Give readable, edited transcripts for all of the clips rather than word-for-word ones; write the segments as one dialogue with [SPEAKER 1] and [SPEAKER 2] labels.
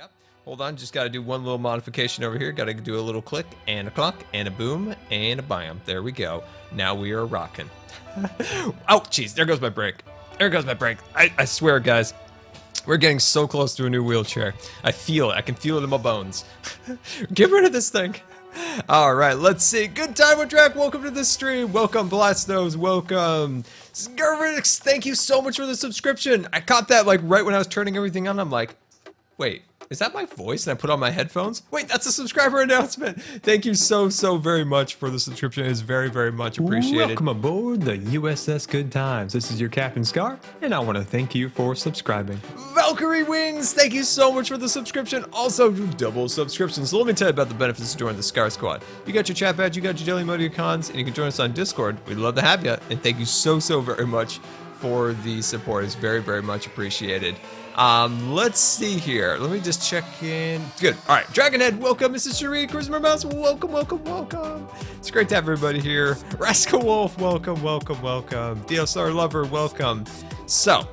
[SPEAKER 1] Yep. Hold on, just got to do one little modification over here. Got to do a little click and a clock and a boom and a bam. There we go. Now we are rocking. Oh, jeez, there goes my brake. There goes my brake. I swear, guys, we're getting so close to a new wheelchair. I feel it. I can feel it in my bones. Get rid of this thing. All right, let's see. Good time with Drac. Welcome to the stream. Welcome, Blastos. Welcome, Scarland. Thank you so much for the subscription. I caught that like right when I was turning everything on. I'm like, wait, is that my voice? And I put on my headphones. Wait, that's a subscriber announcement. Thank you so very much for the subscription. It is very much appreciated.
[SPEAKER 2] Welcome aboard the USS Good Times. This is your Captain Scar, and I want to thank you for subscribing.
[SPEAKER 1] Valkyrie Wings, thank you so much for the subscription. Also, double subscriptions. So let me tell you about the benefits of joining the Scar Squad. You got your chat badge, you got your daily emoticons, and you can join us on Discord. We'd love to have you. And thank you so very much for the support. It's very much appreciated. Let's see here. Let me just check in. Good. All right. Dragonhead, welcome. Mrs. Cherie, Charisma Mouse, welcome. It's great to have everybody here. Rascal Wolf, welcome. DSR Lover, welcome. So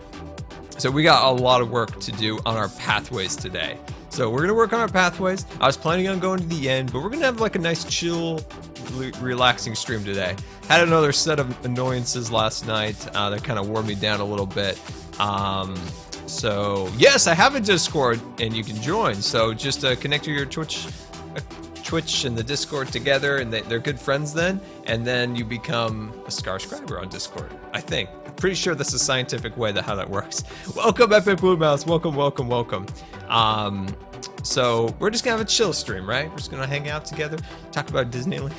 [SPEAKER 1] we got a lot of work to do on our pathways today. So we're gonna work on our pathways. I was planning on going to the end, but we're gonna have like a nice chill, relaxing stream today. Had another set of annoyances last night that kind of wore me down a little bit. So yes, I have a Discord and you can join. So just connect to your Twitch and the Discord together, and they're good friends then. And then you become a Scar Scriber on Discord. I think. I'm pretty sure that's a scientific way how that works. Welcome, Epic Blue Mouse. Welcome. So we're just gonna have a chill stream, right? We're just gonna hang out together, talk about Disneyland.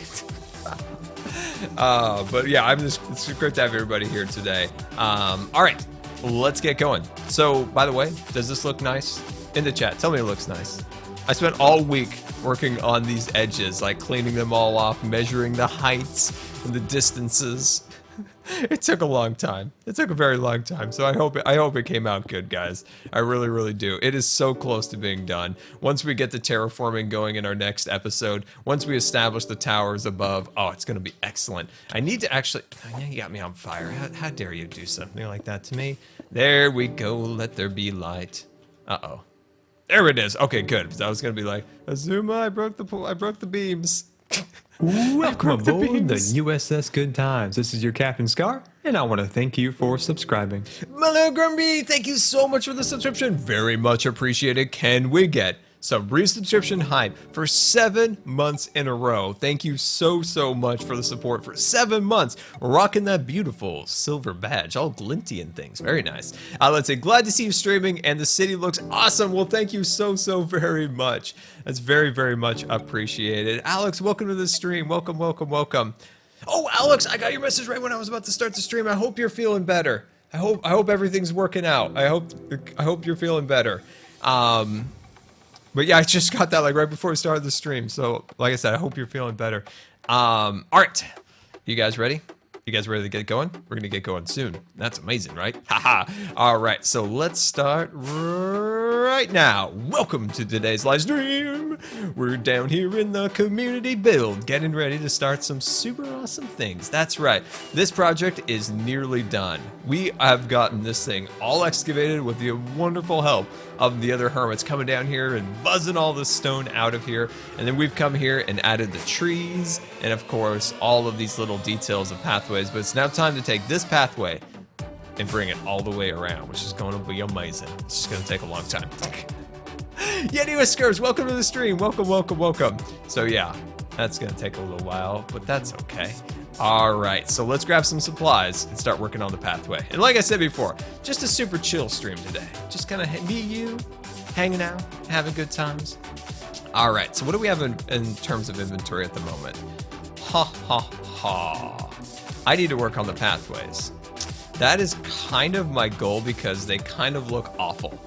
[SPEAKER 1] But yeah, it's great to have everybody here today. All right. Let's get going. So, by the way, does this look nice? In the chat, tell me it looks nice. I spent all week working on these edges, like cleaning them all off, measuring the heights and the distances. It took a long time. It took a very long time. So I hope it came out good, guys. I really do. It is so close to being done. Once we get the terraforming going in our next episode, once we establish the towers above, oh, it's gonna be excellent. I need to actually, oh, you got me on fire. How dare you do something like that to me? There we go. Let there be light. Uh-oh. There it is. Okay, good. I was gonna be like, Azuma, I broke the beams.
[SPEAKER 2] Welcome aboard the USS Good Times. This is your Captain Scar, and I want to thank you for subscribing.
[SPEAKER 1] Malo Grumby, thank you so much for the subscription. Very much appreciated. Can we get some resubscription hype for 7 months in a row? Thank you so much for the support for 7 months. We're rocking that beautiful silver badge, all glinty and things. Very nice. Let's say, glad to see you streaming, and the city looks awesome. Well, thank you so very much. That's very much appreciated. Alex, welcome to the stream. Welcome. Oh, Alex, I got your message right when I was about to start the stream. I hope you're feeling better. I hope everything's working out. I hope you're feeling better. But yeah, I just got that like right before we started the stream. So like I said, I hope you're feeling better. All right, you guys ready? You guys ready to get going? We're gonna get going soon. That's amazing, right? Haha. All right, so let's start right now. Welcome to today's live stream. We're down here in the community build, getting ready to start some super awesome things. That's right. This project is nearly done. We have gotten this thing all excavated with the wonderful help of the other hermits coming down here and buzzing all the stone out of here. And then we've come here and added the trees and of course all of these little details of pathways. But it's now time to take this pathway and bring it all the way around, which is going to be amazing. It's just going to take a long time. Yeti Whiskers, welcome to the stream. Welcome. So yeah, that's going to take a little while, but that's okay. All right, so let's grab some supplies and start working on the pathway. And like I said before, just a super chill stream today. Just kind of me, you, hanging out, having good times. All right, so what do we have in terms of inventory at the moment? I need to work on the pathways. That is kind of my goal because they kind of look awful.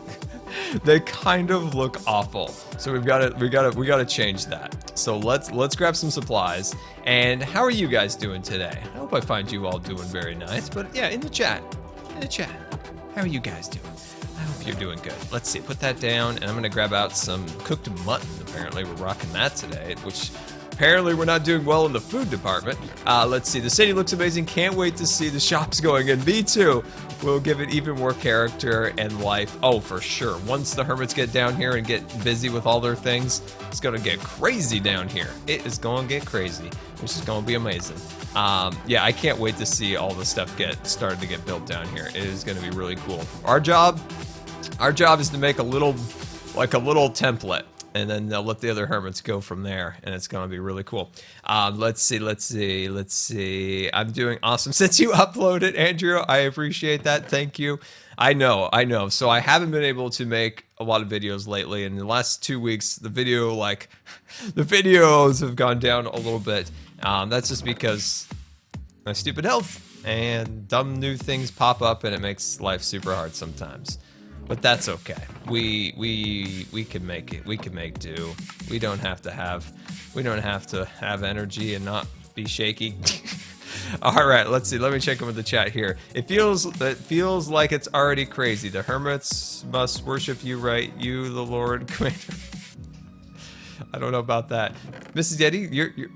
[SPEAKER 1] They kind of look awful. So we gotta change that. So let's grab some supplies. And how are you guys doing today? I hope I find you all doing very nice. But yeah, in the chat, how are you guys doing? I hope you're doing good. Let's see, put that down, and I'm gonna grab out some cooked mutton. Apparently we're rocking that today, which apparently we're not doing well in the food department. Let's see, the city looks amazing. Can't wait to see the shops going in. Me too. We'll give it even more character and life. Oh, for sure. Once the hermits get down here and get busy with all their things, it's gonna get crazy down here. It is gonna get crazy, which is gonna be amazing. Yeah, I can't wait to see all the stuff started to get built down here. It is gonna be really cool. Our job is to make a little template, and then they'll let the other hermits go from there, and it's gonna be really cool. Let's see. I'm doing awesome. Since you uploaded, Andrew, I appreciate that. Thank you. I know. So I haven't been able to make a lot of videos lately. In the last 2 weeks, the videos have gone down a little bit. That's just because my stupid health and dumb new things pop up, and it makes life super hard sometimes. But that's okay. We can make it. We can make do. We don't have to have energy and not be shaky. All right, let's see. Let me check in with the chat here. It feels like it's already crazy. The hermits must worship you, right? You, the Lord Commander. I don't know about that, Mrs. Yeti.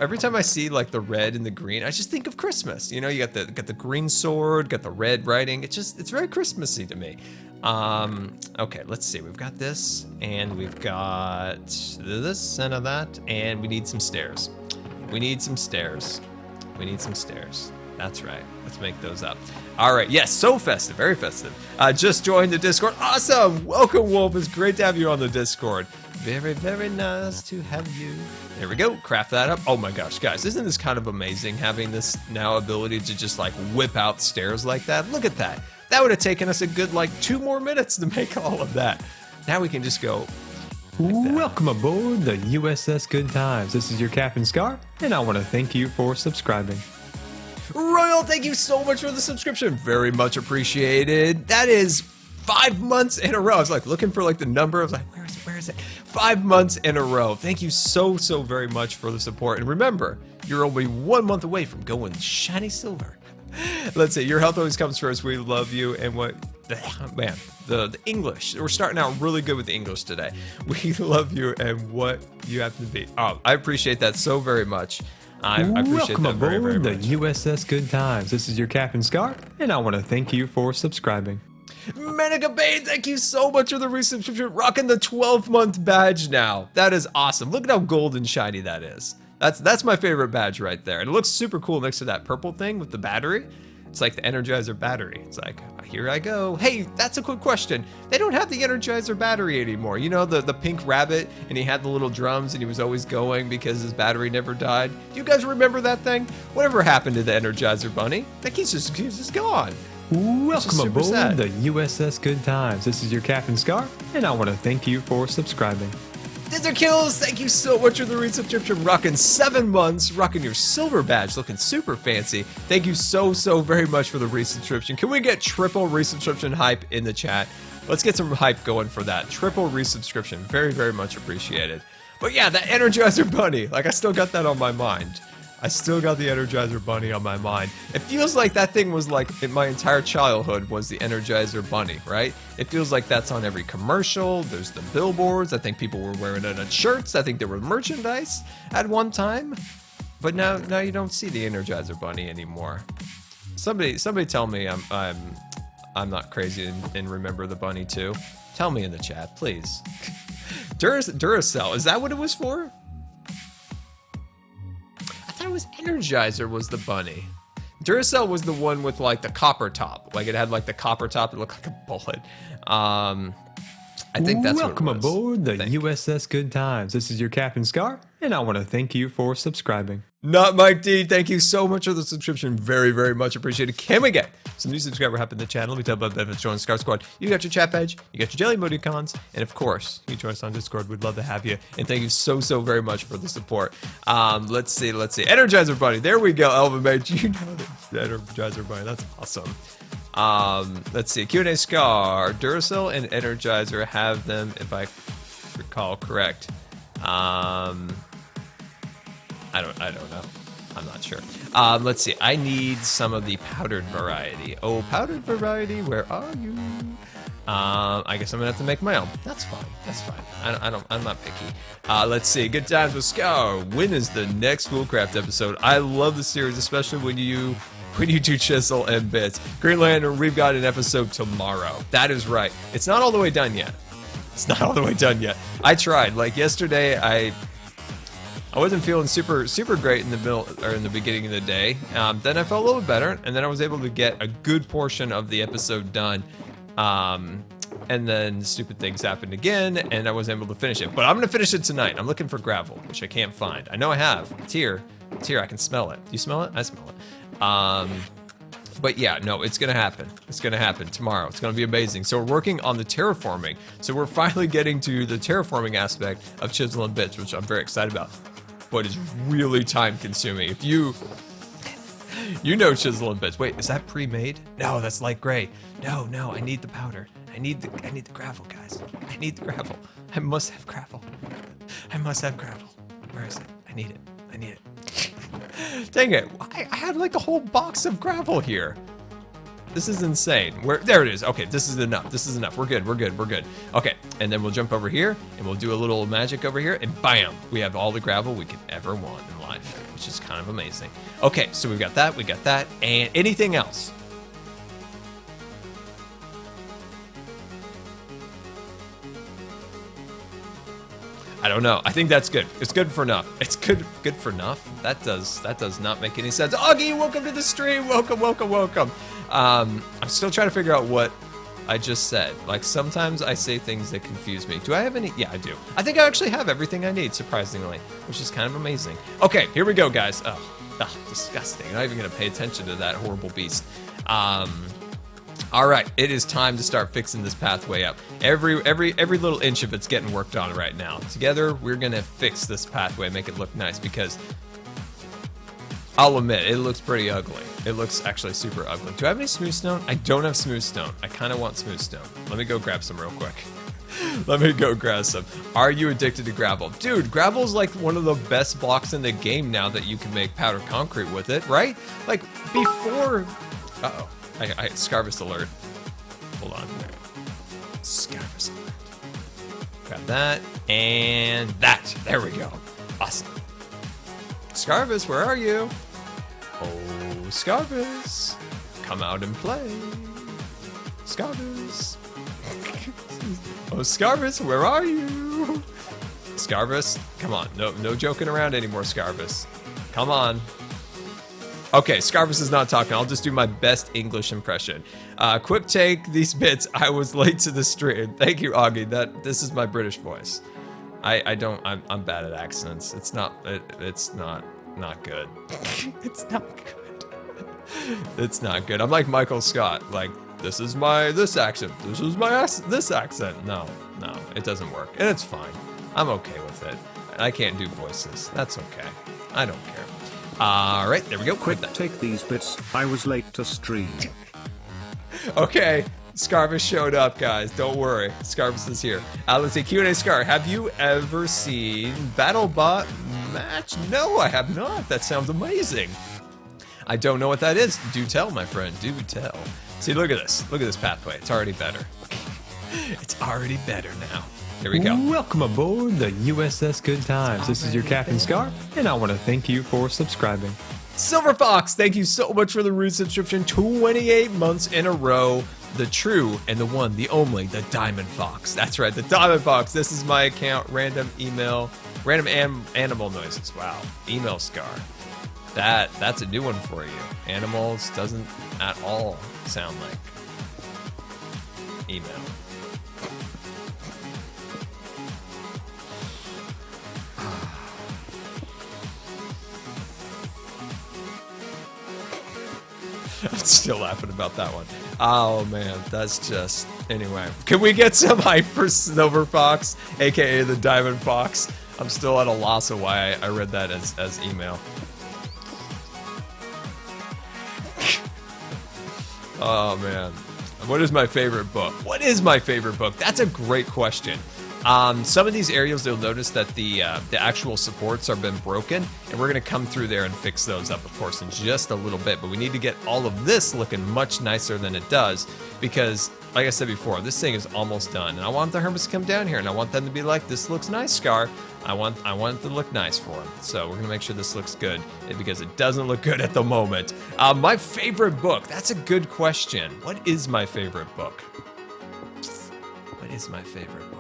[SPEAKER 1] Every time I see like the red and the green, I just think of Christmas. You know, you got the green sword, got the red writing. It's very Christmassy to me. Okay, let's see. We've got this, and we've got this and that, and we need some stairs. We need some stairs. That's right. Let's make those up. All right. Yes, so festive, very festive. Just joined the Discord. Awesome. Welcome, Wolf. It's great to have you on the Discord. Very, very nice to have you. There we go. Craft that up. Oh my gosh, guys, isn't this kind of amazing having this now ability to just like whip out stairs like that? Look at that. That would have taken us a good like 2 more minutes to make all of that. Now we can just go.
[SPEAKER 2] Welcome aboard the USS Good Times. This is your Captain Scar, and I want to thank you for subscribing.
[SPEAKER 1] Royal, thank you so much for the subscription. Very much appreciated. That is 5 months in a row. I was like looking for like the number. I was like, where is it? 5 months in a row. Thank you so very much for the support. And remember, you're only 1 month away from going shiny silver. Let's see, your health always comes first. We love you. And man, the English. We're starting out really good with the English today. We love you and what you have to be. Oh, I appreciate that so very much. I appreciate
[SPEAKER 2] Welcome
[SPEAKER 1] that very, very
[SPEAKER 2] aboard
[SPEAKER 1] much.
[SPEAKER 2] the USS Good Times. This is your Captain Scar, and I want to thank you for subscribing.
[SPEAKER 1] Manica Bane, thank you so much for the resubscription. Rocking the 12-month badge now. That is awesome. Look at how gold and shiny that is. That's my favorite badge right there. And it looks super cool next to that purple thing with the battery. It's like the Energizer battery. It's like, here I go. Hey, that's a quick question. They don't have the Energizer battery anymore. You know, the pink rabbit, and he had the little drums, and he was always going because his battery never died. Do you guys remember that thing? Whatever happened to the Energizer bunny? Like, he's just gone.
[SPEAKER 2] Welcome aboard
[SPEAKER 1] sad.
[SPEAKER 2] the USS Good Times. This is your Captain Scar, and I want to thank you for subscribing.
[SPEAKER 1] Dither Kills, thank you so much for the resubscription. Rocking 7 months, rocking your silver badge, looking super fancy. Thank you so very much for the resubscription. Can we get triple resubscription hype in the chat? Let's get some hype going for that. Triple resubscription, very much appreciated. But yeah, that Energizer bunny, like I still got that on my mind. I still got the Energizer bunny on my mind. It feels like that thing was like, in my entire childhood was the Energizer bunny, right? It feels like that's on every commercial. There's the billboards. I think people were wearing it on shirts. I think there were merchandise at one time. But now you don't see the Energizer bunny anymore. Somebody tell me I'm not crazy and remember the bunny too. Tell me in the chat, please. Duracell, is that what it was for? I thought it was Energizer was the bunny. Duracell was the one with like the copper top. Like it had like the copper top. It looked like a bullet. I think that's
[SPEAKER 2] Welcome
[SPEAKER 1] what it was.
[SPEAKER 2] aboard the USS Good Times. This is your Captain Scar, and I want to thank you for subscribing.
[SPEAKER 1] Not Mike D, thank you so much for the subscription. Very much appreciated. Can we get some new subscriber help in the channel? Let me tell you about the benefits joining Scar Squad. You got your chat badge, you got your jelly emoticons, and of course, you join us on Discord. We'd love to have you. And thank you so very much for the support. Let's see. Energizer Bunny. There we go, Elvin Mage. You know the Energizer Bunny. That's awesome. Let's see. Q&A Scar. Duracell and Energizer have them, if I recall correct. I don't know. I'm not sure. Let's see. I need some of the powdered variety. Oh, powdered variety, where are you? I guess I'm gonna have to make my own. That's fine. I'm not picky. Let's see. Good times with Scar. When is the next Schoolcraft episode? I love the series, especially when you when you do chisel and bits. Green Lantern, we've got an episode tomorrow. That is right. It's not all the way done yet. It's not all the way done yet. I tried. Like yesterday, I wasn't feeling super great in the middle or in the beginning of the day. Then I felt a little bit better, and then I was able to get a good portion of the episode done. And then stupid things happened again, and I wasn't able to finish it. But I'm gonna finish it tonight. I'm looking for gravel, which I can't find. I know I have. It's here. It's here. I can smell it. Do you smell it? I smell it. But yeah, no, it's gonna happen. It's gonna happen tomorrow. It's gonna be amazing. So we're working on the terraforming. So we're finally getting to the terraforming aspect of chisel and bits, which I'm very excited about. But it's really time consuming. If you know chisel and bits. Wait, is that pre-made? No, that's light gray. No, I need the powder. I need the gravel, guys. I need the gravel. I must have gravel. I must have gravel. Where is it? I need it. I need it. Dang it. I had like a whole box of gravel here. This is insane. There it is. Okay, this is enough. This is enough. We're good. Okay, and then we'll jump over here and we'll do a little magic over here and bam, we have all the gravel we could ever want in life, which is kind of amazing. Okay, so we got that, and anything else? I don't know. I think that's good. It's good for enough. It's good for enough. That does not make any sense. Augie, welcome to the stream. Welcome. I'm still trying to figure out what I just said. Like sometimes I say things that confuse me. Do I have any? Yeah, I do. I think I actually have everything I need, surprisingly, which is kind of amazing. Okay, here we go, guys. Oh, disgusting. I'm not even gonna pay attention to that horrible beast. All right, it is time to start fixing this pathway up. Every little inch of it's getting worked on right now. Together, we're gonna fix this pathway, make it look nice, because I'll admit, it looks pretty ugly. It looks actually super ugly. Do I have any smooth stone? I don't have smooth stone. I kind of want smooth stone. Let me go grab some real quick. Let me go grab some. Are you addicted to gravel? Dude, gravel is like one of the best blocks in the game now that you can make powder concrete with it, right? Like before, uh-oh. I Scarvis alert. Hold on. Scarvis alert. Grab that and that. There we go. Awesome. Scarvis, where are you? Oh, Scarvis. Come out and play. Scarvis. Oh, Scarvis, where are you? Scarvis, come on. No joking around anymore, Scarvis. Come on. Okay, Scarvis is not talking. I'll just do my best English impression. Quick take these bits. I was late to the stream. Thank you, Augie. This is my British voice. I'm bad at accents. It's not good. It's not good. It's not good. I'm like Michael Scott. Like, this is this accent. This is this accent. No, it doesn't work. And it's fine. I'm okay with it. I can't do voices. That's okay. I don't care. All right, there we go.
[SPEAKER 3] Quick take these bits. I was late to stream.
[SPEAKER 1] Okay, Scarvis showed up, guys. Don't worry, Scarvis is here. Let's see, Q&A Scar. Have you ever seen BattleBot match? No, I have not. That sounds amazing. I don't know what that is. Do tell, my friend. Do tell. See, look at this. Look at this pathway. It's already better. It's already better now. Here we go.
[SPEAKER 2] Welcome aboard the USS Good Times. This is your Captain Scar, and I want to thank you for subscribing.
[SPEAKER 1] Silver Fox, thank you so much for the resubscription. 28 months in a row. The true and the one, the only, the Diamond Fox. That's right, the Diamond Fox. This is my account. Random animal noises. Wow. Email Scar. That's a new one for you. Animals doesn't at all sound like email. I'm still laughing about that one. Oh man, that's just... Anyway, can we get some hype for Silver Fox, aka the Diamond Fox? I'm still at a loss of why I read that as email. Oh man. What is my favorite book? What is my favorite book? That's a great question. Some of these areas, you'll notice that the actual supports have been broken, and we're going to come through there and fix those up, of course, in just a little bit. But we need to get all of this looking much nicer than it does, because like I said before, this thing is almost done, and I want the hermits to come down here, and I want them to be like, this looks nice, Scar. I want it to look nice for them. So we're gonna make sure this looks good, because it doesn't look good at the moment. My favorite book, that's a good question. What is my favorite book? What is my favorite book?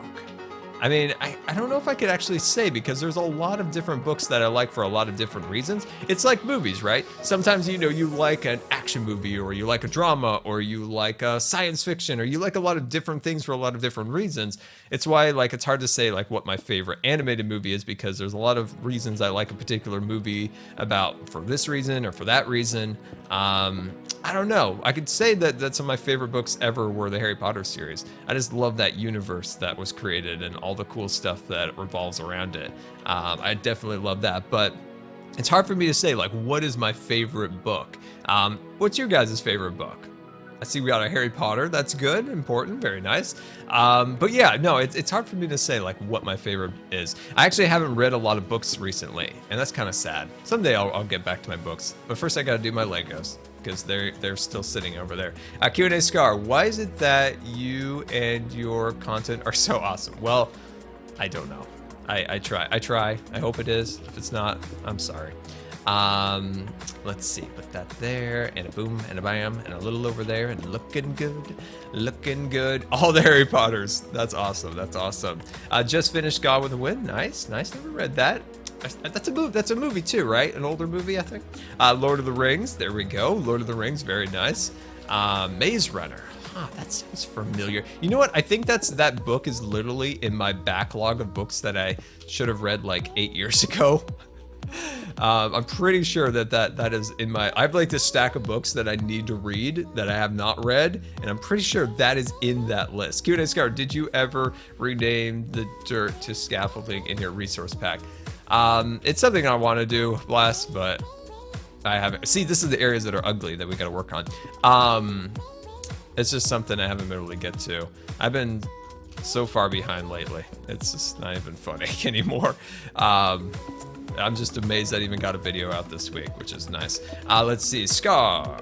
[SPEAKER 1] I mean, I don't know if I could actually say, because there's a lot of different books that I like for a lot of different reasons. It's like movies, right? Sometimes, you know, you like an action movie, or you like a drama, or you like science fiction, or you like a lot of different things for a lot of different reasons. It's why, like, it's hard to say, like, what my favorite animated movie is, because there's a lot of reasons I like a particular movie about for this reason or for that reason. I don't know. I could say that some of my favorite books ever were the Harry Potter series. I just love that universe that was created and all the cool stuff that revolves around it. I definitely love that, but it's hard for me to say, like, what is my favorite book? What's your guys' favorite book? I see we got a Harry Potter. That's good, important, very nice. But yeah, no, it's hard for me to say, like, what my favorite is. I actually haven't read a lot of books recently, and that's kind of sad. Someday I'll get back to my books, but first I gotta do my Legos, because they're still sitting over there. Q&A Scar, why is it that you and your content are so awesome? Well, I don't know. I try. I hope it is. If it's not, I'm sorry. Let's see, put that there, and a boom, and a bam, and a little over there, and looking good. All the Harry Potters. That's awesome. That's awesome. Just finished Gone with a Wind. Nice. Never read that. That's a movie too, right? An older movie, I think. Lord of the Rings. There we go. Lord of the Rings. Very nice. Maze Runner. Huh, that sounds familiar. You know what? I think that book is literally in my backlog of books that I should have read like 8 years ago. I'm pretty sure that is in my. I have like this stack of books that I need to read that I have not read, and I'm pretty sure that is in that list. Q&A Scar, did you ever rename the dirt to scaffolding in your resource pack? It's something I want to do, Blast, but I haven't. See, this is the areas that are ugly that we got to work on. It's just something I haven't been able to get to. I've been so far behind lately. It's just not even funny anymore. I'm just amazed that I even got a video out this week, which is nice. Let's see, Scar.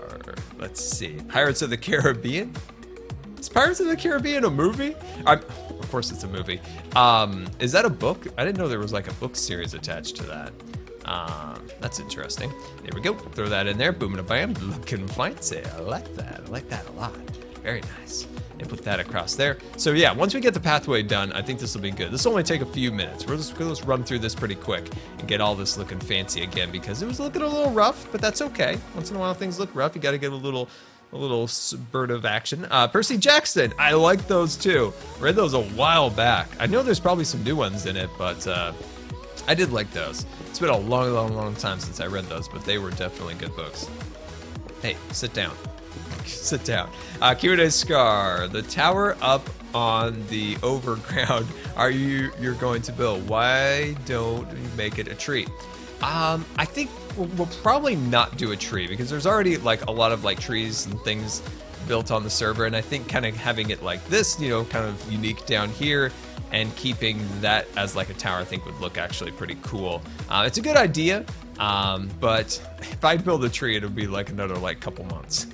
[SPEAKER 1] Let's see, Pirates of the Caribbean. Is Pirates of the Caribbean a movie? Of course it's a movie. Is that a book? I didn't know there was like a book series attached to that. That's interesting. There we go. Throw that in there. Boom and a bam. Looking fancy. I like that. I like that a lot. Very nice. And put that across there. So yeah, once we get the pathway done, I think this will be good. This will only take a few minutes. We're just gonna run through this pretty quick and get all this looking fancy again, because it was looking a little rough, but that's okay. Once in a while things look rough. You gotta get a little spurt of action. Percy Jackson, I like those too. Read those a while back. I know there's probably some new ones in it, but I did like those. It's been a long time since I read those, but they were definitely good books. Hey, sit down. Sit down. Q&A Scar, the tower up on the overground you're going to build, why don't you make it a tree? I think we'll probably not do a tree, because there's already like a lot of like trees and things built on the server, and I think kind of having it like this, you know, kind of unique down here and keeping that as like a tower, I think would look actually pretty cool. It's a good idea, but if I build a tree, it'll be like another like couple months.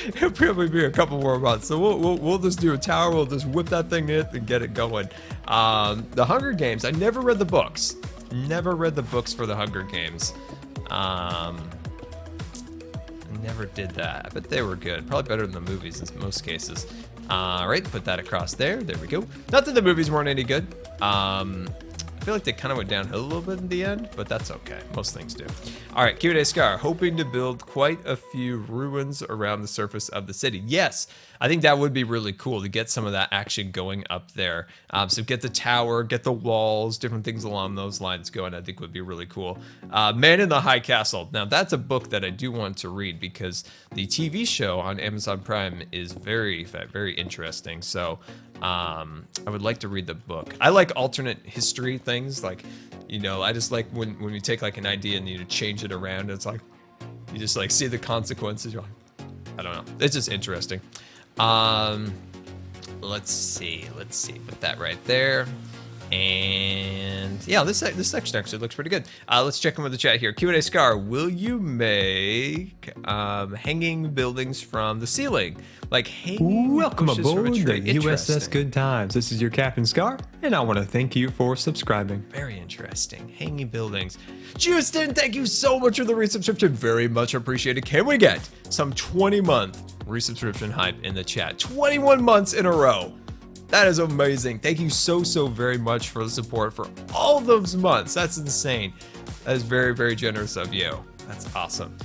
[SPEAKER 1] It'll probably be a couple more months, so we'll just do a tower. We'll just whip that thing in and get it going. The Hunger Games, I never read the books. Never read the books for the Hunger Games. Never did that. I bet they were good. Probably better than the movies in most cases. All right, put that across there. There we go. Not that the movies weren't any good. I feel like they kind of went downhill a little bit in the end, but that's okay. Most things do. All right, Q&A Scar, hoping to build quite a few ruins around the surface of the city. Yes, I think that would be really cool to get some of that action going up there. So get the tower, get the walls, different things along those lines going, I think would be really cool. Man in the High Castle. Now that's a book that I do want to read, because the TV show on Amazon Prime is very, very interesting. So I would like to read the book. I like alternate history things, like, you know, I just like when we take like an idea and you change it around, it's like, you just like see the consequences. You're like, I don't know. It's just interesting. Let's see, put that right there. And Yeah, this section actually looks pretty good. Let's check in with the chat here. Q&A Scar, will you make hanging buildings from the ceiling? Like hanging
[SPEAKER 2] Welcome
[SPEAKER 1] bushes from a
[SPEAKER 2] aboard
[SPEAKER 1] tree?
[SPEAKER 2] the USS
[SPEAKER 1] Interesting.
[SPEAKER 2] Good Times. This is your Captain Scar, and I want to thank you for subscribing.
[SPEAKER 1] Very interesting. Hanging buildings. Justin, thank you so much for the resubscription. Very much appreciated. Can we get some 20-month resubscription hype in the chat? 21 months in a row. That is amazing. Thank you so very much for the support for all those months. That's insane. That is very generous of you. That's awesome.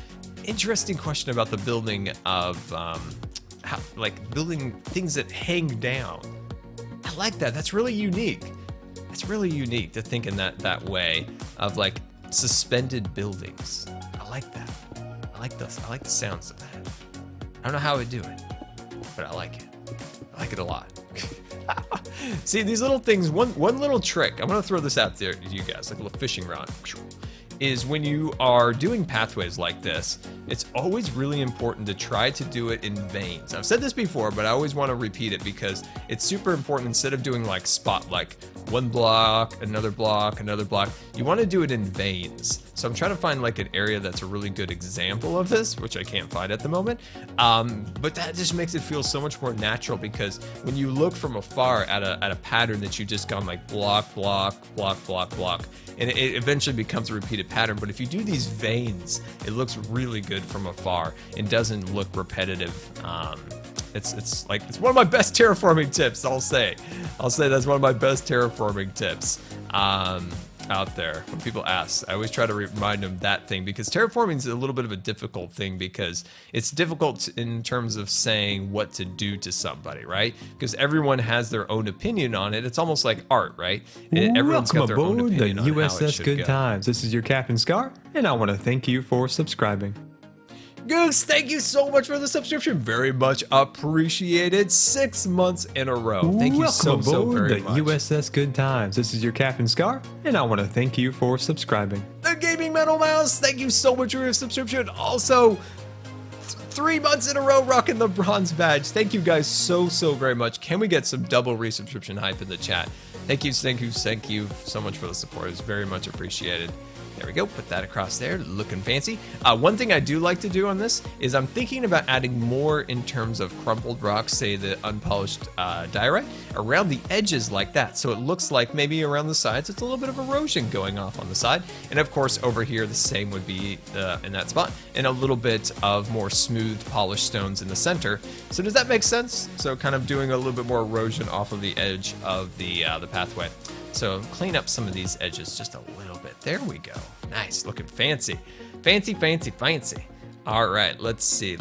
[SPEAKER 1] Interesting question about the building of, building things that hang down. I like that. That's really unique. It's really unique to think in that way of like suspended buildings. I like that. I like the sounds of that. I don't know how I would do it, but I like it. I like it a lot. See, these little things, one little trick, I'm gonna throw this out there to you guys, like a little fishing rod, is when you are doing pathways like this, it's always really important to try to do it in veins. I've said this before, but I always want to repeat it because it's super important. Instead of doing like one block, another block, another block, you want to do it in veins. So I'm trying to find like an area that's a really good example of this, which I can't find at the moment. But that just makes it feel so much more natural, because when you look from afar at a pattern that you just gone like block, block, block, block, block, and it eventually becomes a repeated pattern. But if you do these veins, it looks really good from afar and doesn't look repetitive. It's one of my best terraforming tips. I'll say that's one of my best terraforming tips out there. When people ask, I always try to remind them that thing, because terraforming is a little bit of a difficult thing, because it's difficult in terms of saying what to do to somebody, right? Because everyone has their own opinion on it. It's almost like art, right? Everyone's got their own opinion on how it
[SPEAKER 2] USS
[SPEAKER 1] should
[SPEAKER 2] Good
[SPEAKER 1] go.
[SPEAKER 2] Times. This is your Captain Scar, and I want to thank you for subscribing.
[SPEAKER 1] Goose, thank you so much for the subscription. Very much appreciated. 6 months in a row. Thank you so very much.
[SPEAKER 2] USS Good Times. This is your Captain Scar, and I want to thank you for subscribing.
[SPEAKER 1] The Gaming Metal Mouse, thank you so much for your subscription. Also, 3 months in a row rocking the bronze badge. Thank you guys so very much. Can we get some double resubscription hype in the chat? Thank you so much for the support. It's very much appreciated. There we go, put that across there, looking fancy. One thing I do like to do on this is I'm thinking about adding more in terms of crumpled rocks, say the unpolished diorite, around the edges like that. So it looks like maybe around the sides, it's a little bit of erosion going off on the side. And of course, over here, the same would be in that spot, and a little bit of more smooth polished stones in the center. So does that make sense? So kind of doing a little bit more erosion off of the edge of the pathway. So clean up some of these edges just a little bit. There we go. Nice, looking fancy. Fancy. All right, let's see.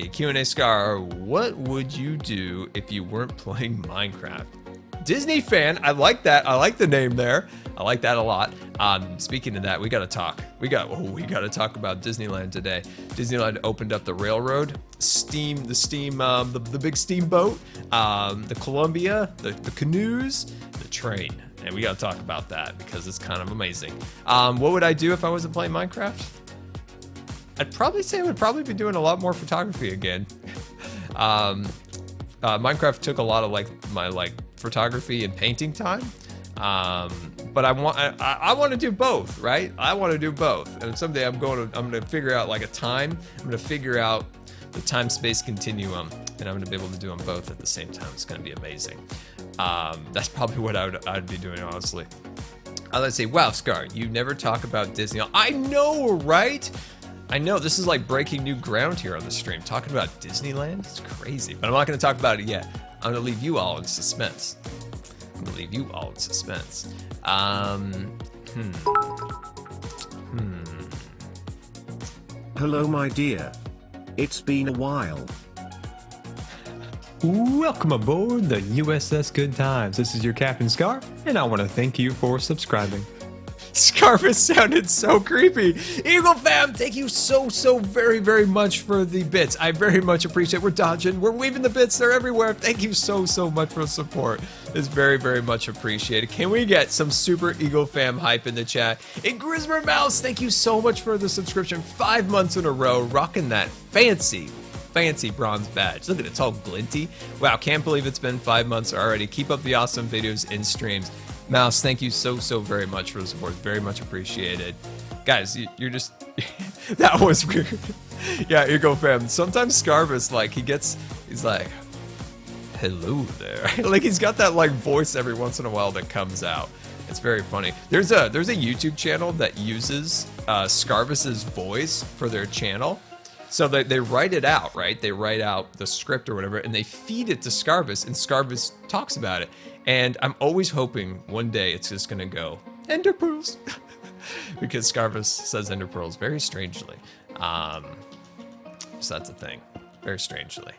[SPEAKER 1] Q&A Scar, what would you do if you weren't playing Minecraft? Disney fan, I like that. I like the name there. I like that a lot. Speaking of that, we gotta talk. We gotta talk about Disneyland today. Disneyland opened up the railroad, the big steamboat, the Columbia, the canoes, the train. And we gotta talk about that because it's kind of amazing. What would I do if I wasn't playing Minecraft? I'd probably say I would probably be doing a lot more photography again. Minecraft took a lot of my photography and painting time. But I want to do both, right? I want to do both. And someday I'm gonna figure out like a time. I'm gonna figure out the time-space continuum, and I'm gonna be able to do them both at the same time. It's gonna be amazing. That's probably what I'd be doing, honestly. Let's see. Wow, Scar, you never talk about Disney. I know, right? I know, this is like breaking new ground here on the stream. Talking about Disneyland, it's crazy. But I'm not gonna talk about it yet. I'm gonna leave you all in suspense.
[SPEAKER 3] Hello, my dear. It's been a while.
[SPEAKER 2] Welcome aboard the USS Good Times. This is your Captain Scar, and I want to thank you for subscribing.
[SPEAKER 1] Scarface sounded so creepy. Eagle fam, thank you so very much for the bits. I very much appreciate it. We're dodging, we're weaving the bits, they're everywhere. Thank you so much for the support. It's very much appreciated. Can we get some super Eagle fam hype in the chat? And Grismer Mouse, thank you so much for the subscription. 5 months in a row, rocking that fancy bronze badge. Look at it, it's all glinty. Wow, can't believe it's been 5 months already. Keep up the awesome videos and streams. Mouse, thank you so very much for the support. Very much appreciated. Guys, you're just... that was weird. Yeah, here you go, fam. Sometimes Scarvis, like, he's like, hello there. Like, he's got that, like, voice every once in a while that comes out. It's very funny. There's a YouTube channel that uses Scarvis's voice for their channel. So they write it out, right? They write out the script or whatever, and they feed it to Scarvis, and Scarvis talks about it. And I'm always hoping one day it's just gonna go, Ender Pearls. Because Scarvis says Ender Pearls very strangely. So that's a thing, very strangely.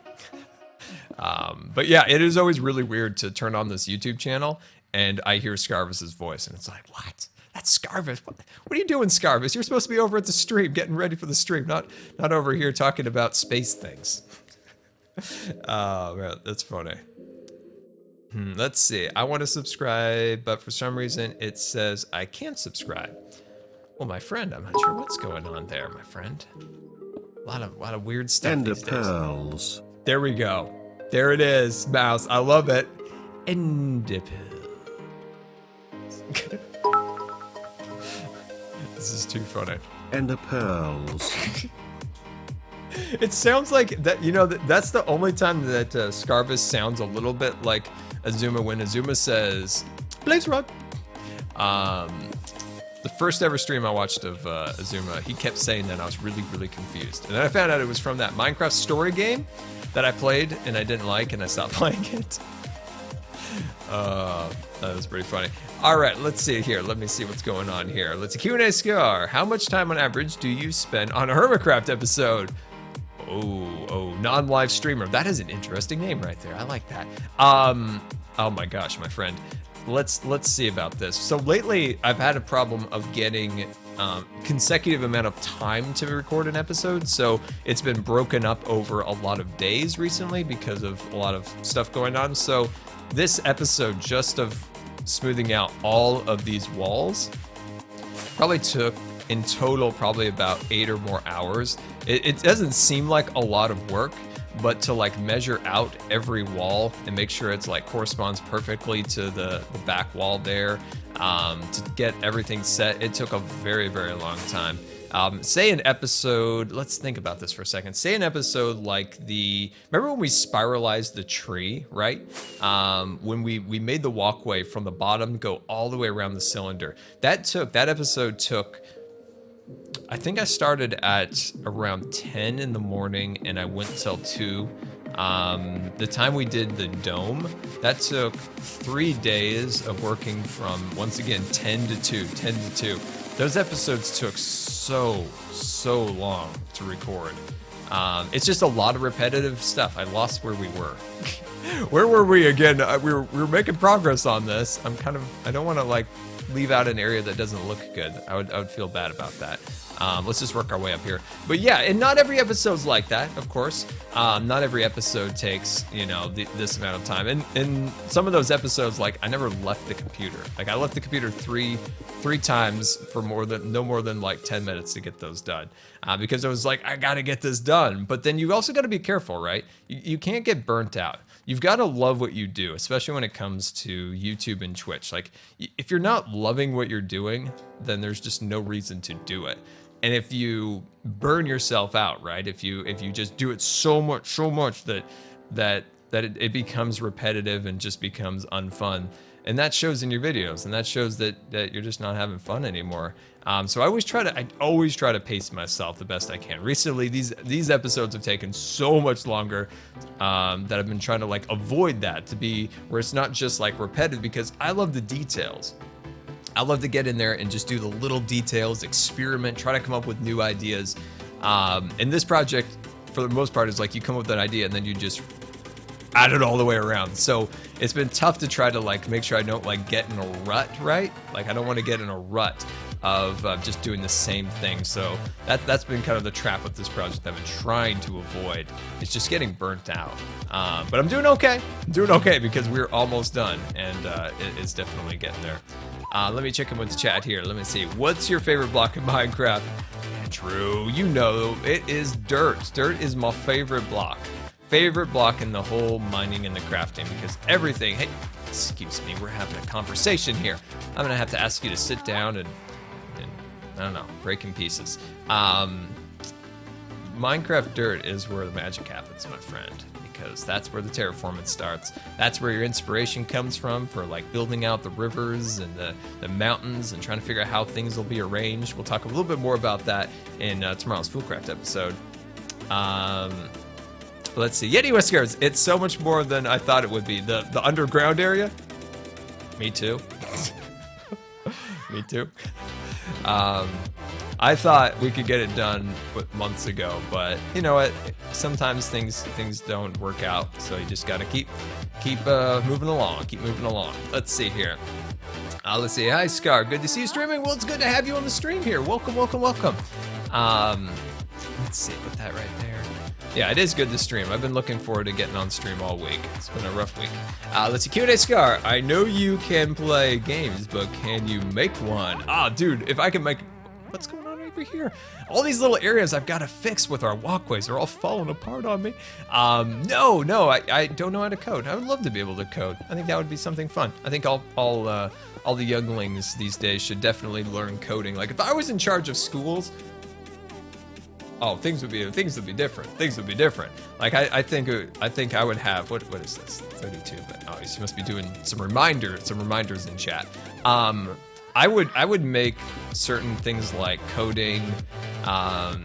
[SPEAKER 1] But yeah, it is always really weird to turn on this YouTube channel and I hear Scarvis's voice, and it's like, what? That's Scarvis. What are you doing, Scarvis? You're supposed to be over at the stream, getting ready for the stream, not over here talking about space things. Oh, man, that's funny. Let's see. I want to subscribe, but for some reason it says I can't subscribe. Well, my friend, I'm not sure what's going on there, my friend. A lot of weird stuff.
[SPEAKER 3] Ender
[SPEAKER 1] these days.
[SPEAKER 3] pearls.
[SPEAKER 1] There we go. There it is, Mouse. I love it. Ender pearls. This is too funny.
[SPEAKER 3] Ender pearls.
[SPEAKER 1] It sounds like that. You know, that's the only time that Scarvis sounds a little bit like Azuma when Azuma says, "Blaze Rod." The first ever stream I watched of Azuma, he kept saying that. I was really confused, and then I found out it was from that Minecraft story game that I played and I didn't like, and I stopped playing it. That was pretty funny. All right, let's see here. Let me see what's going on here. Let's see. Q&A Scar. How much time on average do you spend on a Hermitcraft episode? Oh, non-live streamer. That is an interesting name right there. I like that. Oh my gosh, my friend. Let's see about this. So lately, I've had a problem of getting consecutive amount of time to record an episode. So it's been broken up over a lot of days recently because of a lot of stuff going on. So this episode, just of smoothing out all of these walls, probably took in total probably about 8 or more hours. It doesn't seem like a lot of work, but to like measure out every wall and make sure it's like corresponds perfectly to the back wall there, to get everything set, it took a very long time. Say an episode, let's think about this for a second. Say an episode like remember when we spiralized the tree, right? When we made the walkway from the bottom go all the way around the cylinder. That episode took, I think I started at around 10 in the morning and I went till 2. The time we did the dome, that took 3 days of working from, once again, 10 to 2. Those episodes took so long to record. It's just a lot of repetitive stuff. I lost where we were. Where were we again? We were making progress on this. I don't want to like leave out an area that doesn't look good. I would feel bad about that. Let's just work our way up here. But yeah, and not every episode's like that, of course. Not every episode takes, this amount of time. And some of those episodes, like, I never left the computer. Like, I left the computer three times for no more than like 10 minutes to get those done. Because I was like, I gotta get this done. But then you also gotta be careful, right? You can't get burnt out. You've got to love what you do, especially when it comes to YouTube and Twitch. Like, if you're not loving what you're doing, then there's just no reason to do it. And if you burn yourself out, right? If you just do it so much that it becomes repetitive and just becomes unfun, and that shows in your videos, and that shows that you're just not having fun anymore. So I always try to pace myself the best I can. Recently, these episodes have taken so much longer that I've been trying to like avoid that, to be where it's not just like repetitive, because I love the details. I love to get in there and just do the little details, experiment, try to come up with new ideas. And this project, for the most part, is like you come up with an idea and then you just add it all the way around. So it's been tough to try to like make sure I don't like get in a rut, right? Like I don't want to get in a rut of just doing the same thing. So that's been kind of the trap with this project I've been trying to avoid. It's just getting burnt out. But I'm doing okay. I'm doing okay because we're almost done, and it's definitely getting there. Let me check in with the chat here. Let me see. What's your favorite block in Minecraft? Andrew, you know it is dirt. Dirt is my favorite block. Favorite block in the whole mining and the crafting, because everything, hey, excuse me, we're having a conversation here. I'm gonna have to ask you to sit down and I don't know, break in pieces. Minecraft Dirt is where the magic happens, my friend, because that's where the terraforming starts. That's where your inspiration comes from for like building out the rivers and the mountains and trying to figure out how things will be arranged. We'll talk a little bit more about that in tomorrow's Foolcraft episode. Let's see, Yeti Whiskers. It's so much more than I thought it would be. The underground area. Me too. Me too. I thought we could get it done months ago, but you know what? Sometimes things don't work out, so you just gotta keep moving along. Keep moving along. Let's see here. Let's see. Hi, Scar. Good to see you streaming. Well, it's good to have you on the stream here. Welcome, welcome, welcome. Let's see. Put that right there. Yeah, it is good to stream. I've been looking forward to getting on stream all week. It's been a rough week. Let's see, Q&A Scar. I know you can play games, but can you make one? Dude, if I can make... What's going on over here? All these little areas I've got to fix with our walkways. They're all falling apart on me. No, I don't know how to code. I would love to be able to code. I think that would be something fun. I think all the younglings these days should definitely learn coding. Like, if I was in charge of schools... Oh, things would be different. Things would be different. Like I think I would have what is this? 32. But oh, you must be doing some reminders in chat. I would make certain things like coding, a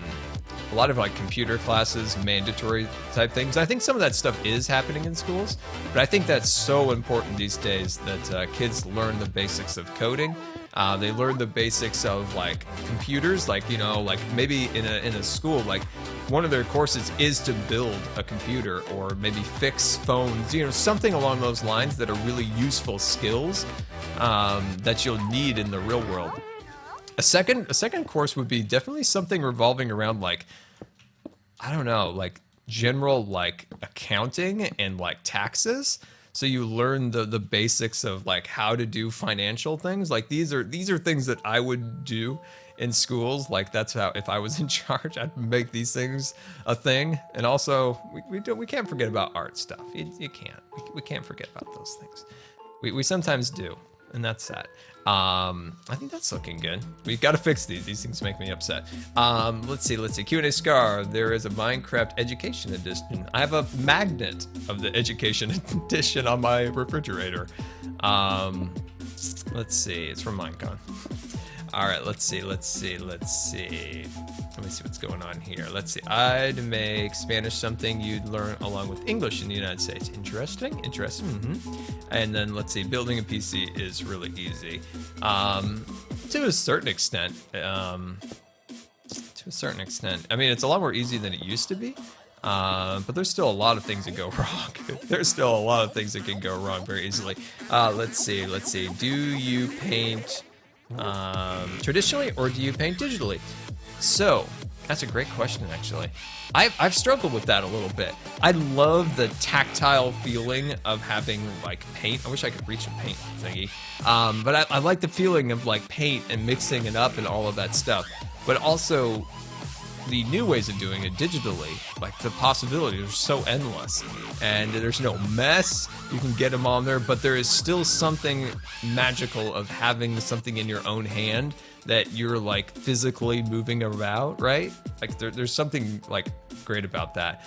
[SPEAKER 1] lot of like computer classes, mandatory type things. I think some of that stuff is happening in schools, but I think that's so important these days that kids learn the basics of coding. They learn the basics of like computers, like, you know, like maybe in a school, like one of their courses is to build a computer or maybe fix phones, you know, something along those lines that are really useful skills that you'll need in the real world. A second course would be definitely something revolving around like, I don't know, like general like accounting and like taxes. So you learn the basics of like how to do financial things. Like these are things that I would do in schools. Like that's how, if I was in charge, I'd make these things a thing. And also we can't forget about art stuff. You can't. We can't forget about those things. We sometimes do, and that's sad. I think that's looking good. We got to fix these. These things make me upset. Let's see. Q&A Scar. There is a Minecraft Education Edition. I have a magnet of the Education Edition on my refrigerator. Let's see. It's from Minecon. All right. Let's see. Let me see what's going on here. Let's see. I'd make Spanish something you'd learn along with English in the United States. Interesting. And then let's see. Building a PC is really easy. To a certain extent. I mean, it's a lot more easy than it used to be. But there's still a lot of things that go wrong. There's still a lot of things that can go wrong very easily. Let's see. Do you paint traditionally or do you paint digitally? So that's a great question, actually. I've struggled with that a little bit. I love the tactile feeling of having like paint. I wish I could reach a paint thingy. But I like the feeling of like paint and mixing it up and all of that stuff. But also the new ways of doing it digitally, like the possibilities are so endless, and there's no mess. You can get them on there, but there is still something magical of having something in your own hand that you're like physically moving about, right? Like there's something like great about that.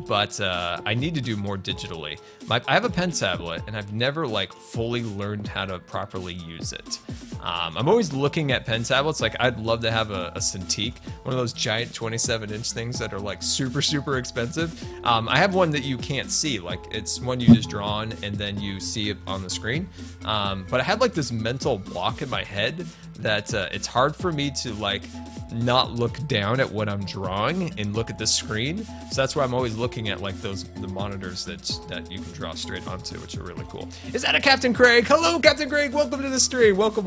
[SPEAKER 1] But I need to do more digitally. I have a pen tablet and I've never like fully learned how to properly use it. I'm always looking at pen tablets. Like I'd love to have a Cintiq, one of those giant 27-inch things that are like super expensive. I have one that you can't see. Like it's one you just draw on and then you see it on the screen. But I had like this mental block in my head that it's hard for me to like not look down at what I'm drawing and look at the screen. So that's why I'm always looking at like the monitors that you can draw straight onto, which are really cool. Is that a Captain Craig? Hello, Captain Craig. Welcome to the stream. Welcome.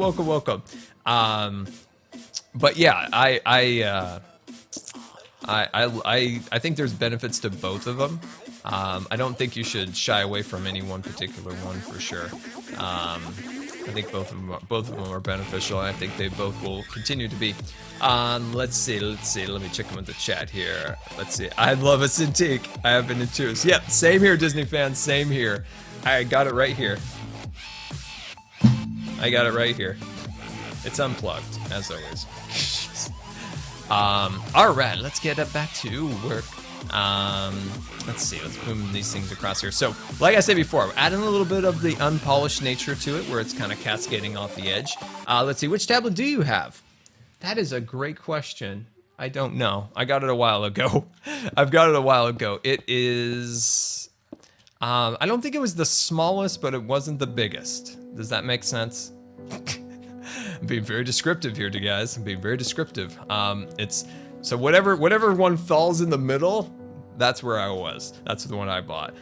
[SPEAKER 1] But yeah, I think there's benefits to both of them. I don't think you should shy away from any one particular one for sure. I think both of them are beneficial, and I think they both will continue to be. Let's see. Let me check them in the chat here. Let's see. I love a Cintiq. I have been into it. Yep, same here, Disney fans. Same here. I got it right here. I got it right here. It's unplugged, as always. All right, let's get back to work. Let's see, let's boom these things across here. So, like I said before, adding a little bit of the unpolished nature to it, where it's kind of cascading off the edge. Let's see, which tablet do you have? That is a great question. I don't know. I got it a while ago. I've got it a while ago. It is... I don't think it was the smallest, but it wasn't the biggest. Does that make sense? I'm being very descriptive here, guys. I'm being very descriptive. It's so whatever one falls in the middle, that's where I was. That's the one I bought.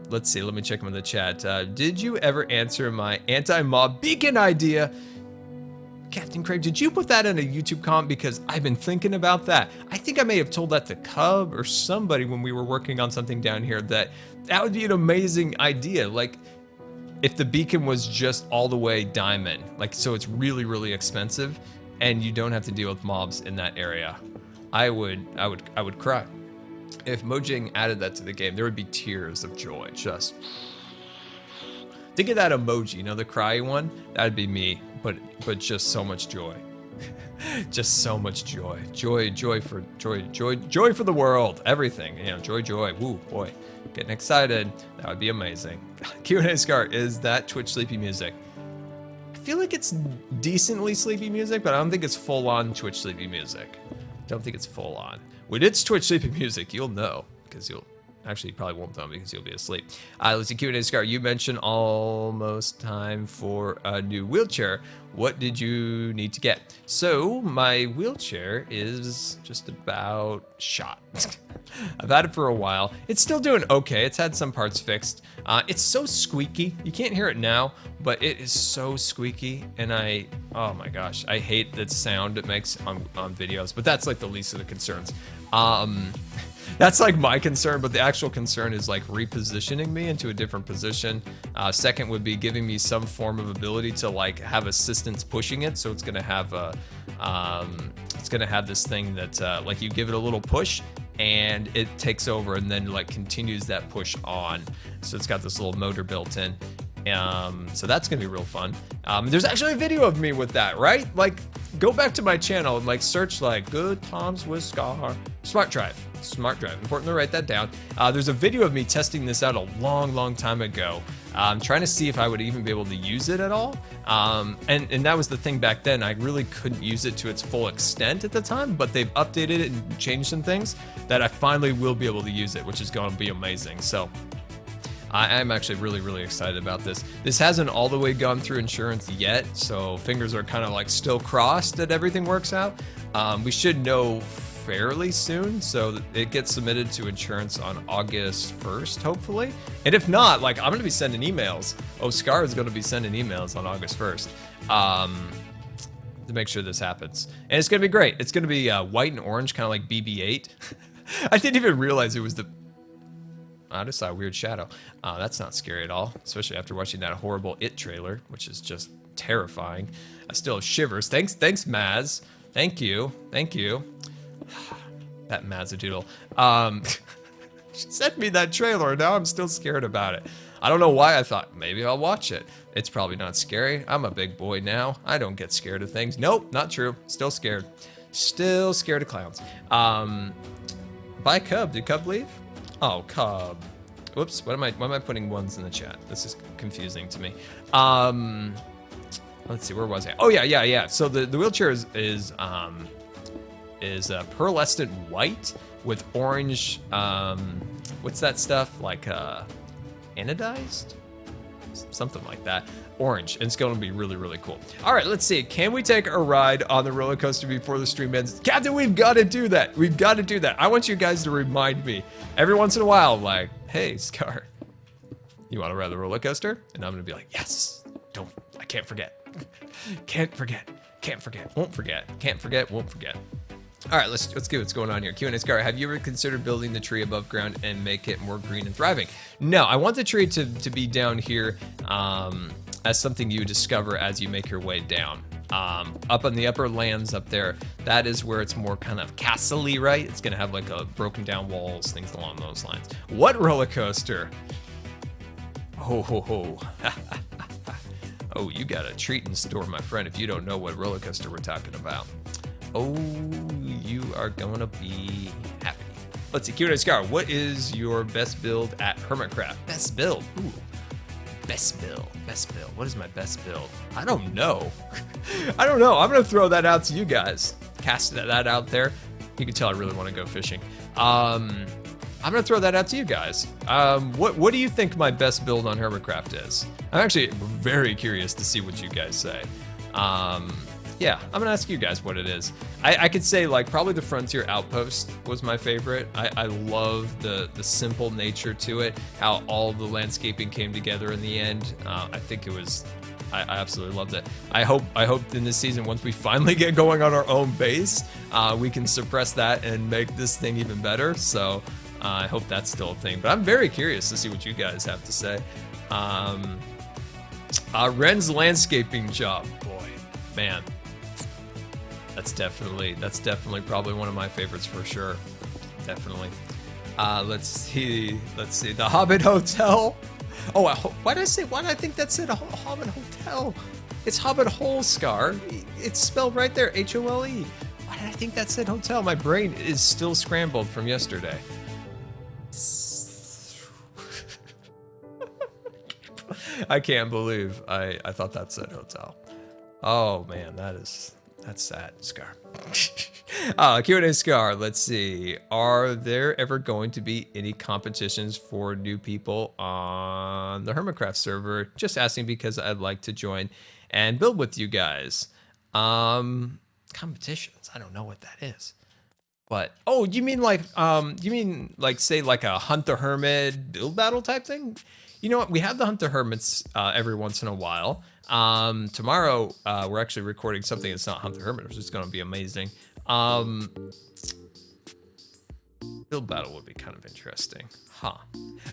[SPEAKER 1] Let's see. Let me check them in the chat. Did you ever answer my anti-mob beacon idea? Captain Craig, did you put that in a YouTube comment? Because I've been thinking about that. I think I may have told that to Cub or somebody when we were working on something down here, that would be an amazing idea. Like, if the beacon was just all the way diamond, like, so it's really, really expensive and you don't have to deal with mobs in that area, I would cry. If Mojang added that to the game, there would be tears of joy. Just think of that emoji, you know, the cry one? That'd be me, but just so much joy. Just so much joy. Joy for the world. Everything, you know, joy. Woo, boy. Getting excited. That would be amazing. Q&A Scar, is that Twitch sleepy music? I feel like it's decently sleepy music, but I don't think it's full-on Twitch sleepy music. Don't think it's full-on. When it's Twitch sleepy music, you'll know, because you'll... Actually, you probably won't know because you'll be asleep. Let's see, Q&A Scar, you mentioned almost time for a new wheelchair. What did you need to get? So, my wheelchair is just about shot. I've had it for a while. It's still doing okay. It's had some parts fixed. It's so squeaky. You can't hear it now, but it is so squeaky. And oh my gosh, I hate that sound it makes on videos, but that's like the least of the concerns. That's like my concern, but the actual concern is like repositioning me into a different position. Second would be giving me some form of ability to like have assistance pushing it. So it's gonna have this thing that like you give it a little push and it takes over and then like continues that push on. So it's got this little motor built in. So that's gonna be real fun. There's actually a video of me with that, right? Like, go back to my channel and like search like GoodTimesWithScar Smart Drive. Important to write that down. There's a video of me testing this out a long time ago. Trying to see if I would even be able to use it at all. And that was the thing back then. I really couldn't use it to its full extent at the time, but they've updated it and changed some things that I finally will be able to use it, which is going to be amazing. So I'm actually really excited about this. This hasn't all the way gone through insurance yet, so fingers are kind of like still crossed that everything works out. We should know fairly soon, so it gets submitted to insurance on August 1st, hopefully. And if not, like, I'm gonna be sending emails. Scar is gonna be sending emails on August 1st to make sure this happens. And it's gonna be great. It's gonna be white and orange, kind of like BB-8. I didn't even realize it was the... I just saw a weird shadow. That's not scary at all, especially after watching that horrible It trailer, which is just terrifying. I still have shivers. Thanks, Maz. Thank you. That Mazzadoodle. She sent me that trailer, and now I'm still scared about it. I don't know why I thought, maybe I'll watch it. It's probably not scary. I'm a big boy now. I don't get scared of things. Nope, not true. Still scared. Still scared of clowns. Bye, Cub. Did Cub leave? Oh, Cub. Whoops, why am I putting ones in the chat? This is confusing to me. Let's see, where was I? Oh, yeah. So the wheelchair is pearlescent white with orange, what's that stuff? Like anodized? Something like that. Orange, and it's going to be really cool. All right, let's see. Can we take a ride on the roller coaster before the stream ends? Captain, we've got to do that. We've got to do that. I want you guys to remind me every once in a while, like, hey, Scar, you want to ride the roller coaster? And I'm going to be like, yes. I can't forget. Can't forget. Won't forget. Can't forget. Won't forget. All right, let's get what's going on here. Q&A Scar, have you ever considered building the tree above ground and make it more green and thriving? No, I want the tree to be down here as something you discover as you make your way down. Up on the upper lands up there, that is where it's more kind of castle-y, right? It's gonna have like a broken down walls, things along those lines. What roller coaster? Oh, ho, ho. Oh, you got a treat in store, my friend, if you don't know what roller coaster we're talking about. Oh, you are going to be happy. Let's see, Q&A what is your best build at Hermitcraft? Best build? Ooh. Best build. Best build. What is my best build? I don't know. I don't know. I'm going to throw that out to you guys. Cast that out there. You can tell I really want to go fishing. I'm going to throw that out to you guys. What do you think my best build on Hermitcraft is? I'm actually very curious to see what you guys say. Yeah, I'm gonna ask you guys what it is. I could say like probably the Frontier Outpost was my favorite. I love the simple nature to it, how all the landscaping came together in the end. I think it was, I absolutely loved it. I hope in this season, once we finally get going on our own base, we can suppress that and make this thing even better. So I hope that's still a thing. But I'm very curious to see what you guys have to say. Ren's landscaping job, boy, man. That's definitely probably one of my favorites for sure. Definitely. Let's see. The Hobbit Hotel. Oh, why did I think that's it? A Hobbit Hotel. It's Hobbit Hole, Scar. It's spelled right there, H-O-L-E. Why did I think that said hotel? My brain is still scrambled from yesterday. I can't believe I thought that said hotel. Oh man, that's sad, Scar. Q&A Scar, let's see. Are there ever going to be any competitions for new people on the Hermitcraft server? Just asking because I'd like to join and build with you guys. Competitions, I don't know what that is. But, oh, you mean like say like a Hunt the Hermit build battle type thing? You know what, we have the Hunt the Hermits every once in a while. Tomorrow, we're actually recording something that's not Hunt the Hermit, which is going to be amazing. Build battle would be kind of interesting. Huh.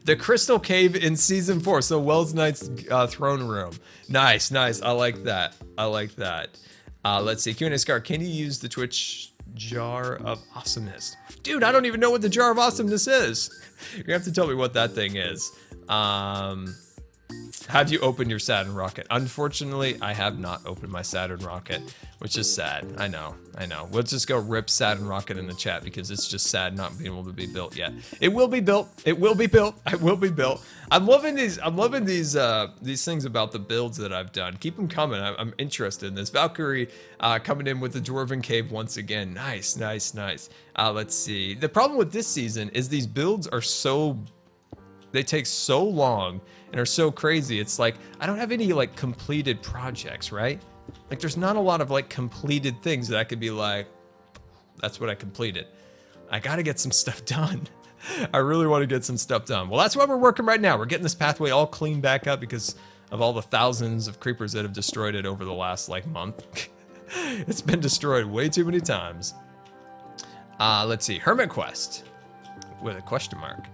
[SPEAKER 1] The Crystal Cave in Season 4, so Wells Knight's throne room. Nice. I like that. Let's see, Q&A Scar, can you use the Twitch Jar of Awesomeness? Dude, I don't even know what the Jar of Awesomeness is. You're gonna have to tell me what that thing is. How do you open your Saturn rocket? Unfortunately, I have not opened my Saturn rocket, which is sad. I know. We'll just go rip Saturn rocket in the chat because it's just sad not being able to be built yet. It will be built. It will be built. I'm loving these things about the builds that I've done. Keep them coming. I'm interested in this. Valkyrie coming in with the Dwarven Cave once again. Nice. Let's see. The problem with this season is these builds are they take so long and are so crazy. It's like, I don't have any like completed projects, right? Like there's not a lot of like completed things that I could be like, that's what I completed. I gotta get some stuff done. I really want to get some stuff done. Well, that's why we're working right now. We're getting this pathway all cleaned back up because of all the thousands of creepers that have destroyed it over the last like month. It's been destroyed way too many times. Let's see, Hermit Quest with a question mark.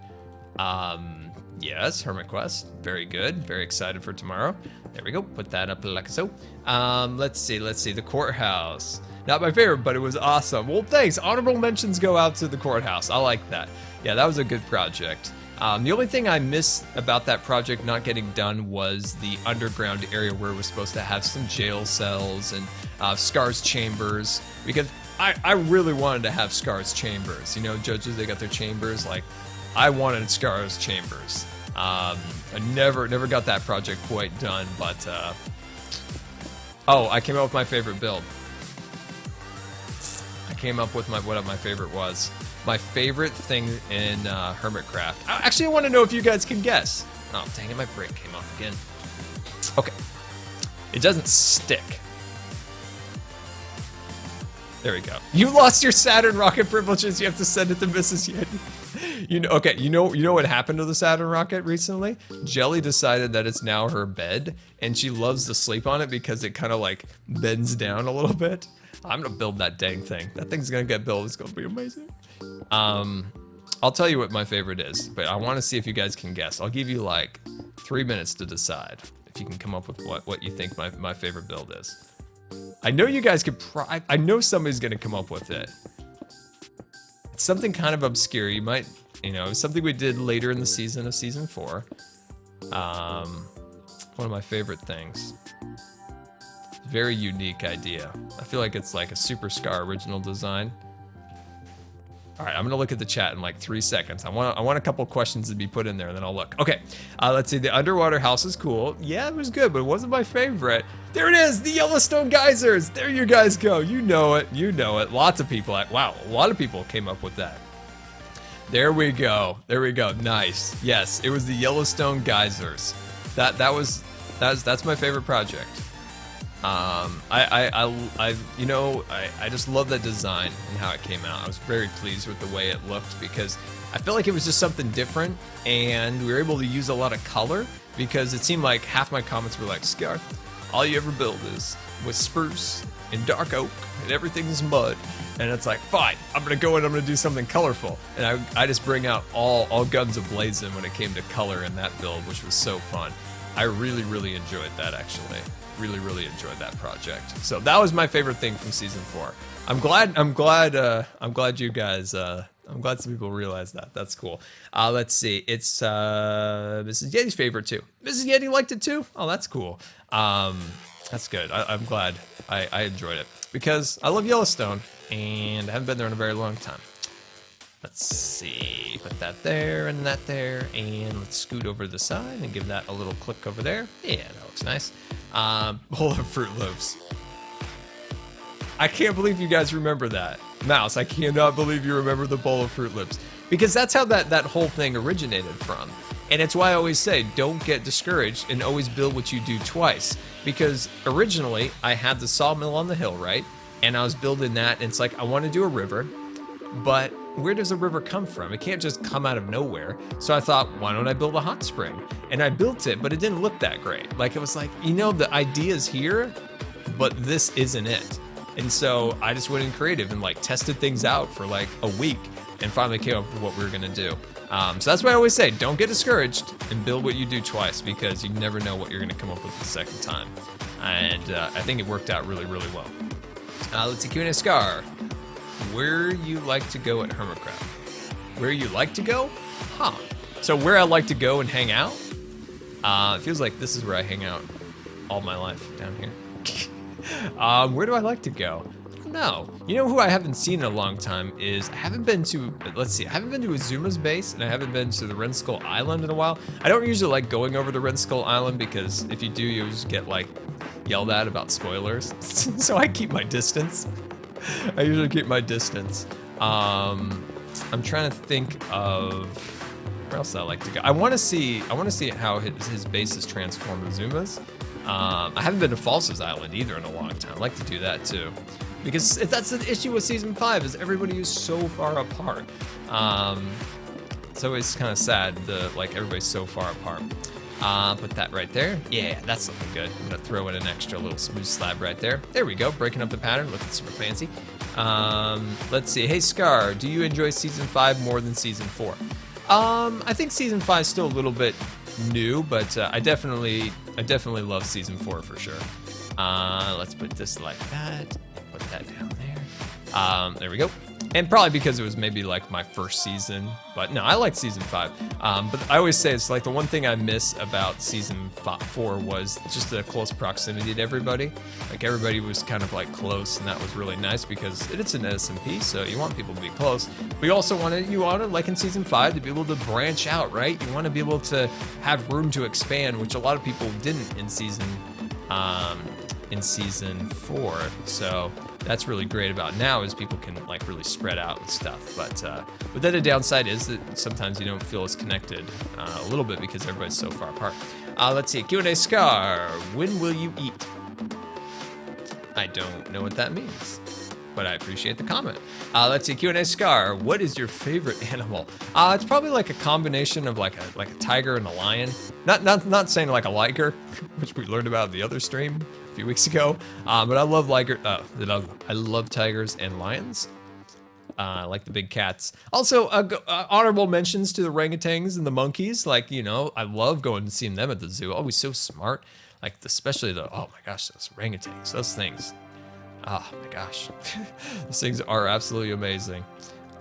[SPEAKER 1] Yes, Hermit Quest. Very good. Very excited for tomorrow. There we go. Put that up like so. Let's see. The courthouse. Not my favorite, but it was awesome. Well, thanks. Honorable mentions go out to the courthouse. I like that. Yeah, that was a good project. The only thing I missed about that project not getting done was the underground area where it was supposed to have some jail cells and Scar's chambers, because I really wanted to have Scar's chambers. You know, judges, they got their chambers. Like, I wanted Scar's chambers. I never got that project quite done, but oh, I came up with my favorite build. I came up with what my favorite was. My favorite thing in Hermitcraft. Actually, I want to know if you guys can guess. Oh, dang it, my break came off again. Okay. It doesn't stick. There we go. You lost your Saturn rocket privileges. You have to send it to Mrs. Yeti. You know what happened to the Saturn rocket recently? Jelly decided that it's now her bed, and she loves to sleep on it because it kind of like bends down a little bit. I'm gonna build that dang thing. That thing's gonna get built. It's gonna be amazing. I'll tell you what my favorite is, but I want to see if you guys can guess. I'll give you like 3 minutes to decide if you can come up with what you think my favorite build is. I know you guys could. I know somebody's gonna come up with it. It's something kind of obscure. You might, it's something we did later in the season of season 4. One of my favorite things. Very unique idea. I feel like it's like a Super Scar original design. All right, I'm gonna look at the chat in like 3 seconds. I want a couple questions to be put in there, and then I'll look. Okay, let's see. The underwater house is cool. Yeah, it was good, but it wasn't my favorite. There it is, the Yellowstone geysers. There you guys go. You know it. You know it. Lots of people. Wow, a lot of people came up with that. There we go. There we go. Nice. Yes, it was the Yellowstone geysers. That's my favorite project. I just love that design and how it came out. I was very pleased with the way it looked because I felt like it was just something different, and we were able to use a lot of color because it seemed like half my comments were like, Scar, all you ever build is with spruce and dark oak and everything's mud. And it's like, fine, I'm gonna go in, I'm gonna do something colorful. And I just bring out all guns a-blazing when it came to color in that build, which was so fun. I really, really enjoyed that actually. Really, really enjoyed that project. So that was my favorite thing from season 4. I'm glad you guys, I'm glad some people realize that. That's cool. Let's see. It's Mrs. Yeti's favorite too. Mrs. Yeti liked it too? Oh, that's cool. That's good. I'm glad I enjoyed it because I love Yellowstone and I haven't been there in a very long time. Let's see, put that there and that there, and let's scoot over to the side and give that a little click over there. Yeah, that looks nice. Bowl of Fruit Loops. I can't believe you guys remember that. Mouse, I cannot believe you remember the bowl of Fruit Loops. Because that's how that whole thing originated from. And it's why I always say, don't get discouraged and always build what you do twice. Because originally, I had the sawmill on the hill, right? And I was building that, and it's like, I want to do a river, but where does a river come from? It can't just come out of nowhere. So I thought, why don't I build a hot spring? And I built it, but it didn't look that great. Like, it was like, the idea's here, but this isn't it. And so I just went in creative and like tested things out for like a week and finally came up with what we were gonna do. So that's why I always say, don't get discouraged and build what you do twice because you never know what you're gonna come up with the second time. And I think it worked out really, really well. Let's see, Q&A Scar. Where you like to go at Hermitcraft? Where you like to go? Huh. So where I like to go and hang out? It feels like this is where I hang out all my life, down here. Where do I like to go? I don't know. You know who I haven't seen in a long time is, I haven't been to Azuma's base, and I haven't been to the Rendskull Island in a while. I don't usually like going over to Rendskull Island because if you do, you just get like yelled at about spoilers. So I keep my distance. I usually keep my distance. I'm trying to think of where else I like to go. I want to see how his base is transformed Azuma's. I haven't been to Falsa's Island either in a long time. I'd like to do that too, because that's the issue with season 5 is everybody is so far apart. So it's kind of sad like everybody's so far apart. Put that right there. Yeah, that's looking good. I'm gonna throw in an extra little smooth slab right there. There we go, breaking up the pattern, looking super fancy. Let's see. Hey Scar, do you enjoy season 5 more than season 4? I think season 5 is still a little bit new, but I definitely love season 4 for sure. Let's put this like that. Put that down there. There we go. And probably because it was maybe like my first season, but no, I like season 5. But I always say it's like the one thing I miss about season 4 was just the close proximity to everybody. Like everybody was kind of like close, and that was really nice because it's an SMP, so you want people to be close. But you also wanted, like in season 5, to be able to branch out, right? You want to be able to have room to expand, which a lot of people didn't in season 4. So that's really great about now is people can like really spread out and stuff. But then the downside is that sometimes you don't feel as connected a little bit because everybody's so far apart. Let's see, Q&A Scar, when will you eat? I don't know what that means, but I appreciate the comment. Let's see, Q&A Scar, what is your favorite animal? It's probably like a combination of like a tiger and a lion. Not saying like a liger, which we learned about in the other stream a few weeks ago. But I love I love tigers and lions. I like the big cats. Also, honorable mentions to the orangutans and the monkeys. Like, I love going and seeing them at the zoo. Always so smart. Like, especially oh my gosh, those orangutans. Those things. Oh my gosh. Those things are absolutely amazing.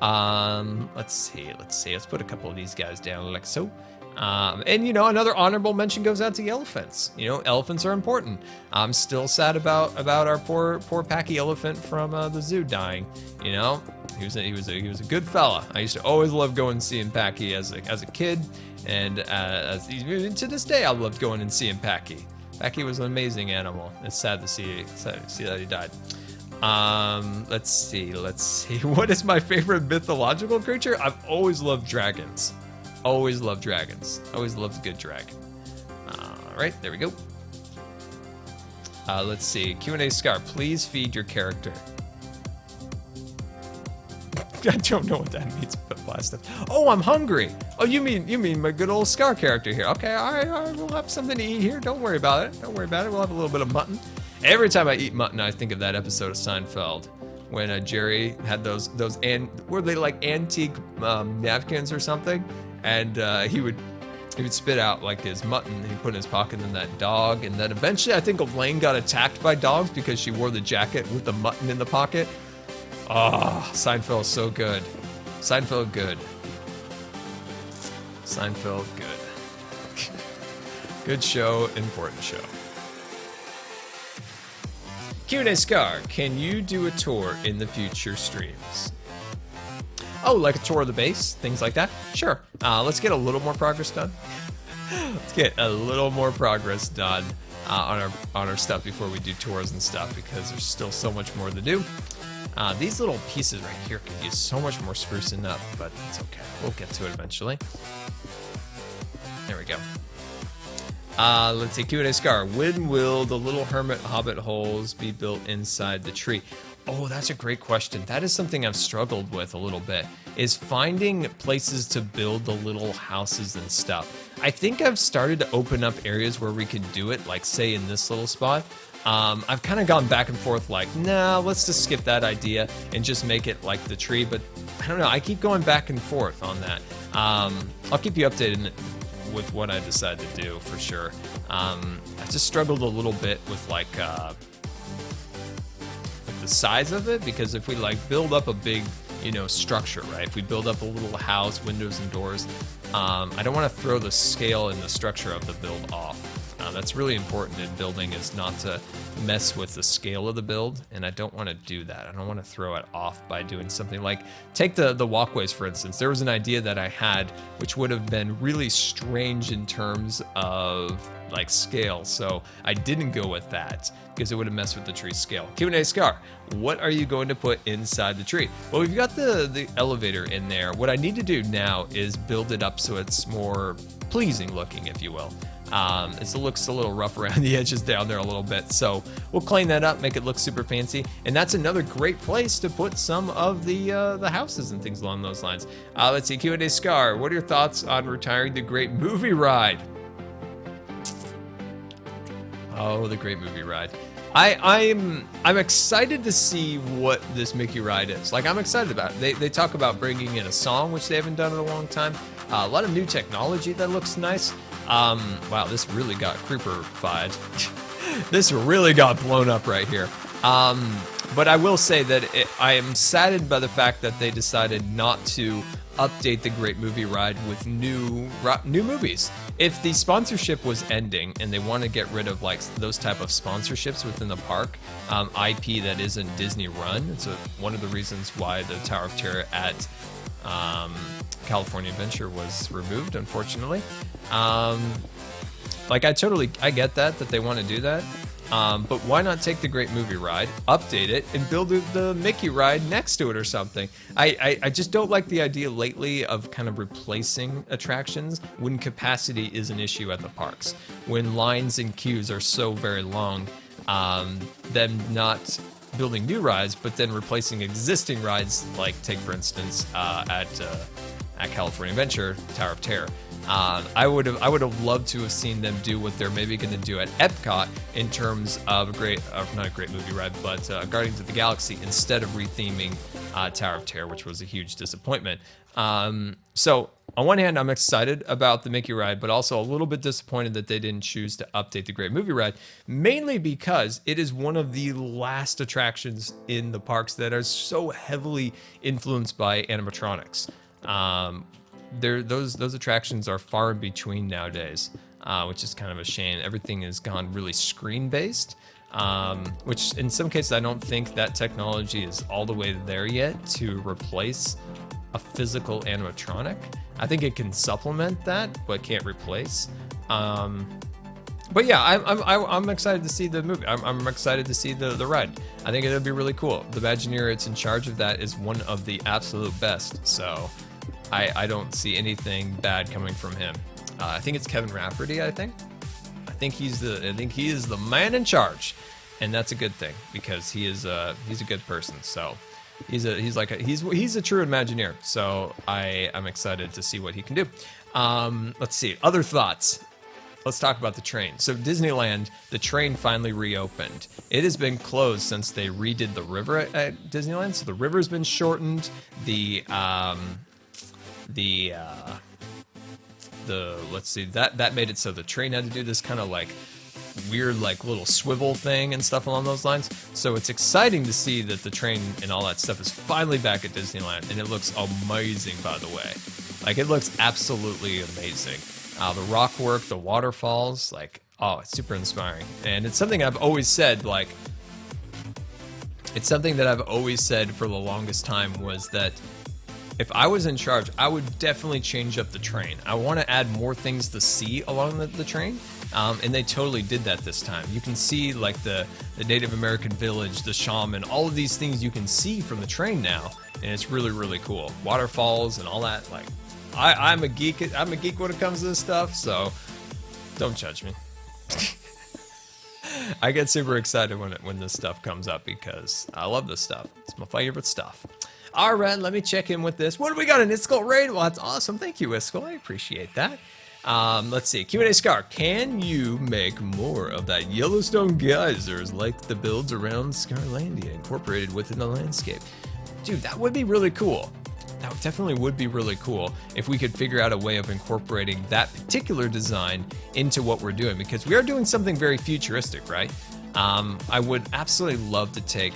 [SPEAKER 1] Let's see. Let's put a couple of these guys down like so. And you know, another honorable mention goes out to the elephants. You know, elephants are important. I'm still sad about our poor Packy elephant from the zoo dying. You know, he was a good fella. I used to always love going and seeing Packy as a kid, and to this day I loved going and seeing Packy. Packy was an amazing animal. It's sad to see that he died. Let's see. What is my favorite mythological creature? I've always loved dragons. Always loved dragons. Always loved a good dragon. All right, there we go. Let's see. Q&A Scar, please feed your character. I don't know what that means, but blast it. Oh, I'm hungry. Oh, you mean my good old Scar character here? Okay, all right, we'll have something to eat here. Don't worry about it. We'll have a little bit of mutton. Every time I eat mutton, I think of that episode of Seinfeld when Jerry had were they like antique napkins or something? And he would spit out like his mutton he put in his pocket, and that dog, and then eventually I think Elaine got attacked by dogs because she wore the jacket with the mutton in the pocket. Oh, Seinfeld so good. Seinfeld good. Seinfeld good. Good show, important show. Q&A Scar, can you do a tour in the future streams? Oh, like a tour of the base, things like that? Sure. Let's get a little more progress done. Let's get a little more progress done on our stuff before we do tours and stuff, because there's still so much more to do. These little pieces right here could use so much more sprucing up, but it's okay. We'll get to it eventually. There we go. Let's see, Q&A Scar. When will the little hermit hobbit holes be built inside the tree? Oh, that's a great question. That is something I've struggled with a little bit, is finding places to build the little houses and stuff. I think I've started to open up areas where we could do it, like say in this little spot. I've kind of gone back and forth like, nah, let's just skip that idea and just make it like the tree. But I don't know, I keep going back and forth on that. I'll keep you updated with what I decide to do for sure. I just struggled a little bit with like the size of it, because if we like build up a big, you know, structure, right? If we build up a little house, windows and doors, I don't want to throw the scale and the structure of the build off. That's really important in building, is not to mess with the scale of the build, and I don't want to do that. I don't want to throw it off by doing something like, take the walkways for instance. There was an idea that I had which would have been really strange in terms of like scale, so I didn't go with that because it would have messed with the tree scale. Q&A Scar, what are you going to put inside the tree? Well, we've got the elevator in there. What I need to do now is build it up so it's more pleasing looking, if you will. It looks a little rough around the edges down there a little bit, so we'll clean that up, make it look super fancy, and that's another great place to put some of the houses and things along those lines. Let's see, Q&A Scar, what are your thoughts on retiring the Great Movie Ride? Oh, the Great Movie Ride. I'm excited to see what this Mickey ride is. Like, I'm excited about it. They talk about bringing in a song, which they haven't done in a long time. A lot of new technology that looks nice. Wow, this really got creeper-fied. This really got blown up right here. But I will say that I am saddened by the fact that they decided not to update the Great Movie Ride with new movies. If the sponsorship was ending and they want to get rid of like those type of sponsorships within the park, IP that isn't Disney run, it's one of the reasons why the Tower of Terror at California Adventure was removed, unfortunately. Like I get that they want to do that. But why not take the Great Movie Ride, update it, and build the Mickey ride next to it or something? I just don't like the idea lately of kind of replacing attractions when capacity is an issue at the parks. When lines and queues are so very long, them not building new rides, but then replacing existing rides, like take for instance at California Adventure, Tower of Terror. I would have loved to have seen them do what they're maybe going to do at Epcot in terms of not a Great Movie Ride, but Guardians of the Galaxy, instead of retheming Tower of Terror, which was a huge disappointment. So on one hand, I'm excited about the Mickey ride, but also a little bit disappointed that they didn't choose to update the Great Movie Ride, mainly because it is one of the last attractions in the parks that are so heavily influenced by animatronics. those attractions are far in between nowadays, which is kind of a shame. Everything has gone really screen based, which in some cases I don't think that technology is all the way there yet to replace a physical animatronic. I think it can supplement that, but can't replace. But yeah, I'm excited to see the movie. I'm excited to see the ride. I think it'll be really cool. The Imagineer that's in charge of that is one of the absolute best. So I don't see anything bad coming from him. I think it's Kevin Rafferty. I think he is the man in charge, and that's a good thing because he's a good person. So he's a true Imagineer. So I'm excited to see what he can do. Let's see other thoughts. Let's talk about the train. So Disneyland, the train finally reopened. It has been closed since they redid the river at Disneyland. So the river's been shortened. Let's see, that made it so the train had to do this kind of like weird like little swivel thing and stuff along those lines. So it's exciting to see that the train and all that stuff is finally back at Disneyland, and it looks amazing, by the way. Like, it looks absolutely amazing. The rock work, the waterfalls, like, oh, it's super inspiring. And it's something I've always said, like, it's something that I've always said for the longest time was that if I was in charge, I would definitely change up the train. I want to add more things to see along the train. And they totally did that this time. You can see like the Native American village, the shaman, all of these things you can see from the train now. And it's really, really cool. Waterfalls and all that, like, I'm a geek when it comes to this stuff, so don't judge me. I get super excited when this stuff comes up because I love this stuff. It's my favorite stuff. All right, let me check in with this. What do we got? An Iskall raid? Well, that's awesome. Thank you, Iskall. I appreciate that. Let's see. Q&A Scar. Can you make more of that Yellowstone geysers like the builds around Scarlandia incorporated within the landscape? Dude, that would be really cool. That definitely would be really cool if we could figure out a way of incorporating that particular design into what we're doing, because we are doing something very futuristic, right? I would absolutely love to take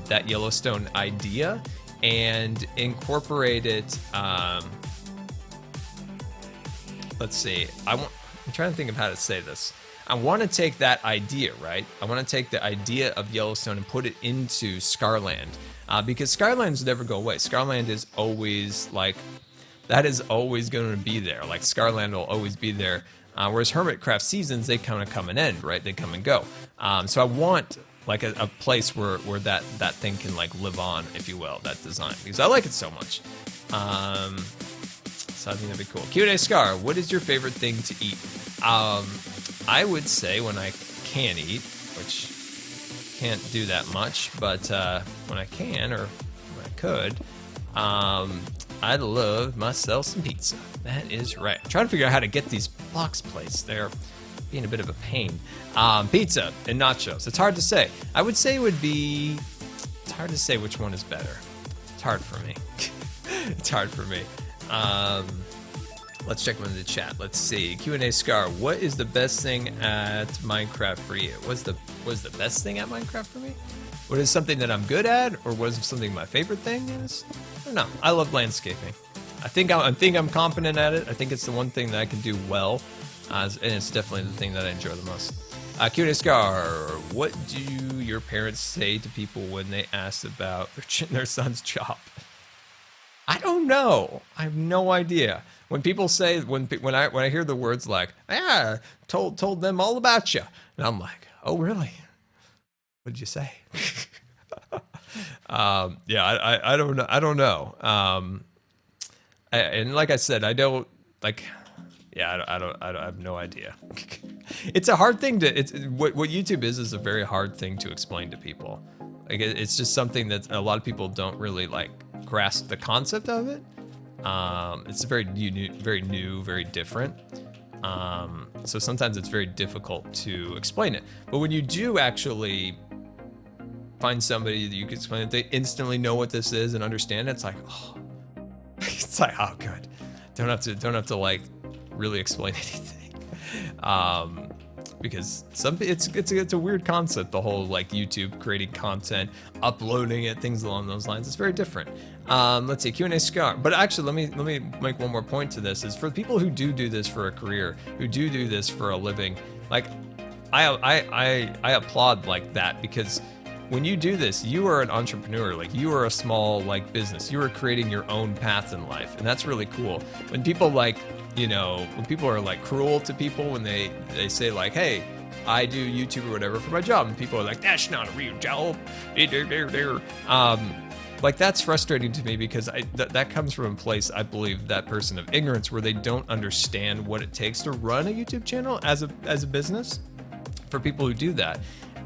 [SPEAKER 1] that Yellowstone idea and incorporate it. Let's see. I'm trying to think of how to say this. I want to take that idea, right? I want to take the idea of Yellowstone and put it into Scarland. Because Scarlands never go away. Scarland is always like, that is always going to be there. Like, Scarland will always be there. Whereas Hermitcraft seasons, they kind of come and end, right? They come and go. So I want like a place where that thing can like live on, if you will, that design, because I like it so much. So I think that'd be cool. Q&A Scar, what is your favorite thing to eat? I would say when I can eat, which can't do that much, but when I can, or when I could, I'd love myself some pizza. That is right. I'm trying to figure out how to get these box plates. They're being a bit of a pain. Pizza and nachos. It's hard to say. I would say it would be, it's hard to say which one is better. It's hard for me. It's hard for me. Let's check one in the chat. Let's see. Q&A Scar, what is the best thing at Minecraft for you? What's the best thing at Minecraft for me? What is something that I'm good at, or was something my favorite thing is? I don't know. I love landscaping. I think I'm competent at it. I think it's the one thing that I can do well, and it's definitely the thing that I enjoy the most. Q&A Scar, what do your parents say to people when they ask about their son's job? I don't know. I have no idea. When people say, when I hear the words like, told them all about you, and I'm like, oh really? What did you say? Yeah, I don't know. I don't know. And like I said, I don't like. Yeah, I have no idea. It's a hard thing to. What YouTube is a very hard thing to explain to people. Like, it's just something that a lot of people don't really like grasp the concept of it. It's very new, very different. So sometimes it's very difficult to explain it. But when you do actually find somebody that you can explain it, they instantly know what this is and understand it. It's like, oh, it's like, oh, good. Don't have to like really explain anything. because it's a weird concept, the whole like YouTube creating content, uploading it, things along those lines. It's very different. Let's see, Q&A Scar. But actually, let me make one more point to this. Is for the people who do this for a career, who do this for a living, like I applaud like that, because when you do this, you are an entrepreneur. Like, you are a small like business. You are creating your own path in life, and that's really cool. When people like, you know, when people are like cruel to people, when they say like, hey, I do YouTube or whatever for my job, and people are like, that's not a real job. Like, that's frustrating to me, because that comes from a place, I believe, that person of ignorance, where they don't understand what it takes to run a YouTube channel as a business for people who do that.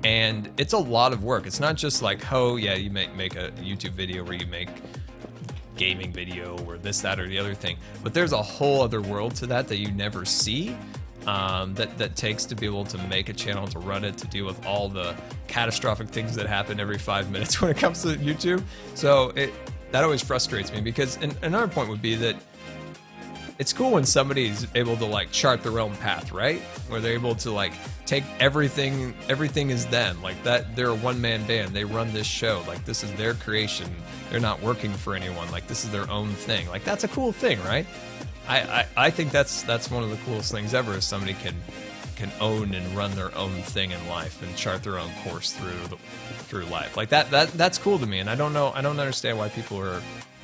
[SPEAKER 1] And it's a lot of work. It's not just like, oh yeah, you make a YouTube video where you make gaming video or this, that, or the other thing. But there's a whole other world to that you never see. That takes to be able to make a channel, to run it, to deal with all the catastrophic things that happen every 5 minutes when it comes to YouTube. So that always frustrates me, because another point would be that it's cool when somebody's able to like chart their own path, right? Where they're able to like take everything is them, like that. They're a one-man band. They run this show. Like, this is their creation. They're not working for anyone. Like, this is their own thing. Like, that's a cool thing, right? I think that's one of the coolest things ever, is somebody can own and run their own thing in life and chart their own course through life. Like that's cool to me, and I don't understand why people are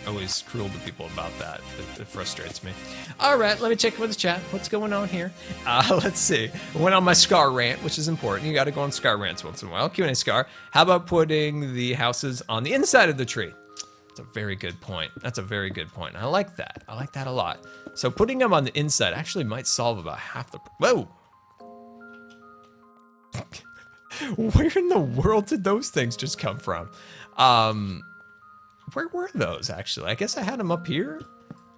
[SPEAKER 1] always cruel to people about that. It frustrates me. All right, let me check with the chat. What's going on here? Let's see. I went on my Scar rant, which is important. You got to go on Scar rants once in a while. Q&A Scar. How about putting the houses on the inside of the tree? That's a very good point. That's a very good point. I like that. I like that a lot. So putting them on the inside actually might solve about half the... Whoa! Where in the world did those things just come from? Where were those, actually? I guess I had them up here?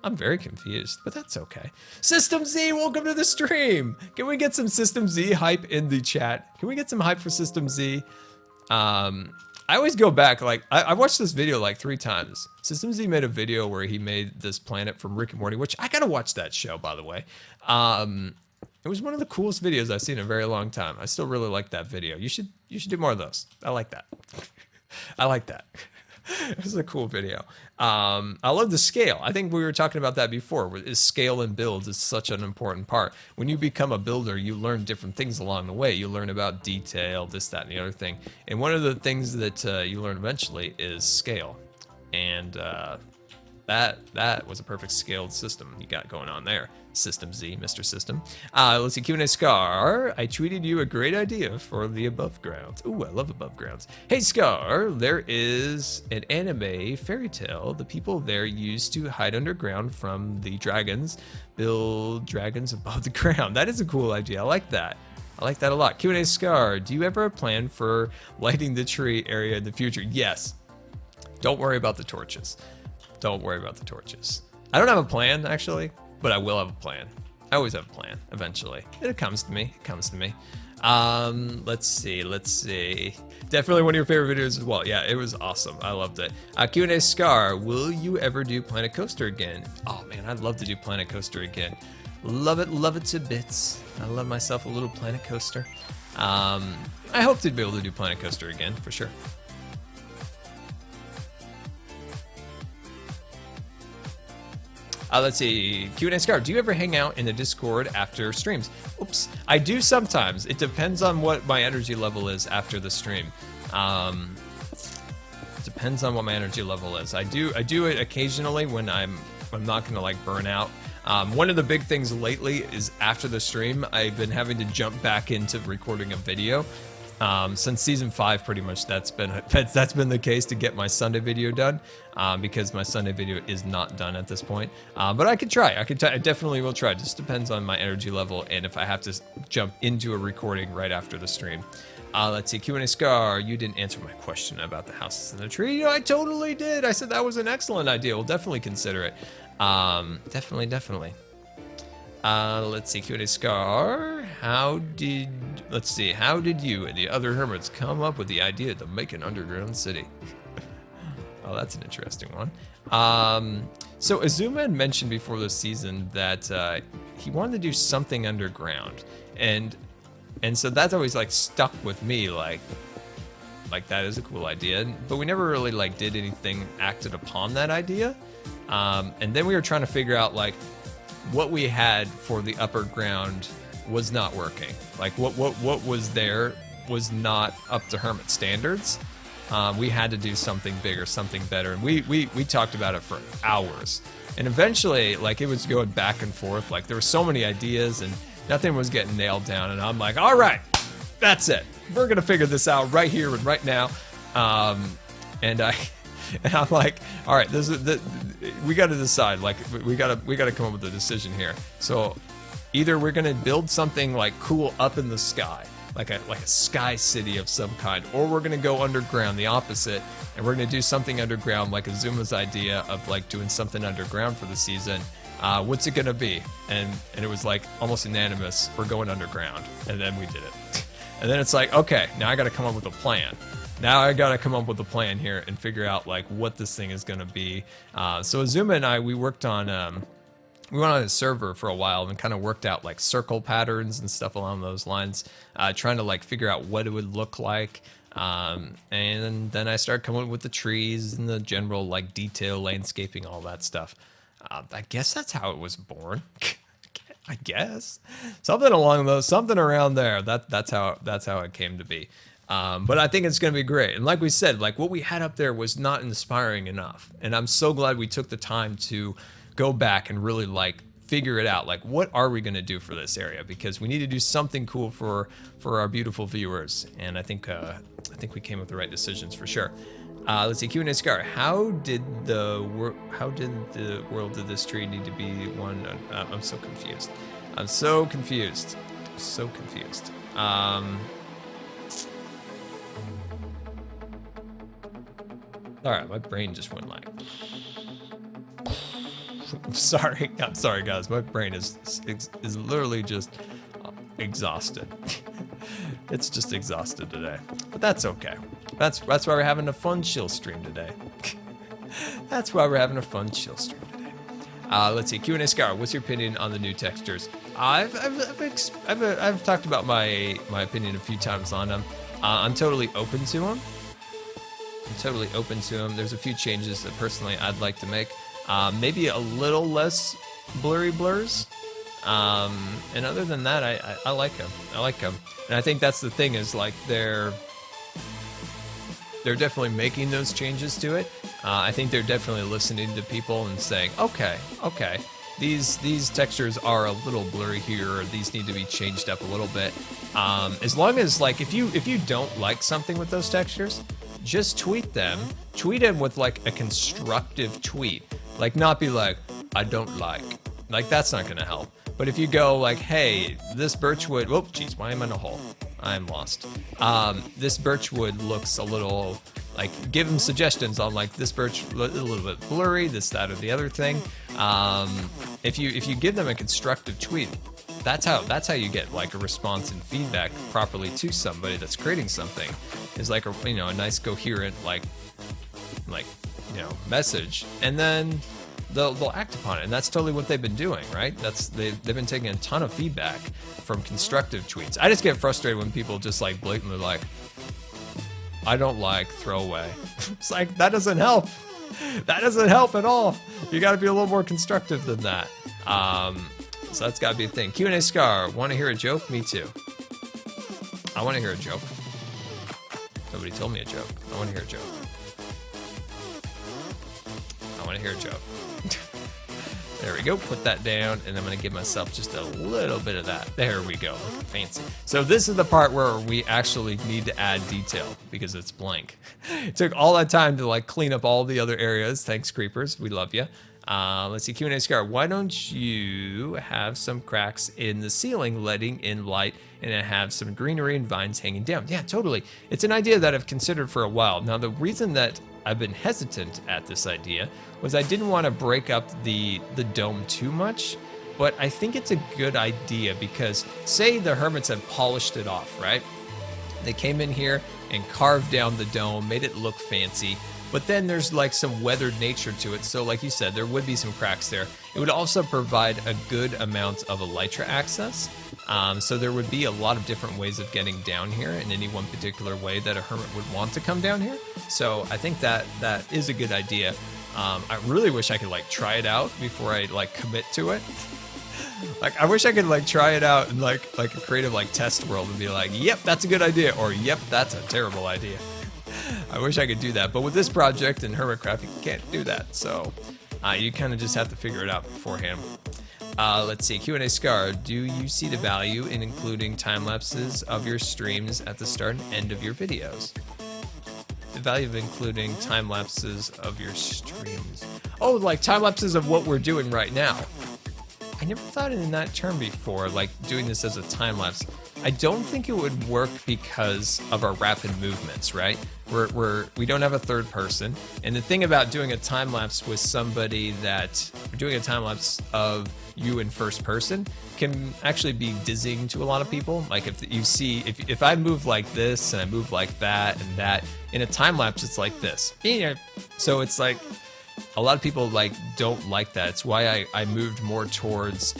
[SPEAKER 1] I'm very confused, but that's okay. System Z, welcome to the stream! Can we get some System Z hype in the chat? Can we get some hype for System Z? I always go back, like, I watched this video like 3 times. System Z made a video where he made this planet from Rick and Morty, which I gotta watch that show, by the way. It was one of the coolest videos I've seen in a very long time. I still really like that video. You should do more of those. I like that. I like that. It was a cool video. I love the scale. I think we were talking about that before. Is scale and builds is such an important part. When you become a builder, you learn different things along the way. You learn about detail, this, that, and the other thing. And one of the things that you learn eventually is scale. And that was a perfect scaled system you got going on there. System Z, Mr. System. Let's see, Q&A Scar. I tweeted you a great idea for the above grounds. Ooh, I love above grounds. Hey Scar, there is an anime fairy tale. The people there used to hide underground from the dragons, build dragons above the ground. That is a cool idea. I like that. I like that a lot. Q&A Scar, do you ever plan for lighting the tree area in the future? Yes. Don't worry about the torches. Don't worry about the torches. I don't have a plan, actually, but I will have a plan. I always have a plan, eventually. It comes to me. It comes to me. Let's see. Definitely one of your favorite videos as well. Yeah, it was awesome. I loved it. Q&A Scar, will you ever do Planet Coaster again? Oh, man, I'd love to do Planet Coaster again. Love it to bits. I love myself a little Planet Coaster. I hope to be able to do Planet Coaster again, for sure. Let's see, Q&A Scar, do you ever hang out in the Discord after streams? Oops, I do sometimes. It depends on what my energy level is after the stream. It depends on what my energy level is. I do it occasionally when I'm not gonna like burn out. One of the big things lately is after the stream, I've been having to jump back into recording a video. Since season 5, pretty much that's been the case to get my Sunday video done, because my Sunday video is not done at this point. But I could try. I definitely will try. It just depends on my energy level and if I have to jump into a recording right after the stream. Let's see, Q&A Scar, you didn't answer my question about the houses in the tree. No, I totally did. I said that was an excellent idea. We'll definitely consider it. Definitely. Let's see, Q&A Scar, how did you and the other hermits come up with the idea to make an underground city? Oh, that's an interesting one. So Azuma had mentioned before this season that he wanted to do something underground, and And so that's always like stuck with me, like that is a cool idea, but we never really like did anything, acted upon that idea. And then we were trying to figure out like what we had for the upper ground was not working. Like what was there was not up to Hermit standards. We had to do something bigger, something better. And we talked about it for hours. And eventually, like, it was going back and forth. Like, there were so many ideas and nothing was getting nailed down. And I'm like, all right, that's it. We're going to figure this out right here and right now. And I'm like, all right, we got to decide. Like, we got to come up with a decision here. So either we're going to build something like cool up in the sky, like a sky city of some kind, or we're gonna go underground, the opposite, and we're gonna do something underground, like Azuma's idea of like doing something underground for the season. What's it gonna be? And it was like almost unanimous, we're going underground, and then we did it. And then it's like, okay, now I gotta come up with a plan. Now I gotta come up with a plan here and figure out like what this thing is gonna be. So Azuma and I, we worked on we went on a server for a while and kind of worked out like circle patterns and stuff along those lines, trying to like figure out what it would look like. And then I started coming up with the trees and the general like detail, landscaping, all that stuff. I guess that's how it was born. I guess something around there. That's how it came to be. But I think it's going to be great. And like we said, like what we had up there was not inspiring enough. And I'm so glad we took the time to go back and really like figure it out. Like, what are we going to do for this area? Because we need to do something cool for our beautiful viewers. And I think we came with the right decisions for sure. Let's see, Q&A Scar. How did the world of this tree need to be one? I'm so confused. All right, my brain just went like. I'm sorry, guys. My brain is literally just exhausted. It's just exhausted today, but that's okay. That's why we're having a fun chill stream today. That's why we're having a fun chill stream today. Let's see, Q&A Scar. What's your opinion on the new textures? I've talked about my opinion a few times on them. I'm totally open to them. There's a few changes that personally I'd like to make. Maybe a little less blurry blurs. And other than that, I like them. And I think that's the thing is like they're definitely making those changes to it. I think they're definitely listening to people and saying, okay, these textures are a little blurry here, or these need to be changed up a little bit. As long as like if you don't like something with those textures, just tweet them with like a constructive tweet. Like, not be like, I don't like that's not gonna help. But if you go like, hey, this birchwood, oh geez, why am I in a hole? I'm lost. This birchwood looks a little, like, give them suggestions on like this birch a little bit blurry, this, that, or the other thing. If you give them a constructive tweet, that's how you get like a response and feedback properly to somebody that's creating something. Is like a nice coherent like message, and then they'll act upon it, and that's totally what they've been doing, right? They've been taking a ton of feedback from constructive tweets. I just get frustrated when people just like blatantly like, I don't like, throw away. It's like, that doesn't help. That doesn't help at all. You got to be a little more constructive than that. So that's got to be a thing. Q&A Scar, want to hear a joke? Me too. I want to hear a joke. Nobody told me a joke. I want to hear a joke. There we go. Put that down, and I'm going to give myself just a little bit of that. There we go. Fancy. So this is the part where we actually need to add detail because it's blank. It took all that time to like clean up all the other areas. Thanks, creepers. We love you. Let's see, Q&A Scar. Why don't you have some cracks in the ceiling, letting in light, and have some greenery and vines hanging down? Yeah, totally. It's an idea that I've considered for a while. Now, the reason that I've been hesitant at this idea was I didn't want to break up the dome too much, but I think it's a good idea because say the hermits have polished it off, right? They came in here and carved down the dome, made it look fancy. But then there's like some weathered nature to it. So like you said, there would be some cracks there. It would also provide a good amount of elytra access. So there would be a lot of different ways of getting down here in any one particular way that a hermit would want to come down here. So I think that is a good idea. I really wish I could like try it out before I like commit to it. Like, I wish I could like try it out in like a creative like test world and be like, yep, that's a good idea, or yep, that's a terrible idea. I wish I could do that, but with this project in Hermitcraft, you can't do that. So you kind of just have to figure it out beforehand. Let's see, Q&A Scar, do you see the value in including time lapses of your streams at the start and end of your videos? The value of including time lapses of your streams. Oh, like time lapses of what we're doing right now. I never thought in that term before, like doing this as a time lapse. I don't think it would work because of our rapid movements, right? We don't have a third person. And the thing about doing a time lapse with somebody that, doing a time lapse of you in first person can actually be dizzying to a lot of people. Like if you see, if I move like this and I move like that and that, in a time lapse, it's like this. So it's like, a lot of people like don't like that. It's why I moved more towards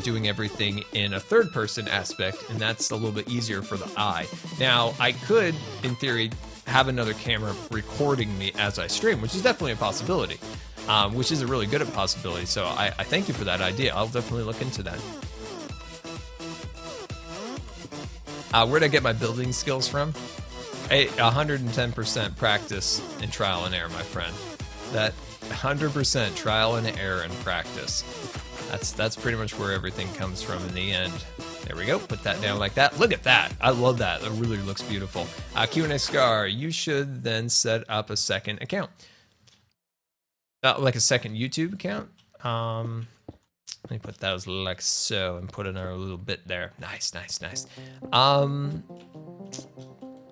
[SPEAKER 1] doing everything in a third person aspect, and that's a little bit easier for the eye. Now, I could, in theory, have another camera recording me as I stream, which is definitely a possibility, which is a really good possibility. So I thank you for that idea. I'll definitely look into that. Where'd I get my building skills from? 110% practice and trial and error, my friend. That 100% trial and error and practice. That's pretty much where everything comes from in the end. There we go. Put that down like that. Look at that. I love that. That really looks beautiful. Q&A Scar, you should then set up a second account. Like a second YouTube account. Let me put those like so and put another little bit there. Nice, nice, nice.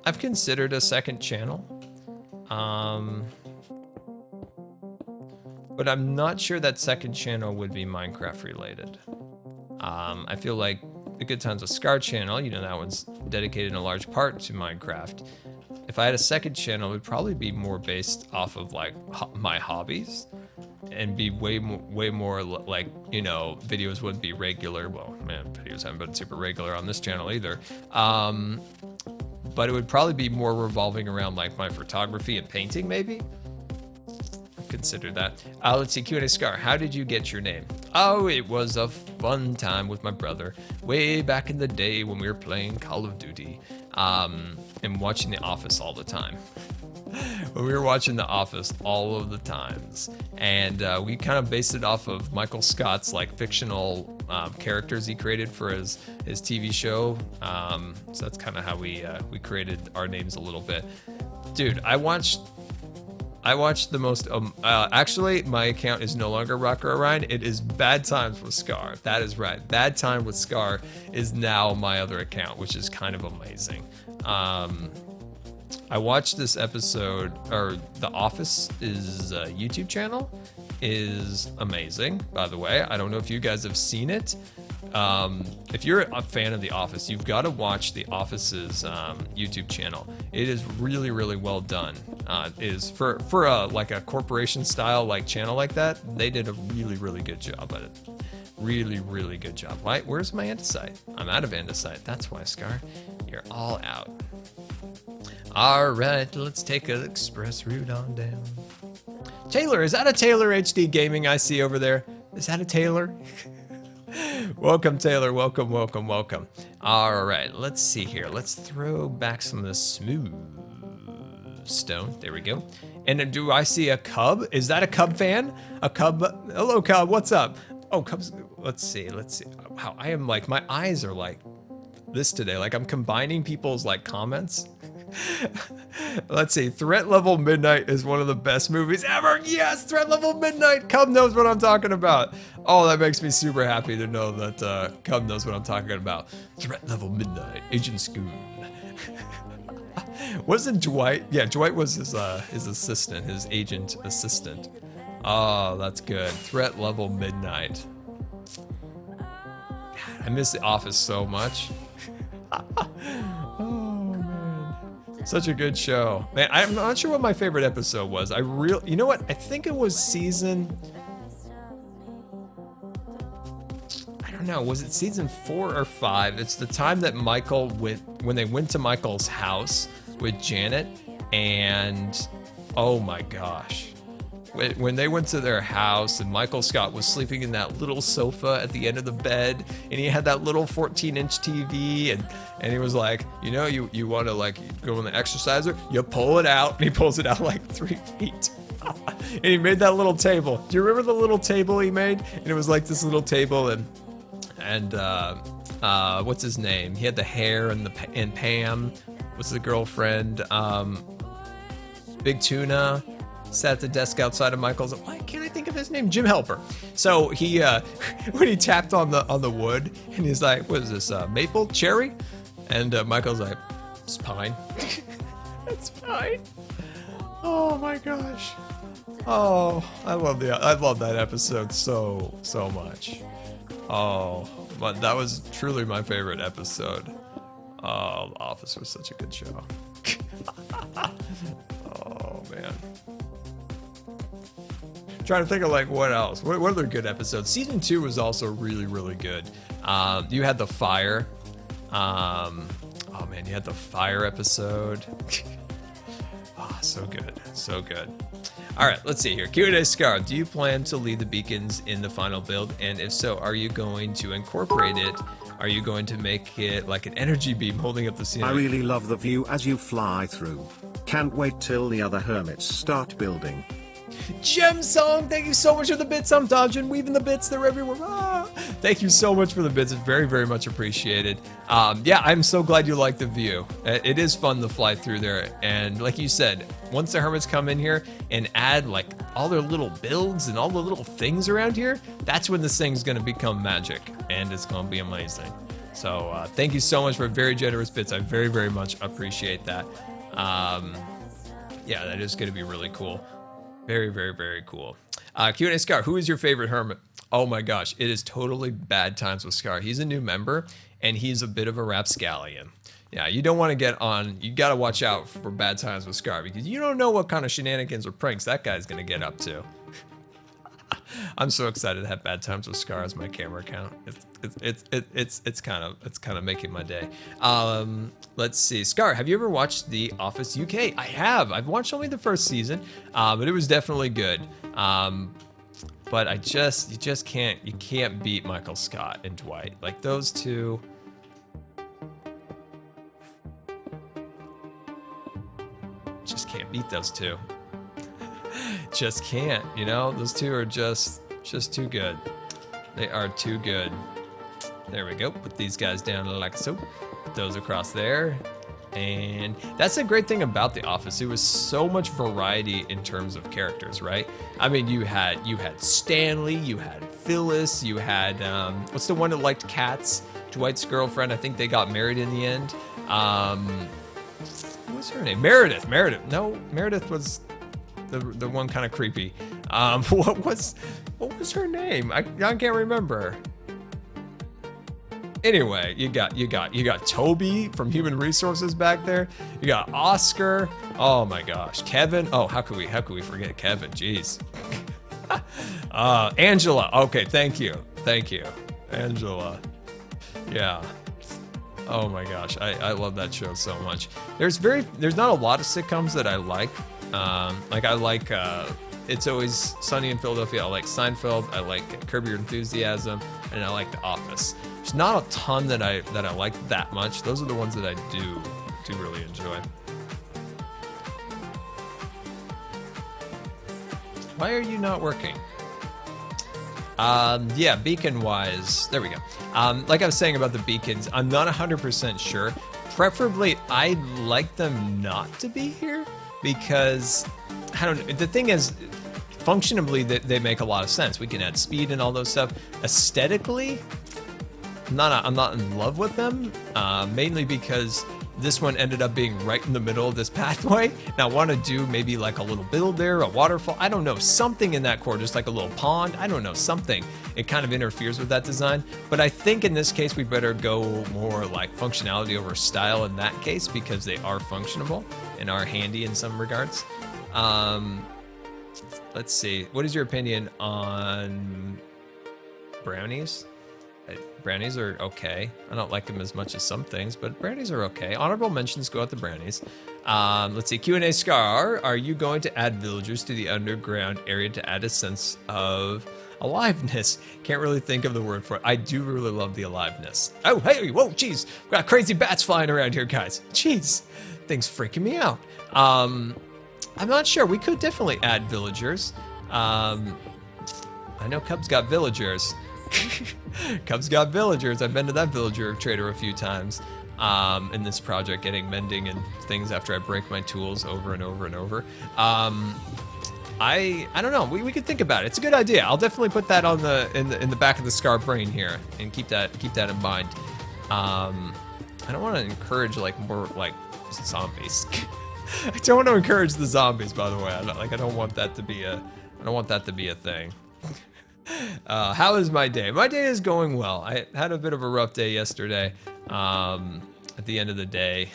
[SPEAKER 1] I've considered a second channel. But I'm not sure that second channel would be Minecraft related. I feel like the GoodTimesWithScar channel, you know, that one's dedicated in a large part to Minecraft. If I had a second channel, it would probably be more based off of like my hobbies and be way more like, you know, videos wouldn't be regular. Well, man, videos haven't been super regular on this channel either. But it would probably be more revolving around like my photography and painting maybe. Consider that. Let's see, Q&A Scar, how did you get your name? Oh, it was a fun time with my brother way back in the day when we were playing Call of Duty and watching The Office all the time. When we were watching The Office all of the times, and we kind of based it off of Michael Scott's like fictional characters he created for his TV show. So that's kind of how we created our names a little bit. Dude, I watched the most, actually, my account is no longer Rocker Orion. It is Bad Times with Scar. That is right. Bad Time with Scar is now my other account, which is kind of amazing. I watched this episode, or The Office is YouTube channel is amazing, by the way. I don't know if you guys have seen it. If you're a fan of The Office, you've got to watch The Office's YouTube channel. It is really, really well done. It is for a like a corporation style like channel like that. They did a really, really good job at it. Really, really good job. Why? Where's my andesite? I'm out of andesite. That's why, Scar. You're all out. All right, let's take an express route on down. Taylor, is that a Taylor HD Gaming I see over there? Is that a Taylor? Welcome, Taylor. Welcome, welcome, welcome. All right, let's see here. Let's throw back some of the smooth stone. There we go. And do I see a Cub? Is that a Cub fan? A Cub? Hello, Cub. What's up? Oh, Cubs. Let's see. Let's see. Wow, I am like, my eyes are like this today. Like I'm combining people's like comments. Let's see. Threat Level Midnight is one of the best movies ever. Yes, Threat Level Midnight. Cub knows what I'm talking about. Oh, that makes me super happy to know that Cub knows what I'm talking about. Threat Level Midnight, Agent Scoon. Wasn't Dwight? Yeah, Dwight was his assistant, his agent assistant. Oh, that's good. Threat Level Midnight. God, I miss The Office so much. Oh man. Such a good show. Man, I'm not sure what my favorite episode was. You know what? I think it was season... I don't know. Was it season 4 or 5? It's the time that Michael when they went to Michael's house with Janet, and oh my gosh. When they went to their house and Michael Scott was sleeping in that little sofa at the end of the bed, and he had that little 14-inch TV, and he was like, you know, you want to like go in the exerciser, you pull it out, and he pulls it out like 3 feet. And he made that little table. Do you remember the little table he made? And it was like this little table, and what's his name? He had the hair, and Pam was the girlfriend. Big Tuna sat at the desk outside of Michael's. Why can't I think of his name? Jim Helper. So he, when he tapped on the wood, and he's like, "What is this? Maple, cherry?" And Michael's like, "It's pine." It's pine. Oh my gosh. Oh, I love that episode so much. Oh, but that was truly my favorite episode. Oh, The Office was such a good show. Oh man. Trying to think of like what else. What other good episodes? Season 2 was also really good. You had the fire. Oh man, you had the fire episode. Oh, so good. All right, let's see here. Q&A Scar, do you plan to leave the beacons in the final build? And if so, are you going to incorporate it? Are you going to make it like an energy beam holding up the scenery?
[SPEAKER 3] I really love the view as you fly through. Can't wait till the other hermits start building.
[SPEAKER 1] Gem Song, thank you so much for the bits. I'm dodging, weaving the bits. They're everywhere. Ah, thank you so much for the bits. It's very much appreciated. Yeah, I'm so glad you like the view. It is fun to fly through there. And like you said, once the hermits come in here and add like all their little builds and all the little things around here, that's when this thing's going to become magic. And it's going to be amazing. So thank you so much for very generous bits. I very much appreciate that. Yeah, that is going to be really cool. Very cool. Q&A Scar, who is your favorite hermit? Oh my gosh, it is totally Bad Times with Scar. He's a new member, and he's a bit of a rapscallion. Yeah, you don't want to get on, you got to watch out for Bad Times with Scar, because you don't know what kind of shenanigans or pranks that guy's going to get up to. I'm so excited to have Bad Times with Scar as my camera account. It's kind of making my day. Let's see. Scar, have you ever watched The Office UK? I have. I've watched only the first season, but it was definitely good. But you just can't beat Michael Scott and Dwight. Like those two. Just can't beat those two. Just can't, you know? Those two are just too good. They are too good. There we go. Put these guys down like so. Put those across there. And that's the great thing about The Office. It was so much variety in terms of characters, right? I mean, you had Stanley, you had Phyllis, you had what's the one that liked cats? Dwight's girlfriend. I think they got married in the end. What was her name? Meredith. No, Meredith was the one kind of creepy. What was her name? I can't remember. Anyway, you got Toby from Human Resources back there. You got Oscar. Oh my gosh, Kevin. Oh, how could we forget Kevin? Jeez. Angela. Okay, thank you, Angela. Yeah. Oh my gosh, I love that show so much. There's not a lot of sitcoms that I like. I like It's Always Sunny in Philadelphia. I like Seinfeld. I like Curb Your Enthusiasm, and I like The Office. There's not a ton that I like that much. Those are the ones that I do really enjoy. Why are you not working? Yeah, beacon wise, there we go. Like I was saying about the beacons, I'm not 100% sure. Preferably, I'd like them not to be here because, I don't know, the thing is, functionally, they make a lot of sense. We can add speed and all those stuff. Aesthetically, I'm not in love with them, mainly because this one ended up being right in the middle of this pathway. And I want to do maybe like a little build there, a waterfall. I don't know, something in that corner, just like a little pond. I don't know, something. It kind of interferes with that design. But I think in this case, we better go more like functionality over style in that case, because they are functionable and are handy in some regards. Let's see. What is your opinion on brownies? Brownies are okay. I don't like them as much as some things, but brownies are okay. Honorable mentions go out to brownies. Let's see. Q&A Scar, are you going to add villagers to the underground area to add a sense of aliveness? Can't really think of the word for it. I do really love the aliveness. Oh, hey, whoa, jeez. We got crazy bats flying around here, guys. Jeez. Thing's freaking me out. I'm not sure. We could definitely add villagers. I know Cub's got villagers. Cub's got villagers. I've been to that villager trader a few times in this project, getting mending and things after I break my tools over and over and over. I don't know. We could think about it. It's a good idea. I'll definitely put that on in the back of the Scar brain here and keep that in mind. I don't want to encourage like more like zombies. I don't want to encourage the zombies, by the way. I don't want that to be a thing. How is my day? My day is going well. I had a bit of a rough day yesterday at the end of the day,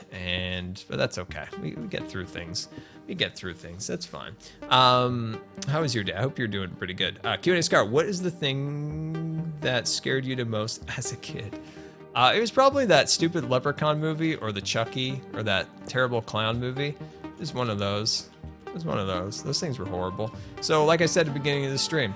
[SPEAKER 1] but that's okay. We get through things. That's fine. How was your day? I hope you're doing pretty good. Q&A Scar, what is the thing that scared you the most as a kid? It was probably that stupid Leprechaun movie, or the Chucky, or that terrible clown movie. It was one of those. Those things were horrible. So like I said at the beginning of the stream,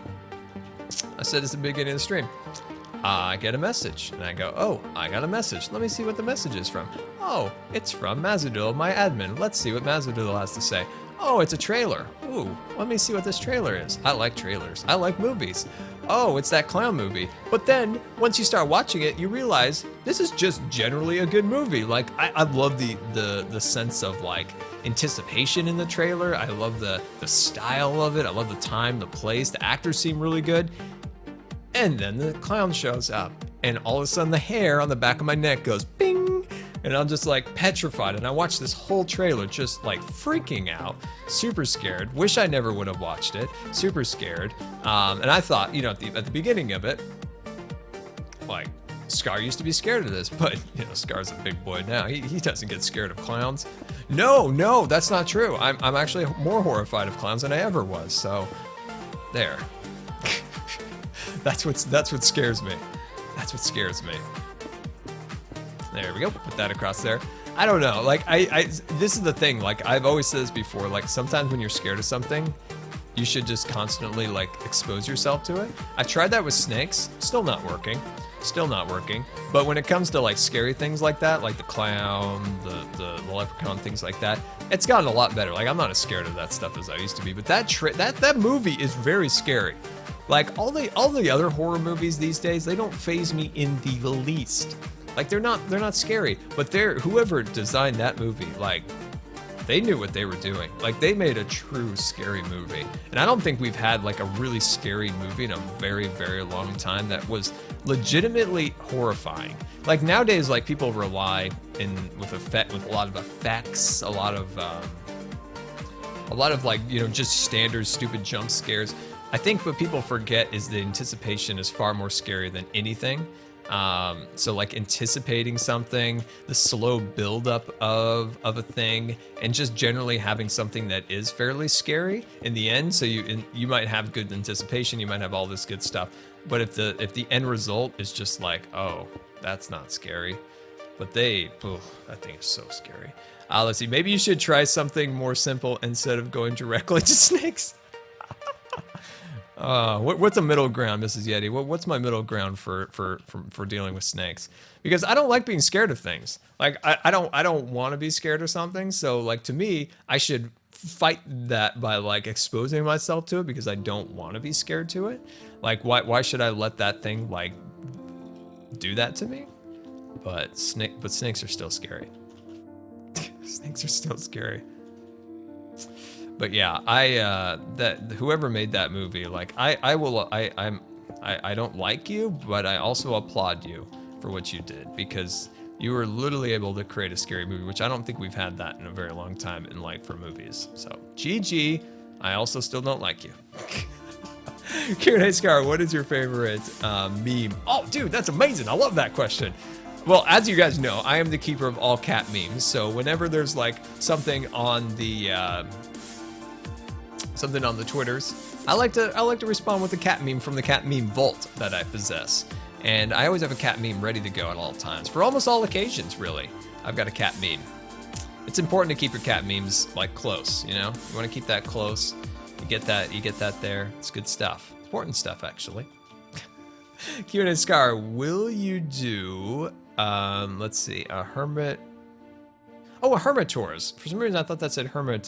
[SPEAKER 1] I get a message, and I go, oh, I got a message. Let me see what the message is from. Oh, it's from Mazadul, my admin. Let's see what Mazadul has to say. Oh, it's a trailer. Ooh, let me see what this trailer is. I like trailers. I like movies. Oh, it's that clown movie. But then, once you start watching it, you realize this is just generally a good movie. Like, I love the sense of, like, anticipation in the trailer. I love the style of it. I love the time, the place. The actors seem really good. And then the clown shows up, and all of a sudden the hair on the back of my neck goes bing, and I'm just like petrified. And I watched this whole trailer just like freaking out, super scared. Wish I never would have watched it. Super scared. And I thought, you know, at the beginning of it, like, Scar used to be scared of this, but you know, Scar's a big boy now. He doesn't get scared of clowns. No, that's not true. I'm actually more horrified of clowns than I ever was. So, there. That's what scares me. That's what scares me. There we go. Put that across there. I don't know. Like, this is the thing. Like, I've always said this before. Like, sometimes when you're scared of something, you should just constantly, like, expose yourself to it. I tried that with snakes. Still not working. But when it comes to, like, scary things like that, like the clown, the leprechaun, things like that, it's gotten a lot better. Like, I'm not as scared of that stuff as I used to be. But that movie is very scary. Like, all the other horror movies these days, they don't faze me in the least. Like, they're not scary, but whoever designed that movie, like, they knew what they were doing. Like, they made a true scary movie. And I don't think we've had like a really scary movie in a very, very long time that was legitimately horrifying. Like, nowadays, like, people rely with a lot of effects, a lot of like, you know, just standard stupid jump scares. I think what people forget is the anticipation is far more scary than anything. So like anticipating something, the slow buildup of a thing, and just generally having something that is fairly scary in the end. So you might have good anticipation, you might have all this good stuff, but if the end result is just like, oh, that's not scary, but that thing is so scary. Let's see, maybe you should try something more simple instead of going directly to snakes. What's a middle ground, Mrs. Yeti? What's my middle ground for dealing with snakes? Because I don't like being scared of things. Like, I don't want to be scared of something. So like, to me, I should fight that by like exposing myself to it, because I don't want to be scared to it. Like, why should I let that thing like do that to me? But snakes are still scary. Snakes are still scary. But yeah, whoever made that movie, like, I don't like you, but I also applaud you for what you did, because You were literally able to create a scary movie, which I don't think we've had that in a very long time in like for movies. So GG, I also still don't like you. Q&A Scar, what is your favorite meme? Oh, dude, that's amazing. I love that question. Well, as you guys know, I am the keeper of all cat memes. So whenever there's like something on the Twitters, I like to respond with a cat meme from the cat meme vault that I possess. And I always have a cat meme ready to go at all times. For almost all occasions, really, I've got a cat meme. It's important to keep your cat memes like close, you know? You want to keep that close. You get that there. It's good stuff. Important stuff, actually. Q&A Scar, will you do, let's see, a hermit? Oh, a hermit tours. For some reason, I thought that said hermit,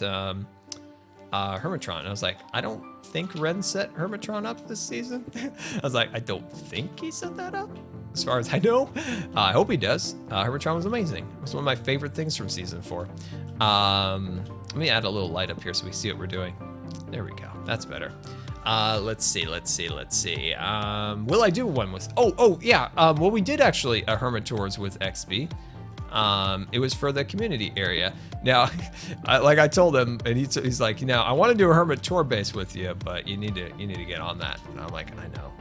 [SPEAKER 1] Hermitron. I was like, I don't think Ren set Hermitron up this season. I was like, I don't think he set that up, as far as I know. I hope he does. Hermitron was amazing. It was one of my favorite things from season 4. Let me add a little light up here so we see what we're doing. There we go. That's better. Let's see. Will I do one with? Oh yeah. Well, we did actually a Hermit Tours with XB. It was for the community area. Now, like I told him, and he's like, now I want to do a Hermit Tour base with you, but you need to get on that. And I'm like, I know.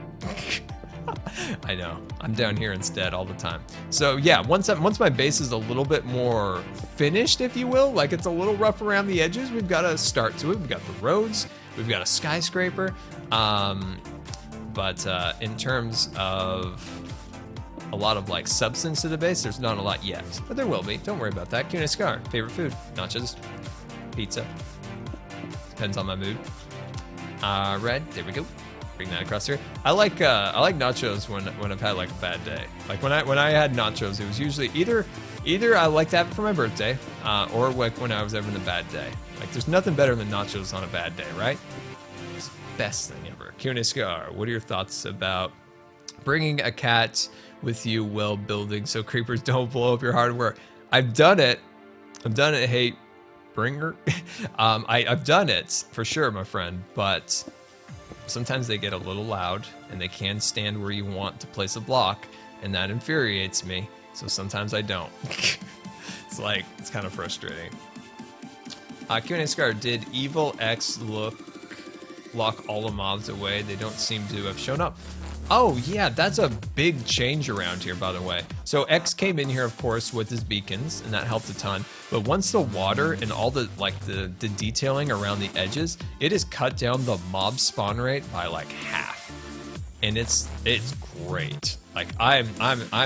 [SPEAKER 1] I know. I'm down here instead all the time. So yeah, once my base is a little bit more finished, if you will, like it's a little rough around the edges, we've got a start to it. We've got the roads, we've got a skyscraper. But in terms of a lot of like substance to the base, there's not a lot yet, but there will be. Don't worry about that. Q&A Scar, favorite food? Nachos, pizza. Depends on my mood. Red, there we go. Bring that across here. I like nachos when I've had like a bad day. Like when I had nachos, it was usually either I like to have it for my birthday, or like when I was having a bad day. Like there's nothing better than nachos on a bad day, right? It's the best thing ever. Q&A Scar, what are your thoughts about bringing a cat with you while building so creepers don't blow up your hardware? I've done it. Hey, bringer. I've done it for sure, my friend, but sometimes they get a little loud and they can stand where you want to place a block, and that infuriates me. So sometimes I don't. It's kind of frustrating. Q&A Scar, did Evil X lock all the mobs away? They don't seem to have shown up. Oh yeah, that's a big change around here, by the way. So X came in here, of course, with his beacons, and that helped a ton. But once the water and all the the detailing around the edges, it has cut down the mob spawn rate by like half, and it's great. Like I'm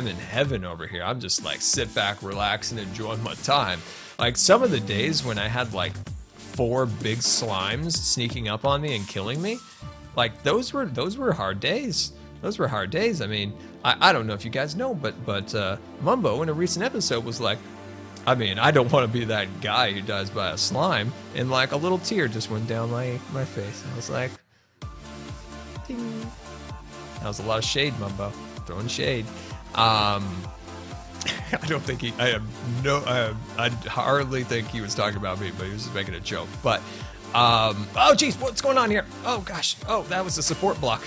[SPEAKER 1] in heaven over here. I'm just like sit back, relax, and enjoy my time. Like some of the days when I had like 4 big slimes sneaking up on me and killing me, like those were hard days. Those were hard days. I mean, I don't know if you guys know, but Mumbo in a recent episode was like, I mean, I don't want to be that guy who dies by a slime, and like a little tear just went down my face. I was like, ding. That was a lot of shade, Mumbo. Throwing shade. I don't think I hardly think he was talking about me, but he was just making a joke. But oh geez, what's going on here? Oh gosh, oh, that was a support block.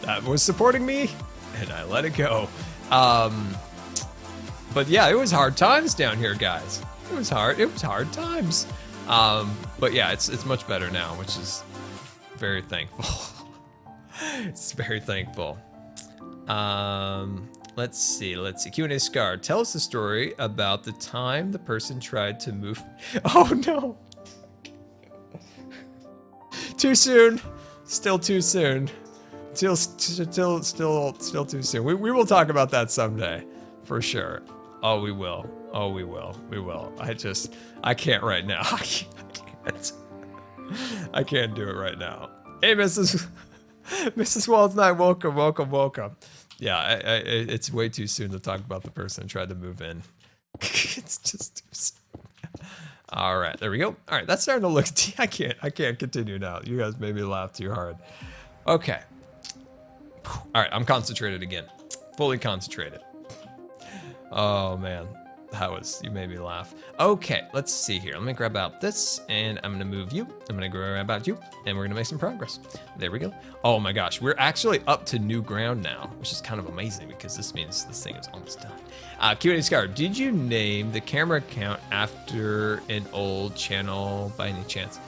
[SPEAKER 1] That was supporting me, and I let it go. But yeah, it was hard times down here, guys. It was hard times. But yeah, it's much better now, which is very thankful. It's very thankful. Let's see. Q&A Scar, tell us the story about the time the person tried to move. Oh no. Too soon. Still too soon. Still too soon. We will talk about that someday, for sure. Oh, we will. We will. I can't right now. I can't do it right now. Hey, Mrs. Walls Knight, welcome. Yeah, it's way too soon to talk about the person who tried to move in. It's just too soon. All right, there we go. All right, that's starting to look. I can't continue now. You guys made me laugh too hard. Okay. All right, I'm concentrated again. Fully concentrated. Oh man. You made me laugh. Okay, let's see here. Let me grab out this, and I'm gonna move you. I'm gonna grab out you, and we're gonna make some progress. There we go. Oh my gosh, we're actually up to new ground now, which is kind of amazing because this means this thing is almost done. Q&A Scar, did you name the camera account after an old channel by any chance?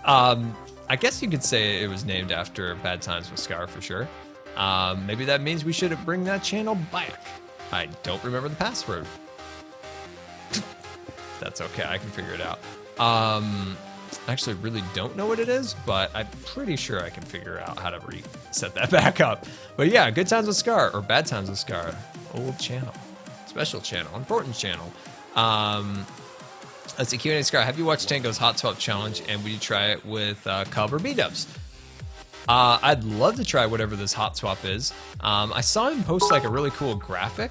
[SPEAKER 1] I guess you could say it was named after Bad Times with Scar for sure. Maybe that means we should bring that channel back. I don't remember the password. That's okay, I can figure it out. Actually really don't know what it is, but I'm pretty sure I can figure out how to reset that back up. But yeah, Good Times with Scar, or Bad Times with Scar, old channel, special channel, important channel. Let's see, Q&A Scar, have you watched Tango's Hot Swap Challenge, and would you try it with Cub or B-Dubs? I'd love to try whatever this hot swap is. I saw him post like a really cool graphic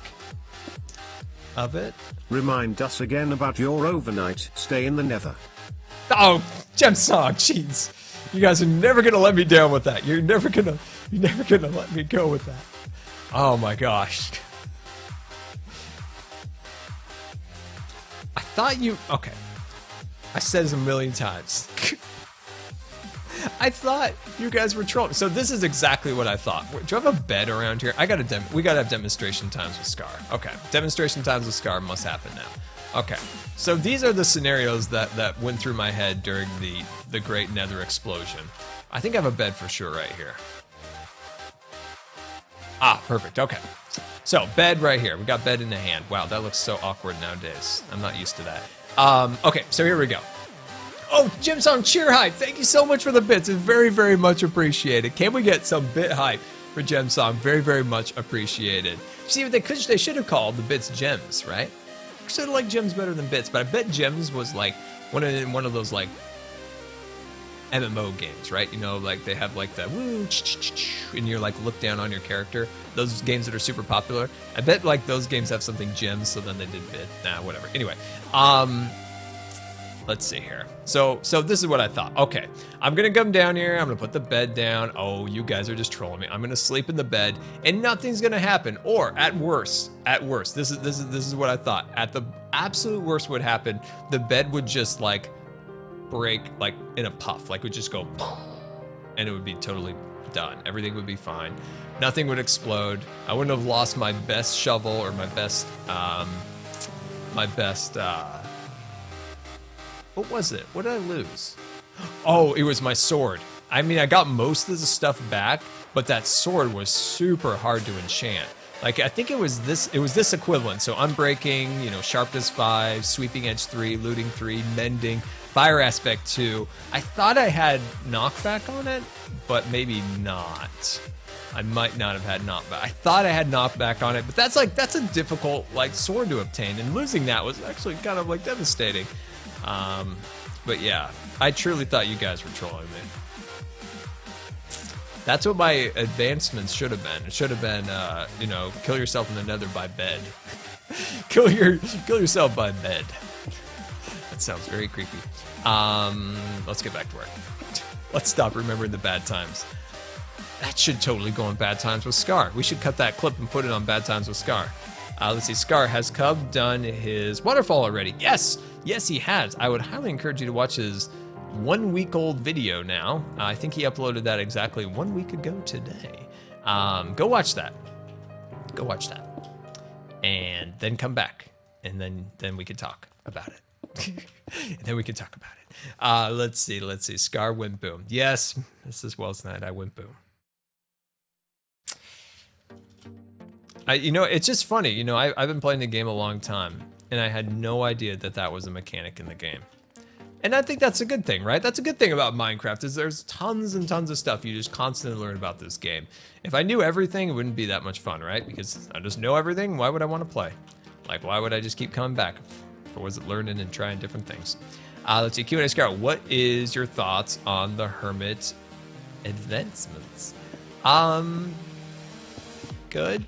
[SPEAKER 1] of it.
[SPEAKER 3] Remind us again about your overnight stay in the nether.
[SPEAKER 1] Oh, GemSong, jeez. You guys are never gonna let me down with that. You're never gonna let me go with that. Oh my gosh. I thought you, okay. I said this a million times. I thought you guys were trolling. So this is exactly what I thought. Do you have a bed around here? We gotta have demonstration times with Scar. Okay, demonstration times with Scar must happen now. Okay, so these are the scenarios that went through my head during the Great Nether Explosion. I think I have a bed for sure right here. Ah, perfect, okay. So, bed right here. We got bed in the hand. Wow, that looks so awkward nowadays. I'm not used to that. Okay, so here we go. Oh, GemSong Cheer Hype, thank you so much for the bits. It's very, very much appreciated. Can we get some bit hype for GemSong? Very, very much appreciated. See, they should have called the bits gems, right? I sort of like gems better than bits, but I bet gems was like one of those like MMO games, right? You know, like they have like the woo, and you're like look down on your character. Those games that are super popular. I bet like those games have something gems, so then they did bit. Nah, whatever. Anyway, let's see here. So this is what I thought. Okay, I'm gonna come down here. I'm gonna put the bed down. Oh, you guys are just trolling me. I'm gonna sleep in the bed, and nothing's gonna happen. Or at worst, this is what I thought. At the absolute worst, would happen. The bed would just like break, like in a puff. Like would just go, and it would be totally done. Everything would be fine. Nothing would explode. I wouldn't have lost my best shovel or my best. What was it? What did I lose? Oh, it was my sword. I mean, I got most of the stuff back, but that sword was super hard to enchant. Like, I think it was this equivalent. So unbreaking, you know, sharpness 5, sweeping edge 3, looting 3, mending, fire aspect 2. I thought I had knockback on it, but maybe not. I might not have had knockback. I thought I had knockback on it, but that's a difficult like sword to obtain, and losing that was actually kind of like devastating. But yeah, I truly thought you guys were trolling me. That's what my advancements should have been. It should have been, you know, kill yourself in the nether by bed. kill yourself by bed. That sounds very creepy. Let's get back to work. Let's stop remembering the bad times. That should totally go on Bad Times with Scar. We should cut that clip and put it on Bad Times with Scar. Let's see, Scar, has Cub done his waterfall already? Yes, yes he has. I would highly encourage you to watch his 1 week old video now. I think he uploaded that exactly 1 week ago today. Go watch that. Go watch that. And then come back. And then we can talk about it. And then we can talk about it. Let's see. Scar went boom. Yes, this is Wells Night. I went boom. You know, it's just funny. You know, I've been playing the game a long time, and I had no idea that was a mechanic in the game. And I think that's a good thing, right? That's a good thing about Minecraft, is there's tons and tons of stuff you just constantly learn about this game. If I knew everything, it wouldn't be that much fun, right? Because I just know everything. Why would I want to play? Like, why would I just keep coming back if I wasn't learning and trying different things? Let's see, Q&A Scar, what is your thoughts on the Hermit advancements? Good.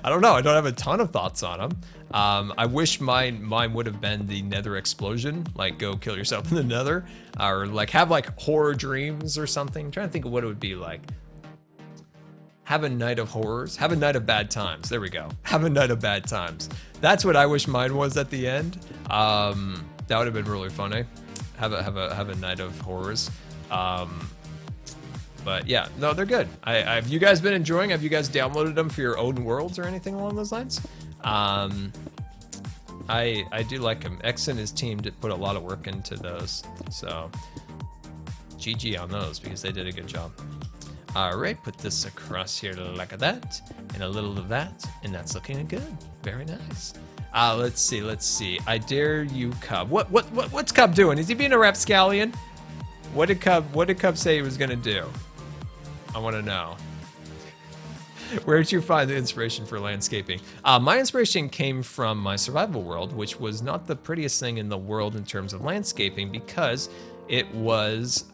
[SPEAKER 1] I don't know. I don't have a ton of thoughts on them. I wish mine would have been the nether explosion, like go kill yourself in the nether, or like have like horror dreams or something. I'm trying to think of what it would be like. Have a night of horrors. Have a night of bad times. There we go. Have a night of bad times. That's what I wish mine was at the end. That would have been really funny. Have a night of horrors. But yeah, no, they're good. Have you guys been enjoying? Have you guys downloaded them for your own worlds or anything along those lines? I do like them. X and his team did put a lot of work into those. So GG on those because they did a good job. All right, put this across here like that, and a little of that, and that's looking good. Very nice. Let's see. I dare you, Cub. What's Cub doing? Is he being a rapscallion? What did Cub say he was gonna do? I want to know. Where did you find the inspiration for landscaping? My inspiration came from my survival world, which was not the prettiest thing in the world in terms of landscaping because it was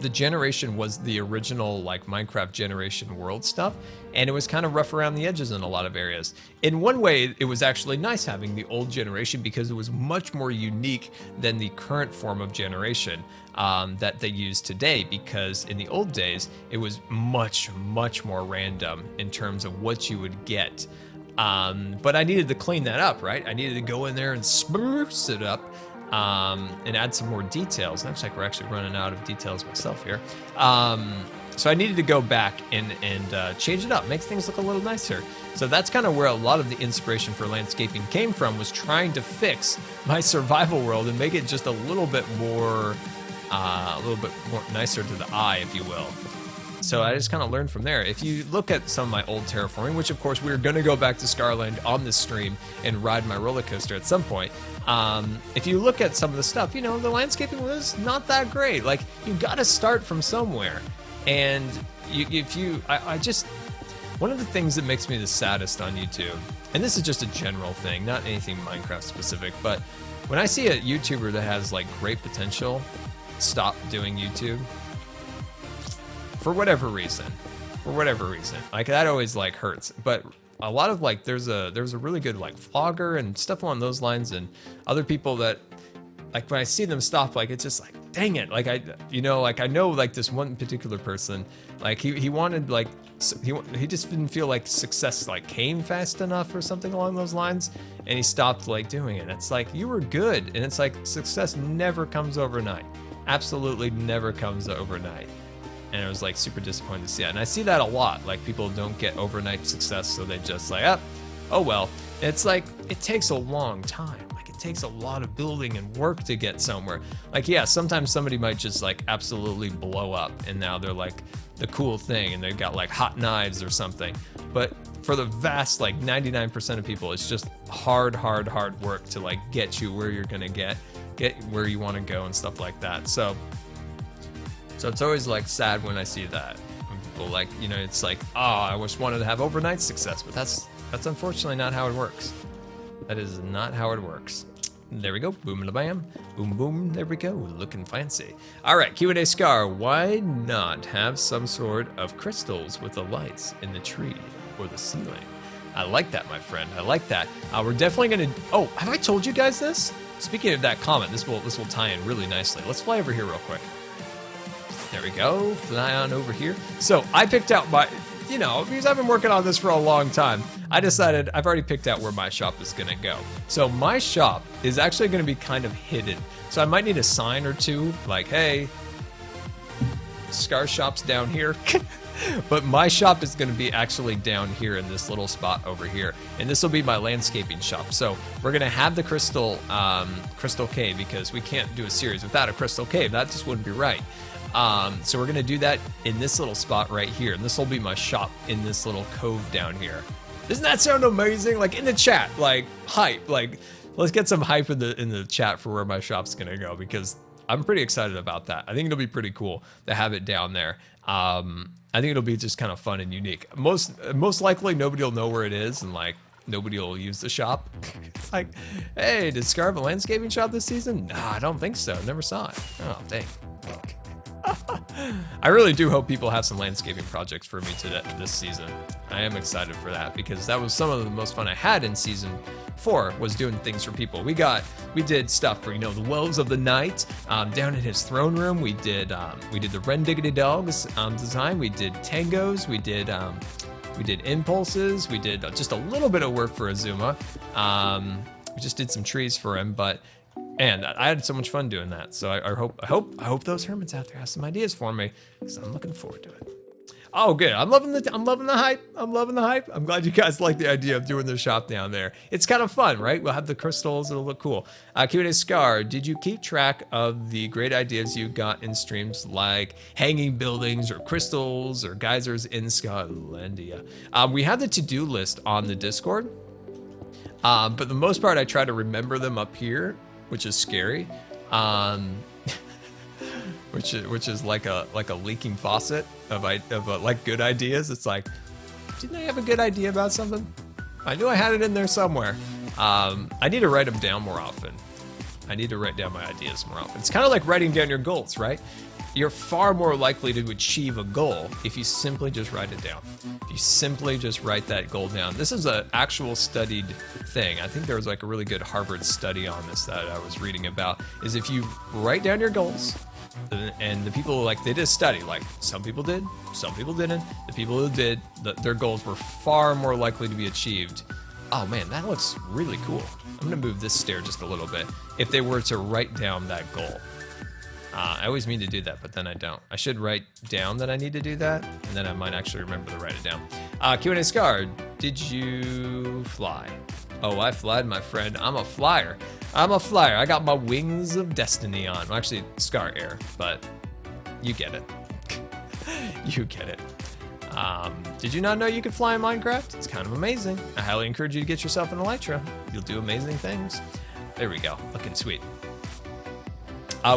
[SPEAKER 1] the generation was the original like Minecraft generation world stuff, and it was kind of rough around the edges in a lot of areas. In one way, it was actually nice having the old generation because it was much more unique than the current form of generation that they use today, because in the old days, it was much more random in terms of what you would get. But I needed to clean that up, right? I needed to go in there and spruce it up. And add some more details. Looks like we're actually running out of details myself here. So I needed to go back and change it up, make things look a little nicer. So that's kind of where a lot of the inspiration for landscaping came from, was trying to fix my survival world and make it just a little bit more nicer to the eye, if you will. So I just kind of learned from there. If you look at some of my old terraforming, which of course we're going to go back to Scarland on this stream and ride my roller coaster at some point. If you look at some of the stuff, you know, the landscaping was not that great. Like, you got to start from somewhere. And one of the things that makes me the saddest on YouTube, and this is just a general thing, not anything Minecraft specific, but when I see a YouTuber that has like great potential stop doing YouTube, for whatever reason, like that always like hurts. But a lot of like, there's a really good like vlogger and stuff along those lines, and other people that like when I see them stop, like it's just like, dang it. Like I know like this one particular person, like he wanted like, he just didn't feel like success like came fast enough or something along those lines, and he stopped like doing it. It's like, you were good, and it's like, success never comes overnight. Absolutely never comes overnight. And I was like super disappointed to see that. And I see that a lot. Like, people don't get overnight success, so they just like, oh well. It's like, it takes a long time. Like, it takes a lot of building and work to get somewhere. Like, yeah, sometimes somebody might just like absolutely blow up, and now they're like the cool thing, and they've got like hot knives or something. But for the vast like 99% of people, it's just hard work to like get you where you're gonna get where you want to go and stuff like that. So it's always like sad when I see that. When people like, you know, it's like, oh, I wanted to have overnight success, but that's unfortunately not how it works. That is not how it works. There we go, boom and bam, boom boom, there we go, looking fancy. All right, Q&A Scar, why not have some sort of crystals with the lights in the tree or the ceiling? I like that, my friend, I like that. We're definitely gonna, oh, have I told you guys this? Speaking of that comment, this will tie in really nicely. Let's fly over here real quick. There we go, fly on over here. So I picked out my, you know, because I've been working on this for a long time, I decided I've already picked out where my shop is gonna go. So my shop is actually gonna be kind of hidden. So I might need a sign or two, like, hey, Scar Shop's down here. But my shop is gonna be actually down here in this little spot over here. And this will be my landscaping shop. So we're gonna have the crystal cave, because we can't do a series without a crystal cave. That just wouldn't be right. So we're gonna do that in this little spot right here, and this will be my shop in this little cove down here. Doesn't that sound amazing? Like, in the chat, like, hype, like, let's get some hype in the chat for where my shop's gonna go, because I'm pretty excited about that. I think it'll be pretty cool to have it down there. I think it'll be just kind of fun and unique. Most likely nobody will know where it is, and like, nobody will use the shop. It's like, hey, did Scar have a landscaping shop this season? No, I don't think so. Never saw it. Oh, dang. I really do hope people have some landscaping projects for me this season. I am excited for that because that was some of the most fun I had in season 4 was doing things for people. We did stuff for, you know, the Wells of the Night, down in his throne room. We did the Ren Diggity Dogs design. We did tangos. We did impulses. We did just a little bit of work for Azuma. We just did some trees for him, but and I had so much fun doing that. So I hope those hermits out there have some ideas for me because I'm looking forward to it. Oh, good. I'm loving the hype. I'm loving the hype. I'm glad you guys like the idea of doing the shop down there. It's kind of fun, right? We'll have the crystals. It'll look cool. Q&A Scar, did you keep track of the great ideas you got in streams like hanging buildings or crystals or geysers in Scarlandia? We have the to-do list on the Discord, but the most part I try to remember them up here, which is scary. Which is like a leaking faucet of like good ideas. It's like, didn't I have a good idea about something? I knew I had it in there somewhere. I need to write them down more often. I need to write down my ideas more often. It's kind of like writing down your goals, right? You're far more likely to achieve a goal if you simply just write it down. If you simply just write that goal down. This is an actual studied thing. I think there was like a really good Harvard study on this that I was reading about, is if you write down your goals, and the people, like, they did a study, like some people did, some people didn't. The people who did, their goals were far more likely to be achieved. Oh man, that looks really cool. I'm gonna move this stair just a little bit. If they were to write down that goal. I always mean to do that, but then I don't. I should write down that I need to do that, and then I might actually remember to write it down. Q&A Scar, did you fly? Oh, I flied, my friend. I'm a flyer. I'm a flyer. I got my wings of destiny on. Well, actually, Scar Air, but you get it. You get it. Did you not know you could fly in Minecraft? It's kind of amazing. I highly encourage you to get yourself an Elytra. You'll do amazing things. There we go. Looking sweet.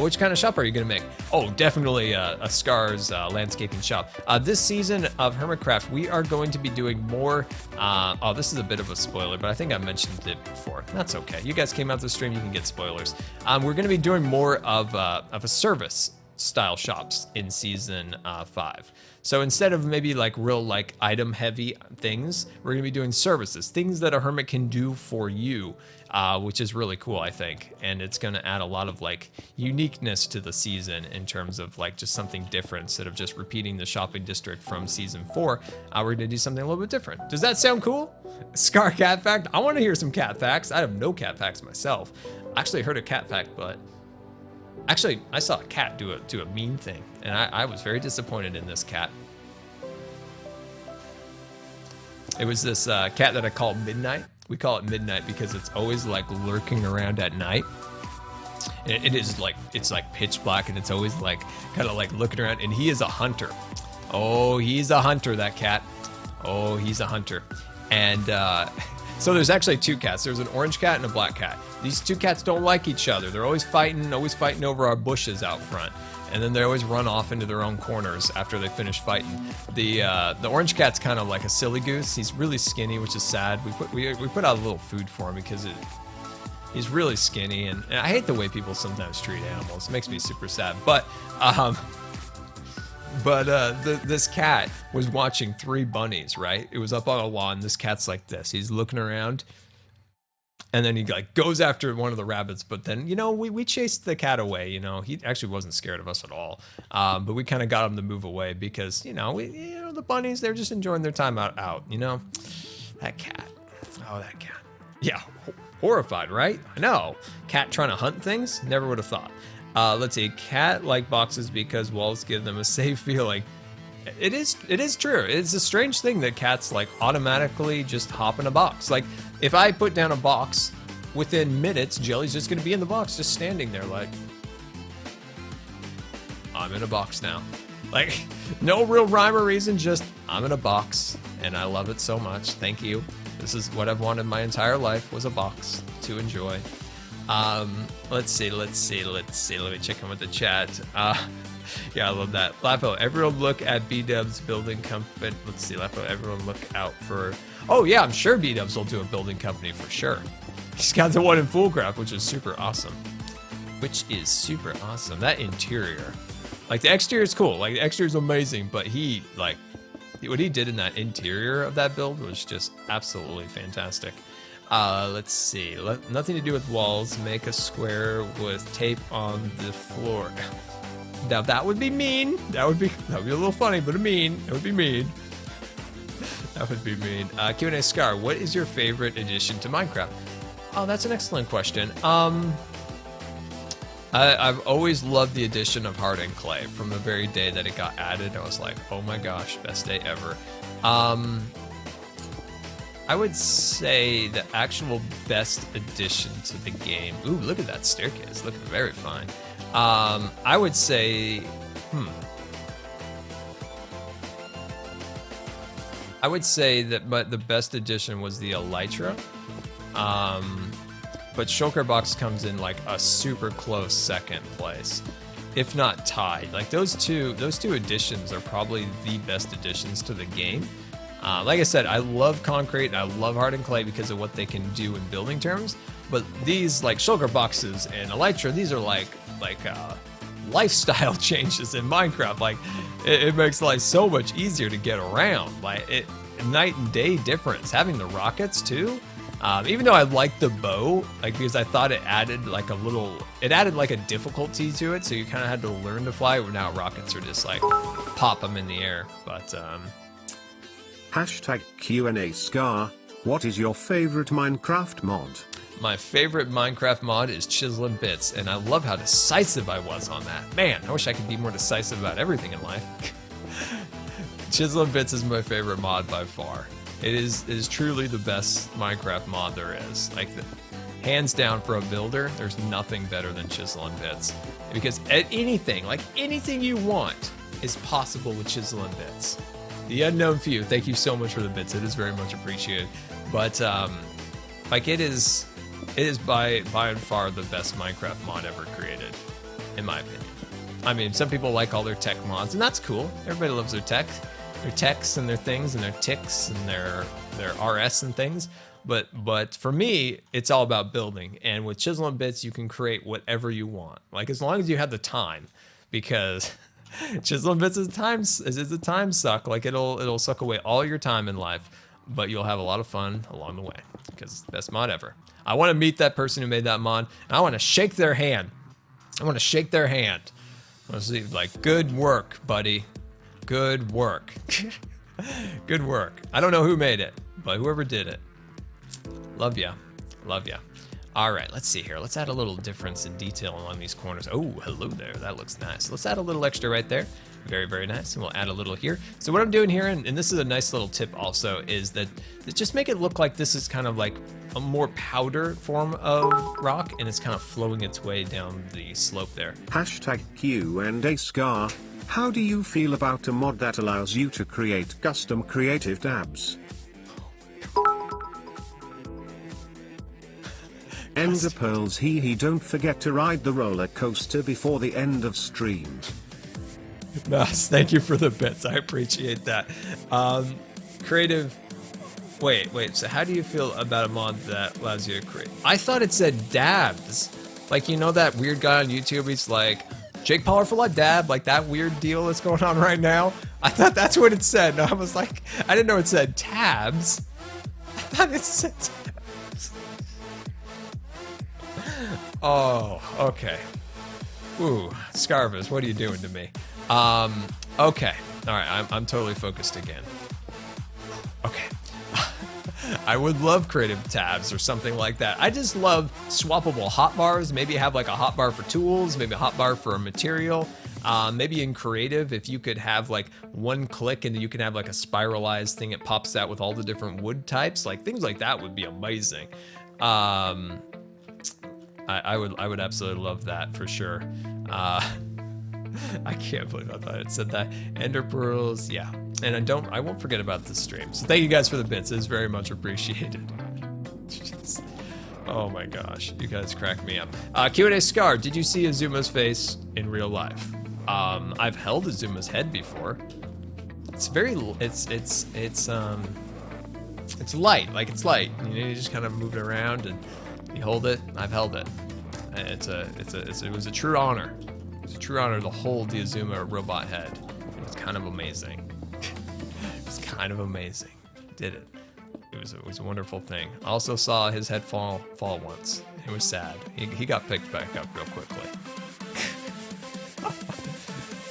[SPEAKER 1] Which kind of shop are you gonna make? Oh, definitely a Scar's landscaping shop. This season of Hermitcraft, we are going to be doing more. Oh, this is a bit of a spoiler, but I think I mentioned it before. That's okay. You guys came out to the stream, you can get spoilers. We're gonna be doing more of a service style shops in season 5. So instead of maybe like real like item heavy things, we're gonna be doing services, things that a hermit can do for you, which is really cool, I think. And it's gonna add a lot of like uniqueness to the season in terms of like just something different instead of just repeating the shopping district from season 4. We're gonna do something a little bit different. Does that sound cool? Scar cat fact? I wanna hear some cat facts. I have no cat facts myself. I actually heard a cat fact, but actually, I saw a cat do a mean thing, and I was very disappointed in this cat. It was this cat that I call Midnight. We call it Midnight because it's always like lurking around at night. And it's like pitch black, and it's always like kind of like looking around, and he is a hunter. Oh, he's a hunter, that cat. Oh, he's a hunter. And so there's actually 2 cats. There's an orange cat and a black cat. These 2 cats don't like each other. They're always fighting over our bushes out front. And then they always run off into their own corners after they finish fighting. The orange cat's kind of like a silly goose. He's really skinny, which is sad. We put out a little food for him because he's really skinny, and I hate the way people sometimes treat animals. It makes me super sad. But this cat was watching 3 bunnies, right? It was up on a lawn. This cat's like this. He's looking around, and then he like goes after one of the rabbits. But then, you know, we chased the cat away. You know, he actually wasn't scared of us at all. But we kind of got him to move away because, you know, the bunnies, they're just enjoying their time out. You know, that cat. Oh, that cat. Yeah, horrified, right? I know. Cat trying to hunt things. Never would have thought. Let's see, cat like boxes because walls give them a safe feeling. It is true. It's a strange thing that cats like automatically just hop in a box. Like if I put down a box, within minutes, Jelly's just gonna be in the box, just standing there like, I'm in a box now. Like no real rhyme or reason, just I'm in a box and I love it so much. Thank you. This is what I've wanted my entire life, was a box to enjoy. Let's see. Let me check in with the chat. Yeah, I love that. Lapo, everyone look at B-Dub's building company. Let's see, Lapo, everyone look out for... Oh yeah, I'm sure B-Dubs will do a building company for sure. He's got the one in Foolcraft, which is super awesome. That interior. Like the exterior is cool. Like the exterior is amazing, but he like what he did in that interior of that build was just absolutely fantastic. Let's see. Nothing to do with walls. Make a square with tape on the floor. Now that would be mean. That would be a little funny, but mean. It would be mean. That would be mean. Q&A Scar, what is your favorite addition to Minecraft? Oh, that's an excellent question. I've always loved the addition of hardened clay. From the very day that it got added, I was like, oh my gosh, best day ever. I would say the actual best addition to the game. Ooh, look at that staircase. Looking very fine. I would say, I would say that the best addition was the elytra. But shulker box comes in like a super close second place, if not tied. Like those two additions are probably the best additions to the game. Like I said, I love concrete and I love hardened clay because of what they can do in building terms. But these like shulker boxes and elytra, these are like lifestyle changes in Minecraft. Like it makes life so much easier to get around. Like night and day difference. Having the rockets too. Even though I liked the bow, like because I thought it added like a difficulty to it, so you kind of had to learn to fly. Where now rockets are just like pop them in the air. But
[SPEAKER 3] Hashtag Q&A Scar, what is your favorite Minecraft mod?
[SPEAKER 1] My favorite Minecraft mod is Chiseling Bits, and I love how decisive I was on that. Man, I wish I could be more decisive about everything in life. Chiseling Bits is my favorite mod by far. It is truly the best Minecraft mod there is. Like, hands down for a builder, there's nothing better than Chiseling Bits. Because anything you want is possible with Chiseling Bits. The unknown few, thank you so much for the bits. It is very much appreciated. But like it is by and far the best Minecraft mod ever created, in my opinion. I mean, some people like all their tech mods, and that's cool. Everybody loves their techs and their things and their ticks and their RS and things. But for me, it's all about building. And with Chiseling Bits, you can create whatever you want. Like as long as you have the time, because Chiseling Bits is a time suck. Like it'll suck away all your time in life, but you'll have a lot of fun along the way because it's the best mod ever. I want to meet that person who made that mod, and I want to shake their hand. I want to see, like, good work, buddy. Good work. Good work. I don't know who made it, but whoever did it, love ya. Love ya. All right, let's see here. Let's add a little difference in detail along these corners. Oh, hello there. That looks nice. Let's add a little extra right there. Very, very nice. And we'll add a little here. So what I'm doing here, and this is a nice little tip also, is that just make it look like this is kind of like a more powder form of rock, and it's kind of flowing its way down the slope there.
[SPEAKER 3] Hashtag Q&A Scar, how do you feel about a mod that allows you to create custom creative tabs? Ender Pearls he don't forget to ride the roller coaster before the end of stream.
[SPEAKER 1] Nice, thank you for the bits. I appreciate that. Creative. Wait. So how do you feel about a mod that allows you to create? I thought it said dabs. Like, you know that weird guy on YouTube? He's like, Jake Powerful dab, like that weird deal that's going on right now. I thought that's what it said. And I was like, I didn't know it said tabs. I thought it said tabs. Oh, okay. Ooh, Scarvis, what are you doing to me? Okay. All right, I'm totally focused again. Okay. I would love creative tabs or something like that. I just love swappable hotbars. Maybe have like a hotbar for tools, maybe a hotbar for a material. Maybe in creative, if you could have like one click and you can have like a spiralized thing, it pops out with all the different wood types. Like things like that would be amazing. I would absolutely love that for sure. I can't believe I thought it said that. Ender Pearls, yeah. And I won't forget about this stream. So thank you guys for the bits. It's very much appreciated. Jeez. Oh my gosh, you guys crack me up. Q&A Scar, did you see Azuma's face in real life? I've held Azuma's head before. It's very, it's light, like it's light. You know, you just kind of move it around and you hold it. I've held it. It was a true honor. It was a true honor to hold the Azuma robot head. It was kind of amazing. It was kind of amazing. Did it. It was a wonderful thing. I also saw his head fall once. It was sad. He got picked back up real quickly.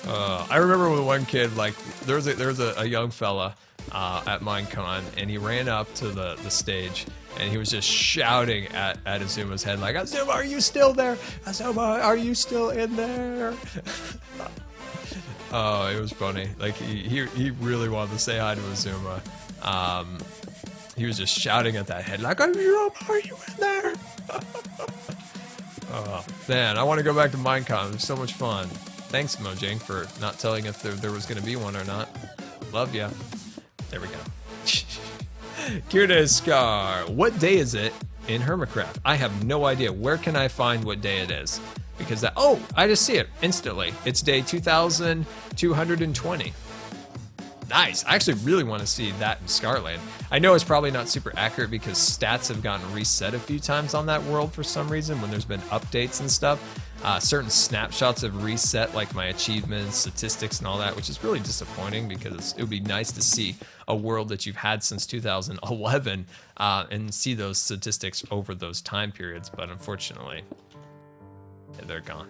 [SPEAKER 1] I remember with one kid, like there was a young fella at Minecon, and he ran up to the stage, and he was just shouting at Azuma's head, like, Azuma, are you still there? Azuma, are you still in there? Oh, it was funny. Like he really wanted to say hi to Azuma. He was just shouting at that head, like, Azuma, are you in there? Oh, man, I want to go back to Minecon. It was so much fun. Thanks, Mojang, for not telling if there was going to be one or not. Love ya. There we go. GoodVodsWithScar. What day is it in Hermitcraft? I have no idea. Where can I find what day it is? Because that, oh, I just see it instantly. It's day 2220. Nice. I actually really want to see that in Scarland. I know it's probably not super accurate because stats have gotten reset a few times on that world for some reason when there's been updates and stuff. Certain snapshots have reset, like my achievements, statistics, and all that, which is really disappointing because it would be nice to see a world that you've had since 2011 and see those statistics over those time periods, but unfortunately, they're gone.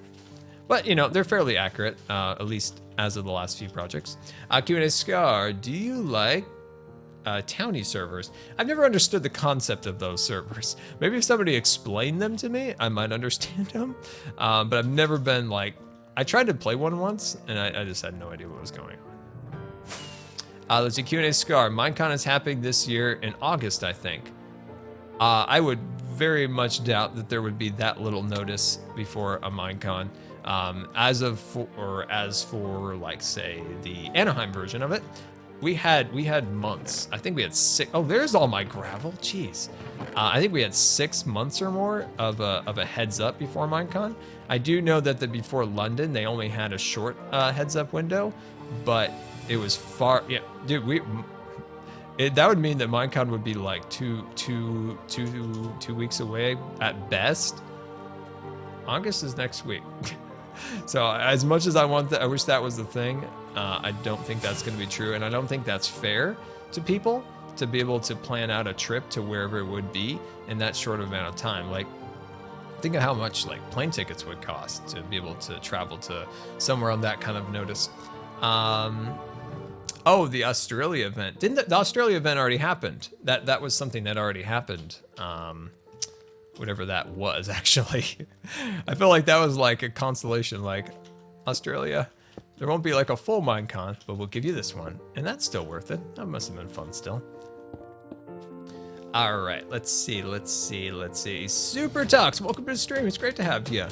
[SPEAKER 1] But, you know, they're fairly accurate, at least as of the last few projects. GoodVodsWithScar, do you like townie servers? I've never understood the concept of those servers. Maybe if somebody explained them to me, I might understand them. But I've never been like, I tried to play one once, and I just had no idea what was going on. Let's see, GoodVodsWithScar. Minecon is happening this year in August, I think. I would very much doubt that there would be that little notice before a Minecon. As for like, say, the Anaheim version of it, we had months. I think we had 6. Oh, there's all my gravel. Jeez. I think we had 6 months or more of a heads up before Minecon. I do know that before London, they only had a short heads up window, but it was far. Yeah, dude. That would mean that Minecon would be like two weeks away at best. August is next week. So as much as I wish that was the thing, I don't think that's going to be true, and I don't think that's fair to people to be able to plan out a trip to wherever it would be in that short amount of time. Like, think of how much like plane tickets would cost to be able to travel to somewhere on that kind of notice. Oh, the Australia event. Didn't the Australia event already happened? That was something that already happened. Whatever that was, actually. I feel like that was like a consolation, like, Australia, there won't be like a full Minecon, but we'll give you this one. And that's still worth it. That must have been fun still. All right, let's see. Super Tux, welcome to the stream. It's great to have you.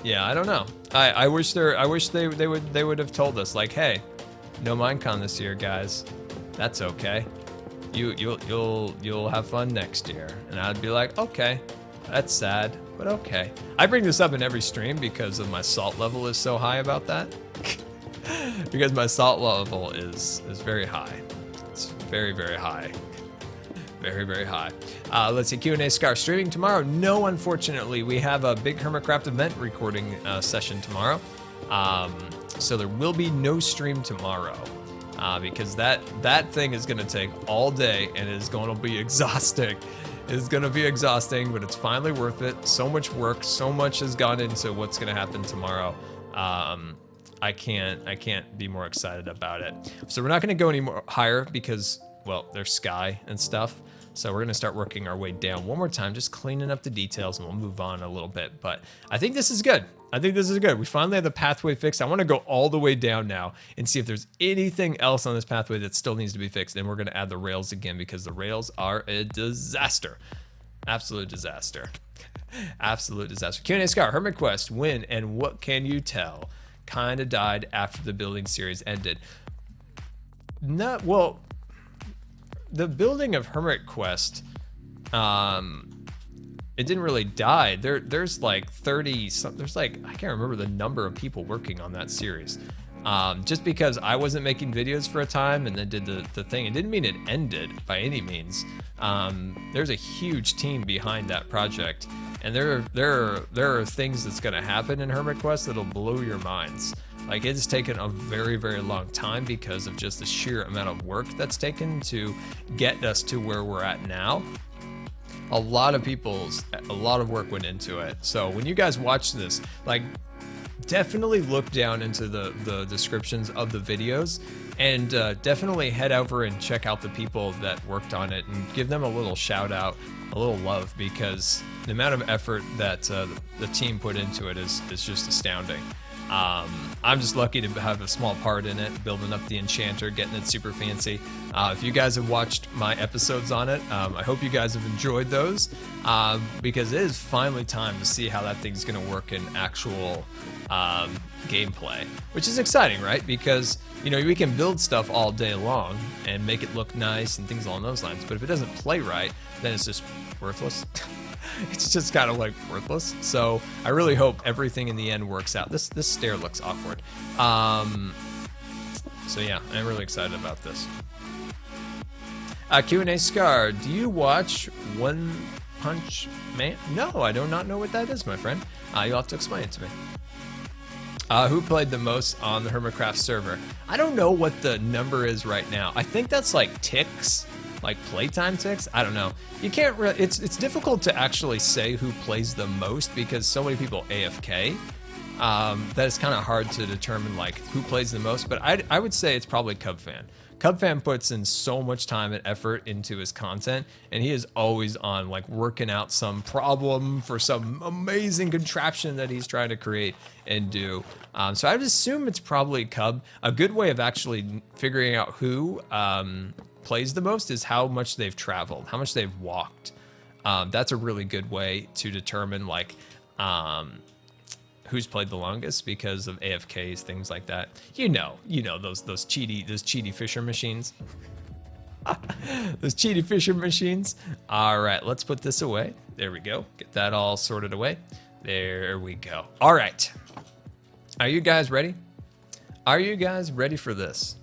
[SPEAKER 1] Yeah, I don't know. I wish they would have told us, like, hey, no Minecon this year, guys. That's okay. You'll have fun next year. And I'd be like, okay, that's sad, but okay. I bring this up in every stream because of my salt level is so high about that. Because my salt level is very high. It's very, very high. Very, very high. Let's see, GoodVodsWithScar streaming tomorrow. No, unfortunately, we have a big Hermitcraft event recording session tomorrow. So there will be no stream tomorrow. Because that thing is going to take all day and is going to be exhausting. It's going to be exhausting, but it's finally worth it. So much work, so much has gone into what's going to happen tomorrow. I can't be more excited about it. So we're not going to go any more higher because, well, there's sky and stuff. So we're going to start working our way down one more time, just cleaning up the details, and we'll move on a little bit. But I think this is good. We finally have the pathway fixed. I want to go all the way down now and see if there's anything else on this pathway that still needs to be fixed. And we're going to add the rails again because the rails are a disaster. Absolute disaster. Absolute disaster. GoodVodsWithScar, Hermit Quest, when and what can you tell? Kind of died after the building series ended. Not, well, the building of Hermit Quest, it didn't really die. There's like 30, there's like, I can't remember the number of people working on that series. Just because I wasn't making videos for a time and then did the thing, it didn't mean it ended by any means. There's a huge team behind that project, and there are things that's going to happen in Hermit Quest that'll blow your minds. Like, it has taken a very, very long time because of just the sheer amount of work that's taken to get us to where we're at now. A lot of work went into it. So when you guys watch this, like, definitely look down into the descriptions of the videos, and definitely head over and check out the people that worked on it and give them a little shout out, a little love, because the amount of effort that the team put into it is just astounding. I'm just lucky to have a small part in it, building up the enchanter, getting it super fancy. If you guys have watched my episodes on it, I hope you guys have enjoyed those, because it is finally time to see how that thing's going to work in actual gameplay, which is exciting, right? Because, you know, we can build stuff all day long and make it look nice and things along those lines, but if it doesn't play right, then it's just worthless. It's just kind of like worthless. So I really hope everything in the end works out. This stair looks awkward. So yeah, I'm really excited about this. Q&A Scar, do you watch One Punch Man? No, I do not know what that is, my friend. You'll have to explain it to me. Who played the most on the Hermitcraft server? I don't know what the number is right now. I think that's like ticks. Like playtime ticks? I don't know. You can't really, it's difficult to actually say who plays the most because so many people AFK. That it's kind of hard to determine like who plays the most, but I would say it's probably CubFan. CubFan puts in so much time and effort into his content, and he is always on like working out some problem for some amazing contraption that he's trying to create and do. So I would assume it's probably Cub. A good way of actually figuring out who plays the most is how much they've traveled, how much they've walked. That's a really good way to determine like who's played the longest because of AFKs, things like that. You know those cheaty fisher machines. Those cheaty fisher machines. All right, let's put this away. There we go. Get that all sorted away. There we go. All right. Are you guys ready? Are you guys ready for this?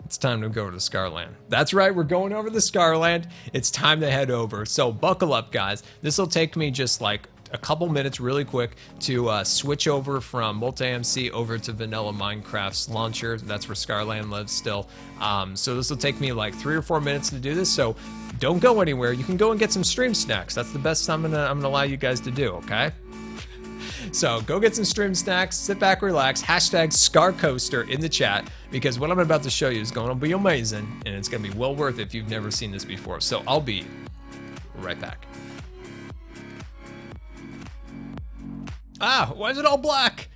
[SPEAKER 1] It's time to go to Scarland. That's right, we're going over to Scarland. It's time to head over. So buckle up, guys. This will take me just like a couple minutes really quick to switch over from multi-MC over to vanilla Minecraft's launcher. That's where Scarland lives still. So this will take me like 3 or 4 minutes to do this. So don't go anywhere. You can go and get some stream snacks. That's the best I'm gonna allow you guys to do, okay? So go get some stream snacks, sit back, relax, hashtag ScarCoaster in the chat, because what I'm about to show you is going to be amazing, and it's going to be well worth it if you've never seen this before. So I'll be right back. Ah, why is it all black?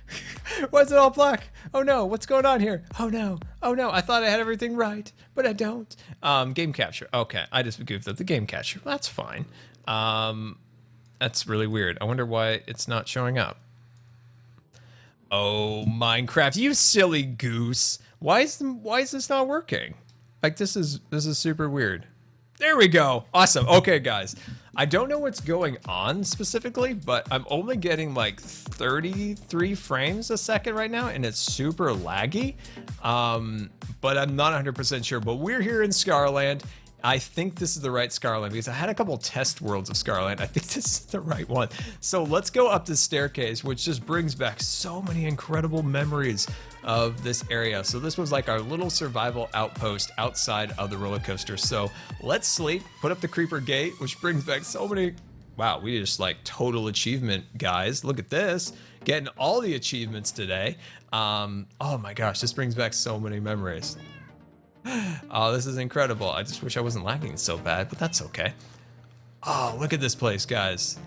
[SPEAKER 1] Why is it all black? Oh no, what's going on here? Oh no, I thought I had everything right, but I don't. Game capture, okay, I just goofed up the game capture, that's fine. That's really weird. I wonder why it's not showing up. Oh, Minecraft, you silly goose. Why is this not working? Like, this is super weird. There we go. Awesome. Okay, guys. I don't know what's going on specifically, but I'm only getting like 33 frames a second right now, and it's super laggy. But I'm not 100% sure. But we're here in Scarland. I think this is the right Scarland because I had a couple test worlds of Scarland. I think this is the right one. So let's go up this staircase, which just brings back so many incredible memories of this area. So this was like our little survival outpost outside of the roller coaster. So let's sleep, put up the creeper gate, which brings back so many. Wow, we just like total achievement, guys. Look at this, getting all the achievements today. Oh my gosh, this brings back so many memories. Oh, this is incredible. I just wish I wasn't lagging so bad, but that's okay. Oh, look at this place, guys.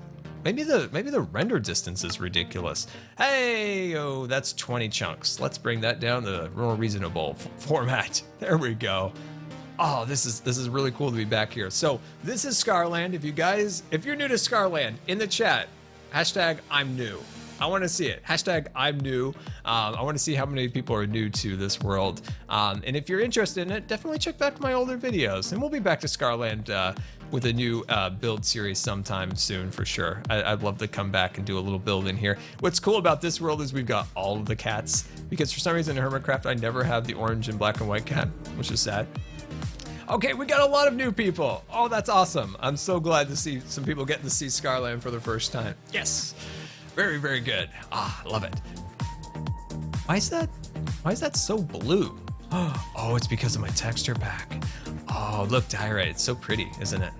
[SPEAKER 1] Maybe the render distance is ridiculous. Hey, oh, that's 20 chunks. Let's bring that down to a more reasonable format. There we go. Oh, this is really cool to be back here. So this is Scarland. If you're new to Scarland, in the chat, hashtag I'm new. I want to see it. Hashtag I'm new. I want to see how many people are new to this world. And if you're interested in it, definitely check back my older videos. And we'll be back to Scarland with a new build series sometime soon for sure. I'd love to come back and do a little build in here. What's cool about this world is we've got all of the cats, because for some reason in Hermitcraft I never have the orange and black and white cat, which is sad. Okay, we got a lot of new people. Oh, that's awesome. I'm so glad to see some people getting to see Scarland for the first time. Yes, very, very good. Ah, love it. Why is that so blue? Oh, it's because of my texture pack. Oh, look, diorite, it's so pretty, isn't it?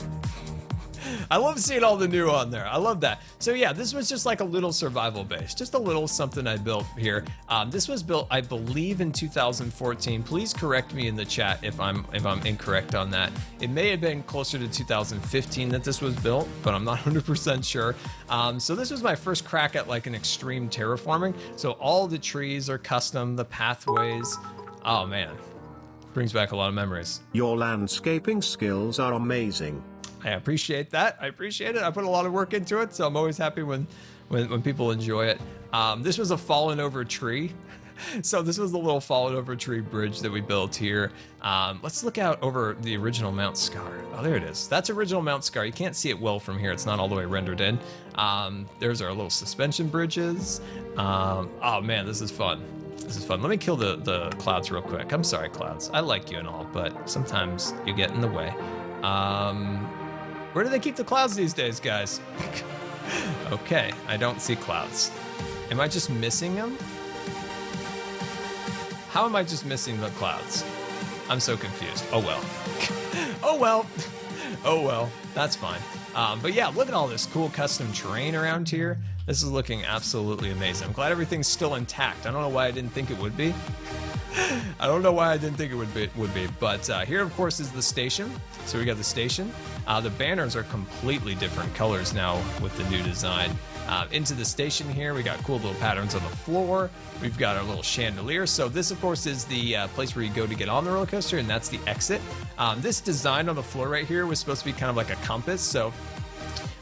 [SPEAKER 1] I love seeing all the new on there. I love that. So yeah, this was just like a little survival base, just a little something I built here. This was built, I believe, in 2014. Please correct me in the chat if I'm incorrect on that. It may have been closer to 2015 that this was built, but I'm not 100% sure. So this was my first crack at like an extreme terraforming. So all the trees are custom, the pathways. Oh man, brings back a lot of memories.
[SPEAKER 3] Your landscaping skills are amazing.
[SPEAKER 1] I appreciate that. I appreciate it. I put a lot of work into it, so I'm always happy when people enjoy it. This was a fallen over tree. So this was the little fallen over tree bridge that we built here. Let's look out over the original Mount Scar. Oh, there it is. That's original Mount Scar. You can't see it well from here. It's not all the way rendered in. There's our little suspension bridges. Oh man, this is fun. This is fun. Let me kill the clouds real quick. I'm sorry, clouds. I like you and all, but sometimes you get in the way. Where do they keep the clouds these days, guys? Okay, I don't see clouds. Am I just missing them? How am I just missing the clouds? I'm so confused. Oh well. Oh well. Oh well. That's fine. But yeah, look at all this cool custom terrain around here. This is looking absolutely amazing. I'm glad everything's still intact. I don't know why I didn't think it would be. I don't know why I didn't think it would be, but here of course is the station. So we got the station. The banners are completely different colors now with the new design. Into the station here, we got cool little patterns on the floor. We've got our little chandelier. So this of course is the place where you go to get on the roller coaster, and that's the exit. This design on the floor right here was supposed to be kind of like a compass. So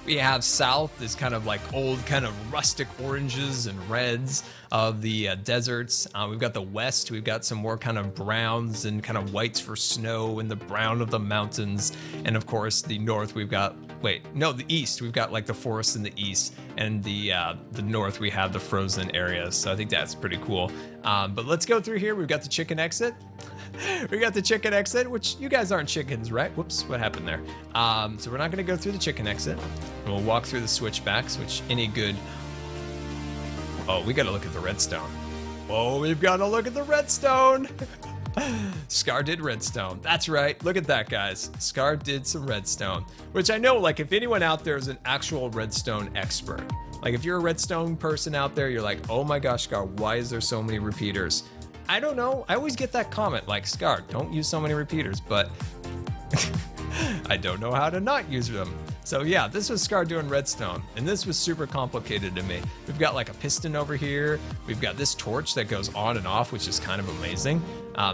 [SPEAKER 1] we have south is kind of like old kind of rustic oranges and reds of the deserts. We've got the west, we've got some more kind of browns and kind of whites for snow and the brown of the mountains. And of course the north we've got, the east, we've got like the forest in the east, and the north we have the frozen areas. So I think that's pretty cool. But let's go through here. We've got the chicken exit. We got the chicken exit, which you guys aren't chickens, right? Whoops, what happened there? So we're not gonna go through the chicken exit. We'll walk through the switchbacks, which any good... Oh, we gotta look at the redstone. Oh, we've gotta look at the redstone. Scar did redstone. That's right. Look at that, guys. Scar did some redstone, which I know, like, if anyone out there is an actual redstone expert, like if you're a redstone person out there, you're like, oh my gosh, Scar, why is there so many repeaters? I don't know. I always get that comment like, Scar, don't use so many repeaters, but I don't know how to not use them. So yeah, this was Scar doing redstone, and this was super complicated to me. We've got like a piston over here. We've got this torch that goes on and off, which is kind of amazing.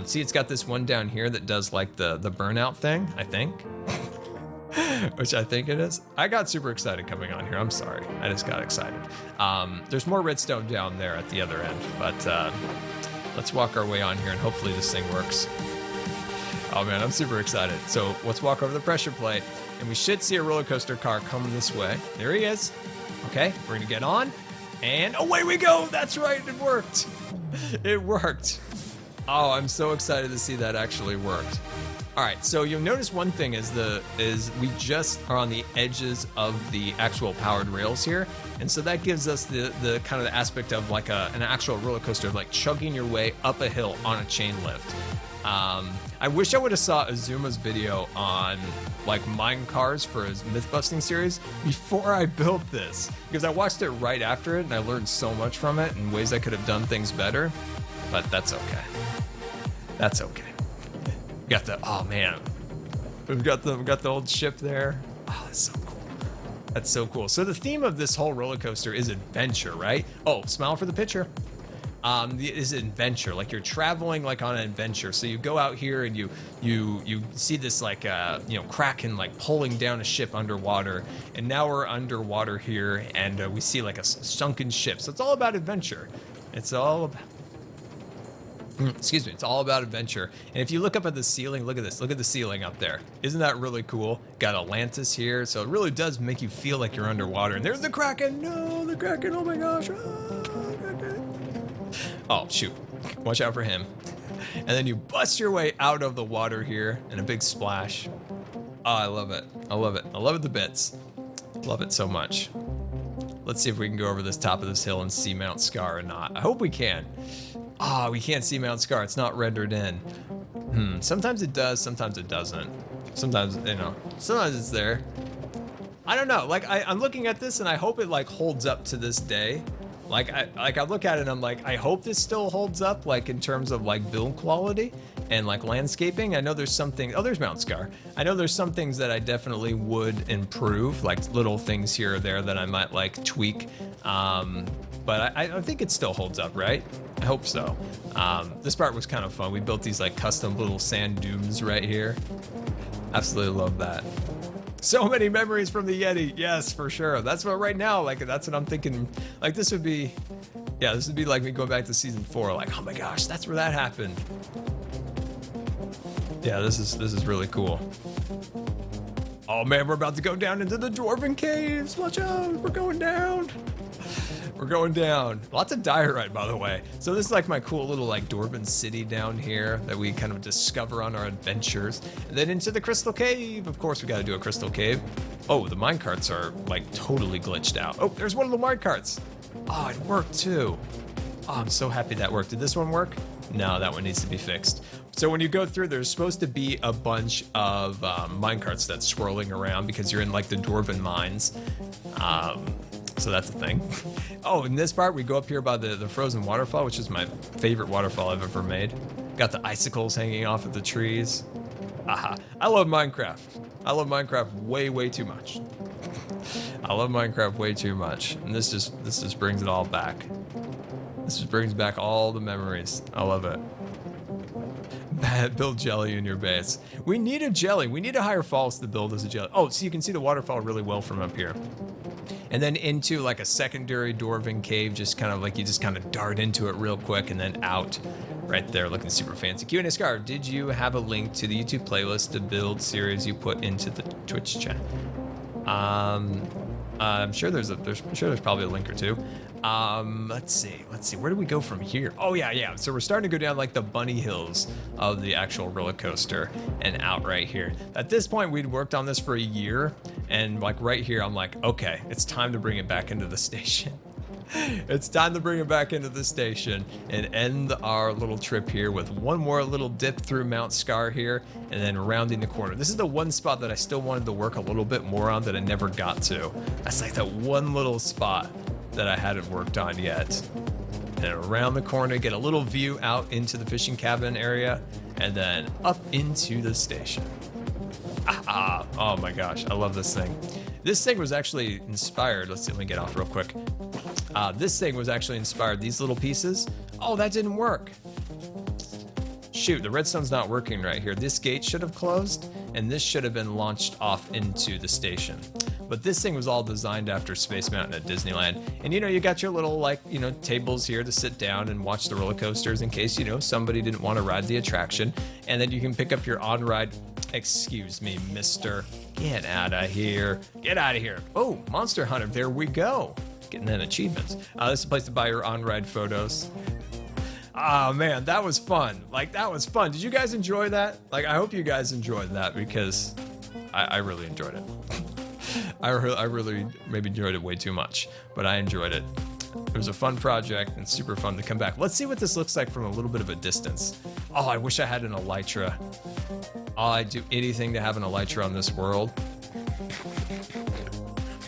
[SPEAKER 1] See, it's got this one down here that does like the burnout thing, I think. Which I think it is. I got super excited coming on here. I'm sorry. I just got excited. There's more redstone down there at the other end, but let's walk our way on here and hopefully this thing works. Oh man, I'm super excited. So let's walk over the pressure plate, and we should see a roller coaster car coming this way. There he is. Okay, we're gonna get on, and away we go. That's right, it worked. It worked. Oh, I'm so excited to see that actually worked. All right, so you'll notice one thing is we just are on the edges of the actual powered rails here, and so that gives us the kind of the aspect of like an actual roller coaster, like chugging your way up a hill on a chain lift. I wish I would have saw Azuma's video on like mine cars for his myth busting series before I built this, because I watched it right after it and I learned so much from it in ways I could have done things better, but that's okay. That's okay. Got the, oh man, we've got the old ship there. Oh, that's so cool. That's so cool. So the theme of this whole roller coaster is adventure, right? Oh, smile for the picture. Is adventure, like you're traveling like on an adventure. So you go out here and you see this like kraken like pulling down a ship underwater, and now we're underwater here, and we see like a sunken ship. So it's all about adventure. It's all about. Excuse me, it's all about adventure. And if you look up at the ceiling, look at this. Look at the ceiling up there. Isn't that really cool? Got Atlantis here, so it really does make you feel like you're underwater. And there's the Kraken. No, the Kraken. Oh my gosh. Oh, shoot. Watch out for him. And then you bust your way out of the water here in a big splash. Oh, I love it. I love it. I love it to bits. Love it so much. Let's see if we can go over this top of this hill and see Mount Scar or not. I hope we can. Ah, we can't see Mount Scar. It's not rendered in. Sometimes it does, sometimes it doesn't. Sometimes, you know, sometimes it's there. I don't know. Like, I'm looking at this and I hope it like holds up to this day. Like I look at it and I'm like, I hope this still holds up, like in terms of like build quality and like landscaping. I know there's something. Oh, there's Mount Scar. I know there's some things that I definitely would improve, like little things here or there that I might like tweak. But I think it still holds up, right? I hope so. This part was kind of fun. We built these like custom little sand dunes right here. Absolutely love that. So many memories from the Yeti. Yes, for sure. That's what right now, like, that's what I'm thinking. Like, this would be, yeah, this would be like me going back to season 4. Like, oh my gosh, that's where that happened. Yeah, this is really cool. Oh man, we're about to go down into the Dwarven caves. Watch out, we're going down. We're going down. Lots of diorite, by the way. So this is like my cool little like Dwarven city down here that we kind of discover on our adventures. And then into the crystal cave. Of course, we got to do a crystal cave. Oh, the minecarts are like totally glitched out. Oh, there's one of the minecarts. Oh, it worked too. Oh, I'm so happy that worked. Did this one work? No, that one needs to be fixed. So when you go through, there's supposed to be a bunch of minecarts that's swirling around because you're in like the Dwarven mines. So that's a thing. Oh, in this part, we go up here by the frozen waterfall, which is my favorite waterfall I've ever made. Got the icicles hanging off of the trees. Aha. I love Minecraft. I love Minecraft way, way too much. I love Minecraft way too much. And this just brings it all back. This just brings back all the memories. I love it. Build jelly in your base. We need a jelly. We need a higher falls to build as a jelly. Oh, so you can see the waterfall really well from up here. And then into like a secondary Dwarven cave, just kind of like you just kind of dart into it real quick and then out right there looking super fancy. Q&A Scar, did you have a link to the YouTube playlist to build series you put into the Twitch chat? I'm sure there's probably a link or two. Let's see, where do we go from here? Oh yeah. So we're starting to go down like the bunny hills of the actual roller coaster and out right here. At this point, we'd worked on this for a year, and like right here, I'm like, okay, it's time to bring it back into the station. It's time to bring it back into the station and end our little trip here with one more little dip through Mount Scar here and then rounding the corner. This is the one spot that I still wanted to work a little bit more on that I never got to. That's like that one little spot that I hadn't worked on yet. And around the corner, get a little view out into the fishing cabin area and then up into the station. Oh my gosh, I love this thing. This thing was actually inspired. Let's see, let me get off real quick. This thing was actually inspired. These little pieces. Oh, that didn't work. Shoot, the redstone's not working right here. This gate should have closed, and this should have been launched off into the station. But this thing was all designed after Space Mountain at Disneyland. And you know, you got your little like, you know, tables here to sit down and watch the roller coasters in case, you know, somebody didn't want to ride the attraction. And then you can pick up your on-ride. Excuse me, mister. Get out of here. Get out of here. Oh, Monster Hunter, there we go. Getting in achievements. This is a place to buy your on-ride photos. Oh man, that was fun. Like, that was fun. Did you guys enjoy that? Like, I hope you guys enjoyed that because I really enjoyed it. I really maybe enjoyed it way too much, but I enjoyed it. It was a fun project and super fun to come back. Let's see what this looks like from a little bit of a distance. Oh, I wish I had an elytra. Oh, I'd do anything to have an elytra on this world.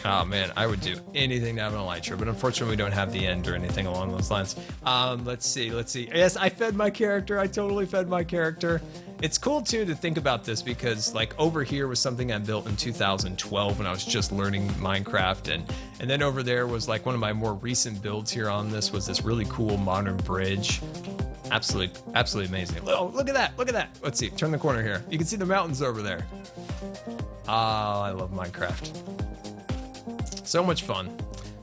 [SPEAKER 1] Oh man, I would do anything to have an elytra, but unfortunately we don't have the end or anything along those lines. Let's see. Yes, I fed my character. I totally fed my character. It's cool too to think about this because like over here was something I built in 2012 when I was just learning Minecraft, and then over there was like one of my more recent builds here on this was this really cool modern bridge. Absolutely amazing. Oh, look at that. Let's see, turn the corner here. You can see the mountains over there. Oh, I love Minecraft. So much fun.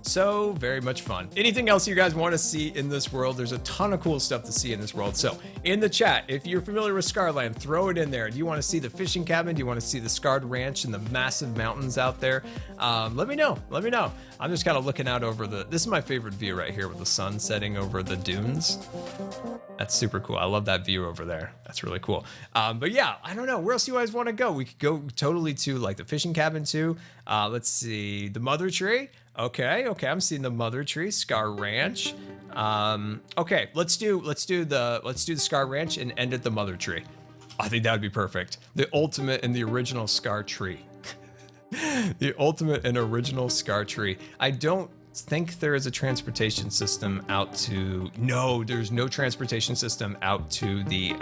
[SPEAKER 1] So very much fun. Anything else you guys want to see in this world? There's a ton of cool stuff to see in this world. So in the chat, if you're familiar with Scarland, throw it in there. Do you want to see the fishing cabin? Do you want to see the Scarred Ranch and the massive mountains out there? Let me know. Let me know. I'm just kind of looking out over this is my favorite view right here with the sun setting over the dunes. That's super cool. I love that view over there. That's really cool. But yeah, I don't know. Where else do you guys want to go? We could go totally to like the fishing cabin too. Let's see. The mother tree. Okay. I'm seeing the mother tree. Scar Ranch. Okay. Let's do the Scar Ranch and end at the mother tree. I think that would be perfect. The ultimate and the original Scar tree. The ultimate and original Scar tree. I don't think there is a transportation system out to, no, there's no transportation system out to the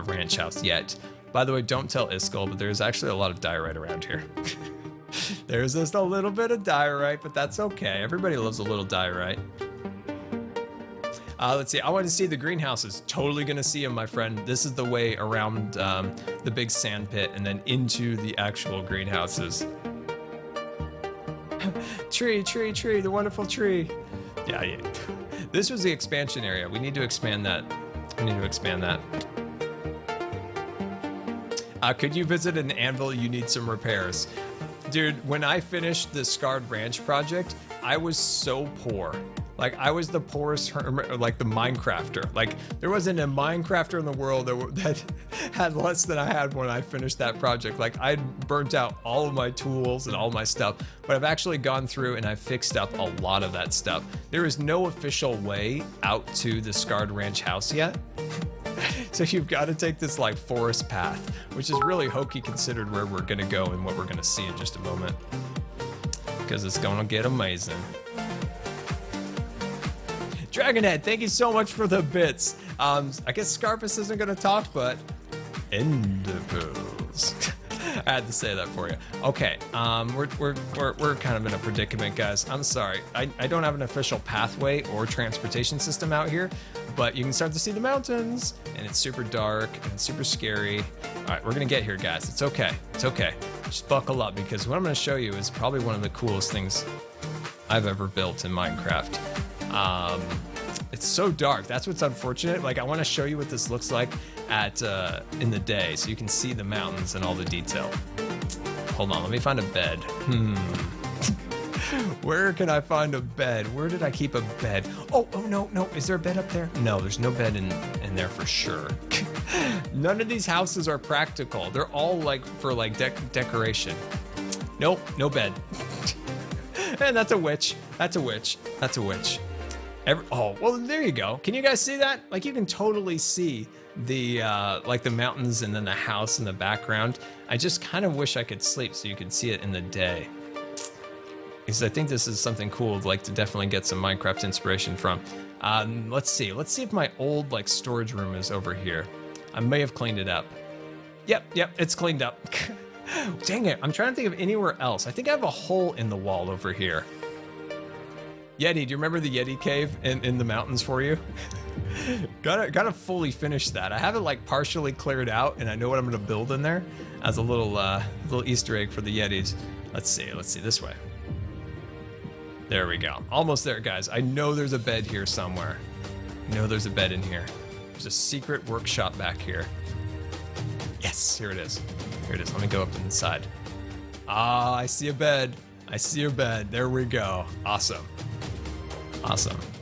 [SPEAKER 1] ranch house yet. By the way, don't tell Iskall, but there's actually a lot of diorite around here. There's just a little bit of diorite, but that's okay. Everybody loves a little diorite. Let's see, I want to see the greenhouses. Totally gonna see them, my friend. This is the way around the big sand pit and then into the actual greenhouses. Tree, the wonderful tree. Yeah. This was the expansion area. We need to expand that. Could you visit an anvil? You need some repairs. Dude, when I finished the Scarred Ranch project, I was so poor. Like, I was the poorest hermit, like the Minecrafter. Like, there wasn't a Minecrafter in the world that had less than I had when I finished that project. Like, I'd burnt out all of my tools and all my stuff, but I've actually gone through and I've fixed up a lot of that stuff. There is no official way out to the Scarred Ranch house yet. So you've got to take this like forest path, which is really hokey considered where we're gonna go and what we're gonna see in just a moment. Because it's gonna get amazing. Dragonhead, thank you so much for the bits. I guess Scarpus isn't gonna talk, but Enderpearls. I had to say that for you. Okay, we're kind of in a predicament, guys. I'm sorry. I don't have an official pathway or transportation system out here, but you can start to see the mountains, and it's super dark and it's super scary. All right, we're gonna get here, guys. It's okay. It's okay. Just buckle up, because what I'm gonna show you is probably one of the coolest things I've ever built in Minecraft. It's so dark. That's what's unfortunate. Like, I want to show you what this looks like at in the day, so you can see the mountains and all the detail. Hold on, let me find a bed. Where can I find a bed? Where did I keep a bed? Oh no. Is there a bed up there? No, there's no bed in there for sure. None of these houses are practical. They're all like for like decoration. Nope, no bed. And that's a witch. That's a witch. Oh, well, there you go. Can you guys see that? Like, you can totally see the like the mountains and then the house in the background. I just kind of wish I could sleep so you could see it in the day, because I think this is something cool, like, to definitely get some Minecraft inspiration from. Let's see if my old like storage room is over here. I may have cleaned it up. Yep, it's cleaned up. Dang it, I'm trying to think of anywhere else. I think I have a hole in the wall over here. Yeti, do you remember the Yeti cave in the mountains for you? gotta fully finish that. I have it like partially cleared out, and I know what I'm gonna build in there as a little Easter egg for the Yetis. Let's see this way. There we go. Almost there, guys. I know there's a bed here somewhere. I know there's a bed in here. There's a secret workshop back here. Yes, here it is. Let me go up inside. Ah, I see a bed. There we go. Awesome.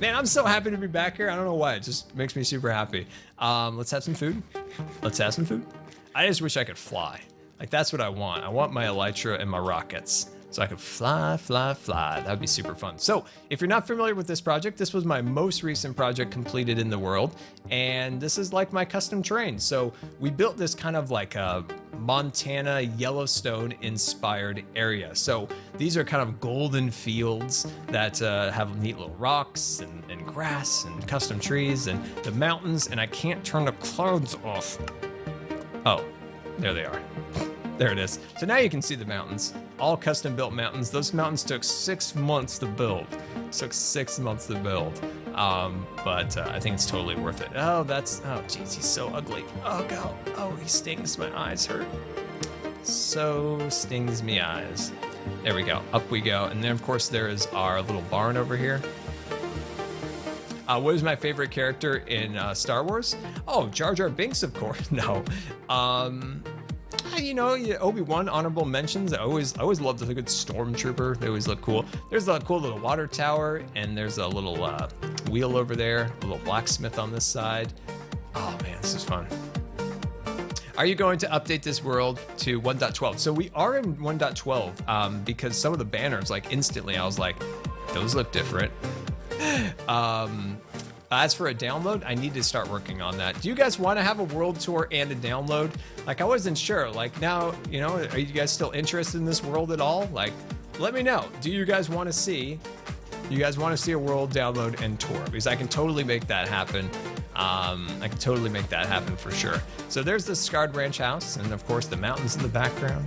[SPEAKER 1] Man, I'm so happy to be back here. I don't know why. It just makes me super happy. Let's have some food. I just wish I could fly. Like, that's what I want. I want my elytra and my rockets, so I could fly. That'd be super fun. So if you're not familiar with this project, this was my most recent project completed in the world, and this is like my custom terrain. So we built this kind of like a Montana Yellowstone inspired area. So these are kind of golden fields that have neat little rocks and grass and custom trees and the mountains, and I can't turn the clouds off. Oh, there they are. There it is. So now you can see the mountains, all custom built mountains. Those mountains took 6 months to build. But I think it's totally worth it. Oh, geez, he's so ugly. Oh, God. Oh, he stings. My eyes hurt. So stings me eyes. There we go. Up we go. And then, of course, there is our little barn over here. What is my favorite character in Star Wars? Oh, Jar Jar Binks, of course. No. You know, Obi-Wan, honorable mentions. I always loved a good stormtrooper. They always look cool. There's a cool little water tower, and there's a little wheel over there, a little blacksmith on this side. Oh man, this is fun. Are you going to update this world to 1.12? So we are in 1.12 because some of the banners, like instantly, I was like, those look different. As for a download, I need to start working on that. Do you guys want to have a world tour and a download? Like, I wasn't sure. Like, now, you know, are you guys still interested in this world at all? Like, let me know. Do you guys want to see? You guys want to see a world download and tour? Because I can totally make that happen. I can totally make that happen for sure. So there's the Scarred Ranch house, and of course the mountains in the background.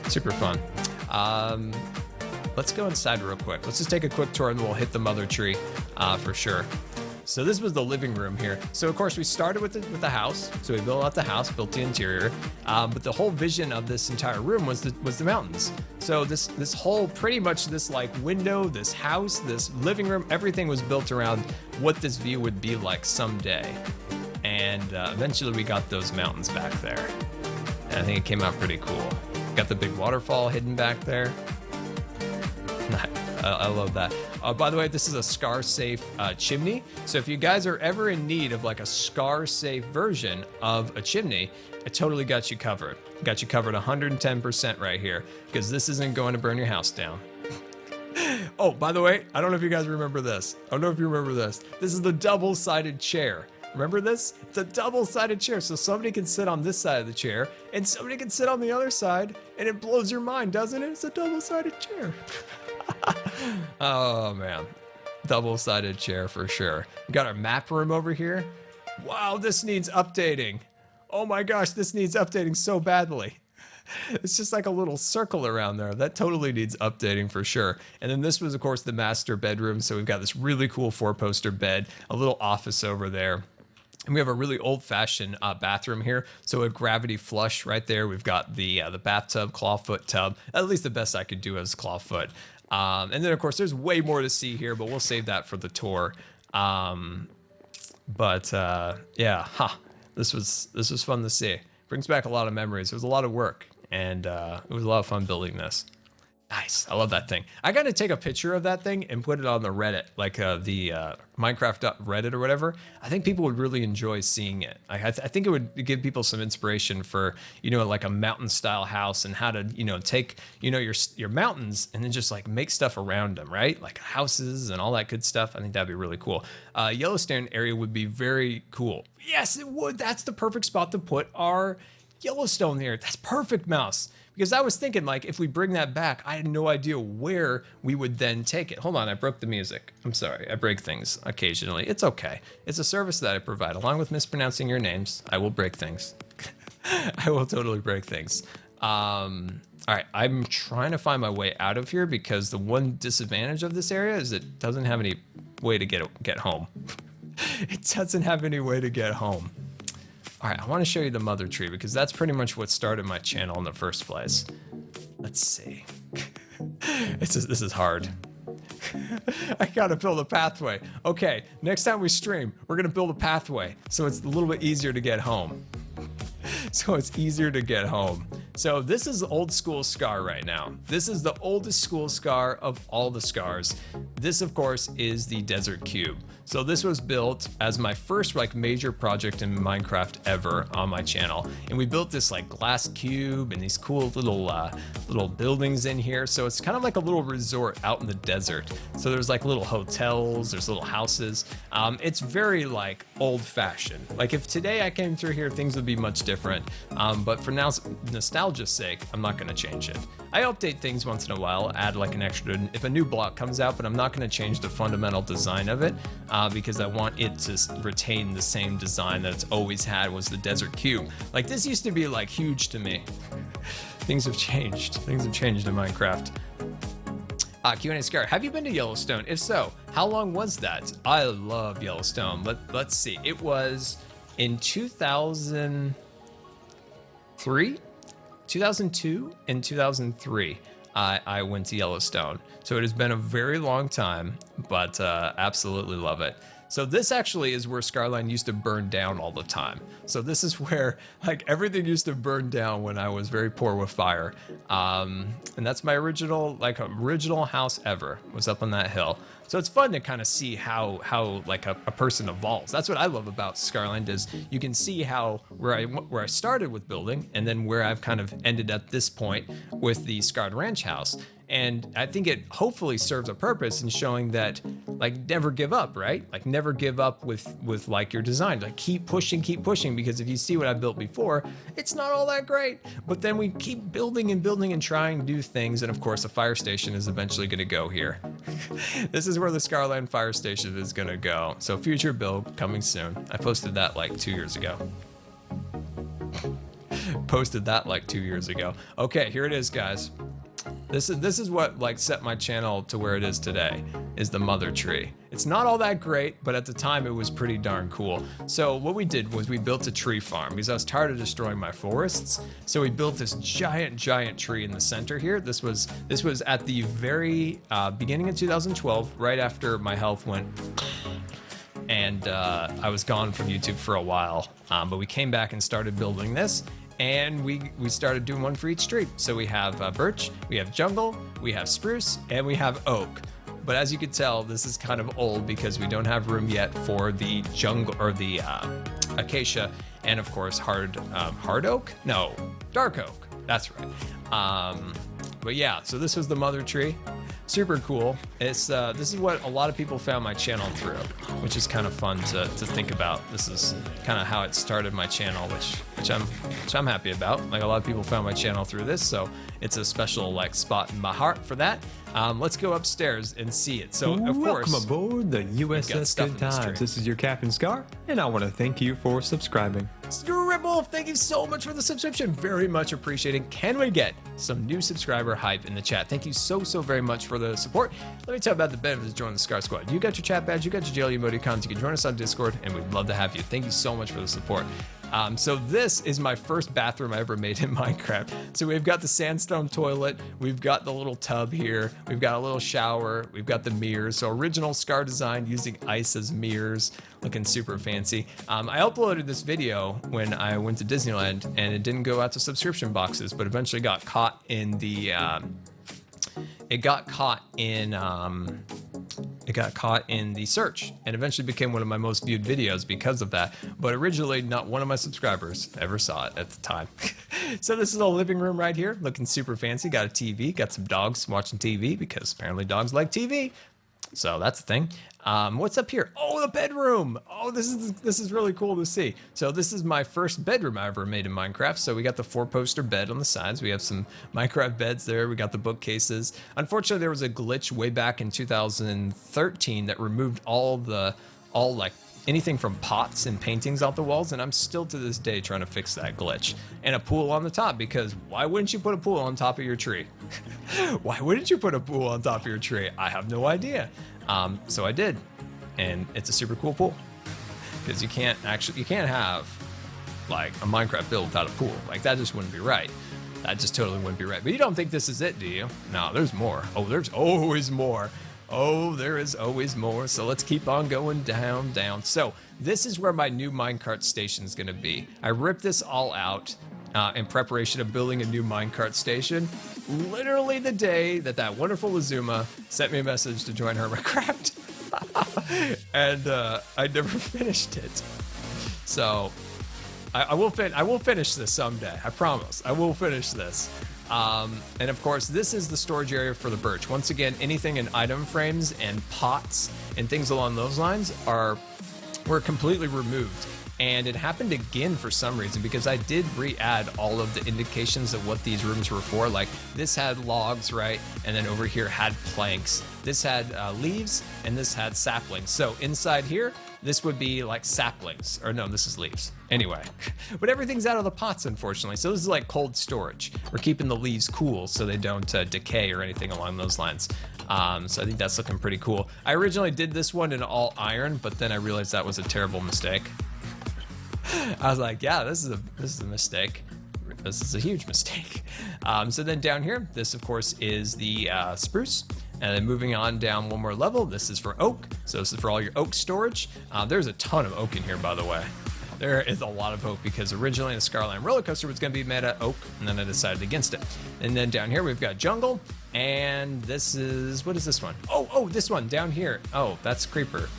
[SPEAKER 1] Super fun. Let's go inside real quick. Let's just take a quick tour and we'll hit the mother tree for sure. So this was the living room here. So of course we started with the house. So we built out the house, built the interior, but the whole vision of this entire room was the mountains. So this whole, pretty much this like window, this house, this living room, everything was built around what this view would be like someday. And eventually we got those mountains back there. And I think it came out pretty cool. Got the big waterfall hidden back there. I love that. By the way, this is a scar-safe chimney. So if you guys are ever in need of like a scar-safe version of a chimney, I totally got you covered. Got you covered 110% right here, because this isn't going to burn your house down. Oh, by the way, I don't know if you guys remember this. I don't know if you remember this. This is the double-sided chair. Remember this? It's a double-sided chair, so somebody can sit on this side of the chair, and somebody can sit on the other side, and it blows your mind, doesn't it? It's a double-sided chair. Oh man, double-sided chair for sure. We got our map room over here. Wow, this needs updating. Oh my gosh, this needs updating so badly. It's just like a little circle around there. That totally needs updating for sure. And then this was, of course, the master bedroom. So we've got this really cool 4-poster bed, a little office over there. And we have a really old-fashioned bathroom here. So a gravity flush right there. We've got the bathtub, clawfoot tub. At least the best I could do is clawfoot. And then, of course, there's way more to see here, but we'll save that for the tour. Yeah, this was fun to see. Brings back a lot of memories. It was a lot of work, and it was a lot of fun building this. Nice. I love that thing. I got to take a picture of that thing and put it on the Reddit, like the Minecraft Reddit or whatever. I think people would really enjoy seeing it. I think it would give people some inspiration for, you know, like a mountain style house and how to, you know, take, you know, your mountains and then just like make stuff around them, right? Like houses and all that good stuff. I think that'd be really cool. Yellowstone area would be very cool. Yes, it would. That's the perfect spot to put our Yellowstone there. That's perfect, Mouse. Because I was thinking, like, if we bring that back, I had no idea where we would then take it. Hold on, I broke the music. I'm sorry, I break things occasionally. It's okay. It's a service that I provide. Along with mispronouncing your names, I will break things. I will totally break things. All right, I'm trying to find my way out of here because the one disadvantage of this area is it doesn't have any way to get home. It doesn't have any way to get home. All right, I want to show you the mother tree because that's pretty much what started my channel in the first place. Let's see. This is hard. I gotta build a pathway. Okay, next time we stream, we're gonna build a pathway so it's a little bit easier to get home. So it's easier to get home. So this is old school Scar right now. This is the oldest school Scar of all the Scars. This, of course, is the Desert Cube. So this was built as my first like major project in Minecraft ever on my channel. And we built this like glass cube and these cool little buildings in here. So it's kind of like a little resort out in the desert. So there's like little hotels, there's little houses. It's very like old fashioned. Like if today I came through here, things would be much different. But for now, nostalgia's sake, I'm not gonna change it. I update things once in a while, add like an extra, if a new block comes out, but I'm not gonna change the fundamental design of it because I want it to retain the same design that it's always had, was the Desert Cube. Like this used to be like huge to me. Things have changed. Things have changed in Minecraft. Q&A Scar, have you been to Yellowstone? If so, how long was that? I love Yellowstone. Let's see. It was in 2003, 2002, and 2003. I went to Yellowstone. So it has been a very long time, but absolutely love it. So this actually is where Scarland used to burn down all the time. So this is where like everything used to burn down when I was very poor with fire. And that's my original house ever, was up on that hill. So it's fun to kind of see how like a person evolves. That's what I love about Scarland, is you can see how where I started with building and then where I've kind of ended at this point with the Scarred Ranch house. And I think it hopefully serves a purpose in showing that, like, never give up, right? Like, never give up with like your design. Like, keep pushing, because if you see what I built before, it's not all that great. But then we keep building and building and trying new things. And of course, a fire station is eventually going to go here. This is where the Scarland fire station is going to go. So future build coming soon. I posted that like 2 years ago. Okay, here it is, guys. This is what like set my channel to where it is today, is the mother tree. It's not all that great, but at the time it was pretty darn cool. So what we did was we built a tree farm because I was tired of destroying my forests. So we built this giant tree in the center here. This was at the very beginning of 2012, right after my health went and I was gone from YouTube for a while. But we came back and started building this. And we started doing one for each tree. So we have birch, we have jungle, we have spruce, and we have oak. But as you can tell, this is kind of old because we don't have room yet for the jungle or the acacia, and of course hard oak? No, dark oak. That's right. But yeah, so this was the mother tree. Super cool. It's this is what a lot of people found my channel through, which is kind of fun to think about. This is kind of how it started my channel, which I'm happy about. Like, a lot of people found my channel through this, so it's a special like spot in my heart for that. Let's go upstairs and see it. So of course,
[SPEAKER 2] welcome aboard the USS Good Times. This is your Captain Scar, and I want to thank you for subscribing.
[SPEAKER 1] Scribble, thank you so much for the subscription. Very much appreciated. Can we get some new subscriber hype in the chat? Thank you so very much for the support. Let me tell you about the benefits of joining the Scar Squad. You got your chat badge, you got your jail emoticons, you can join us on Discord, and we'd love to have you. Thank you so much for the support. So this is my first bathroom I ever made in Minecraft. So we've got the sandstone toilet, we've got the little tub here, we've got a little shower, we've got the mirrors. So original Scar design using ice as mirrors, looking super fancy. I uploaded this video when I went to Disneyland, and it didn't go out to subscription boxes, but eventually got caught in the it got caught in the search and eventually became one of my most viewed videos because of that. But originally, not one of my subscribers ever saw it at the time. So this is a living room right here, looking super fancy. Got a TV, got some dogs watching TV because apparently dogs like TV. So that's the thing. What's up here? Oh, the bedroom. Oh, this is really cool to see. So this is my first bedroom I ever made in Minecraft. So we got the 4-poster bed on the sides. We have some Minecraft beds there. We got the bookcases. Unfortunately, there was a glitch way back in 2013 that removed all like anything from pots and paintings off the walls, and I'm still to this day trying to fix that glitch. And a pool on the top, because why wouldn't you put a pool on top of your tree? Why wouldn't you put a pool on top of your tree? I have no idea. So I did, and it's a super cool pool, because you can't have like a Minecraft build without a pool. Like, that just wouldn't be right. That just totally wouldn't be right. But you don't think this is it, do you? No, there's more. Oh, there's always more. Oh, there is always more. So let's keep on going down. So this is where my new minecart station is going to be. I ripped this all out in preparation of building a new minecart station. Literally the day that wonderful Azuma sent me a message to join Hermitcraft. And I never finished it. So I will finish this someday. I promise. I will finish this. And of course, this is the storage area for the birch. Once again, anything in item frames and pots and things along those lines were completely removed. And it happened again for some reason, because I did re-add all of the indications of what these rooms were for. Like, this had logs, right? And then over here had planks. This had leaves, and this had saplings. So inside here, this would be like saplings, or no, this is leaves. Anyway, but everything's out of the pots, unfortunately. So this is like cold storage. We're keeping the leaves cool so they don't decay or anything along those lines. So I think that's looking pretty cool. I originally did this one in all iron, but then I realized that was a terrible mistake. I was like, yeah, this is a mistake. This is a huge mistake. So then down here, this of course is the spruce. And then moving on down one more level, this is for oak. So this is for all your oak storage. There's a ton of oak in here, by the way. There is a lot of oak because originally the Scarland roller coaster was going to be made out of oak, and then I decided against it. And then down here we've got jungle, and this is, what is this one? Oh, this one down here. Oh, that's creeper.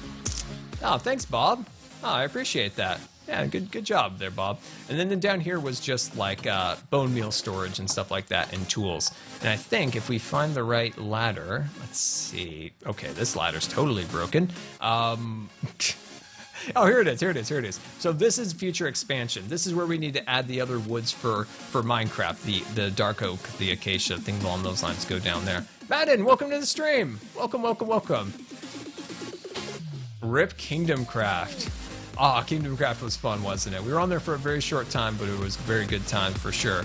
[SPEAKER 1] Oh, thanks, Bob. Oh, I appreciate that. Yeah, good job there, Bob. And then down here was just like bone meal storage and stuff like that, and tools. And I think if we find the right ladder, let's see. Okay, this ladder's totally broken. Oh, here it is. So this is future expansion. This is where we need to add the other woods for Minecraft, the dark oak, the acacia, things along those lines go down there. Madden, welcome to the stream. Welcome. Rip Kingdom Craft. Kingdom Craft was fun, wasn't it? We were on there for a very short time, but it was a very good time for sure.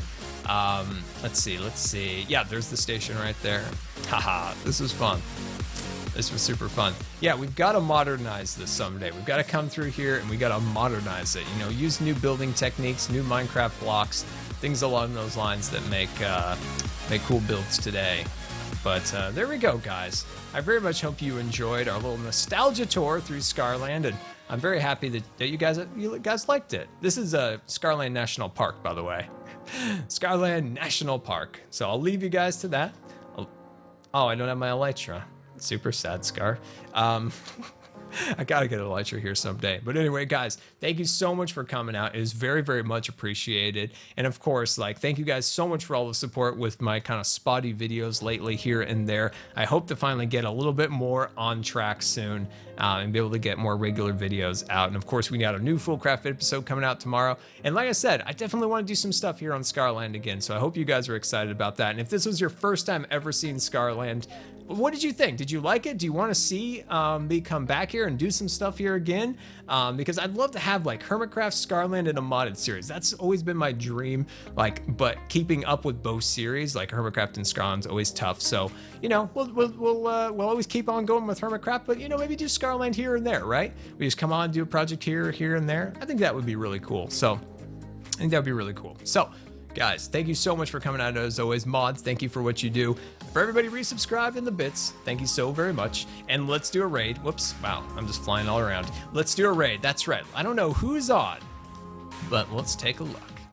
[SPEAKER 1] Let's see. Yeah, there's the station right there. Haha, this was fun. This was super fun. Yeah, we've got to modernize this someday. We've got to come through here and we got to modernize it. You know, use new building techniques, new Minecraft blocks, things along those lines that make cool builds today. But there we go, guys. I very much hope you enjoyed our little nostalgia tour through Scarland, and I'm very happy that you guys liked it. This is Scarland National Park, by the way. Scarland National Park. So I'll leave you guys to that. Oh, I don't have my elytra. Super sad, Scar. I gotta get an elytra here someday. But anyway, guys, thank you so much for coming out. It is very, very much appreciated. And of course, like, thank you guys so much for all the support with my kind of spotty videos lately here and there. I hope to finally get a little bit more on track soon and be able to get more regular videos out. And of course, we got a new Full Craft episode coming out tomorrow. And like I said, I definitely want to do some stuff here on Scarland again. So I hope you guys are excited about that. And if this was your first time ever seeing Scarland, what did you think? Did you like it? Do you want to see me come back here and do some stuff here again? Because I'd love to have like Hermitcraft, Scarland, and a modded series. That's always been my dream. But keeping up with both series, like Hermitcraft and Scarland's always tough. So we'll always keep on going with Hermitcraft, but maybe do Scarland here and there, right? We just come on, do a project here and there. I think that would be really cool. So I think that would be really cool. So guys, thank you so much for coming out. As always, mods, thank you for what you do. For everybody resubscribed in the bits, thank you so very much. And let's do a raid. Whoops, wow, I'm just flying all around. Let's do a raid, that's right. I don't know who's on, but let's take a look.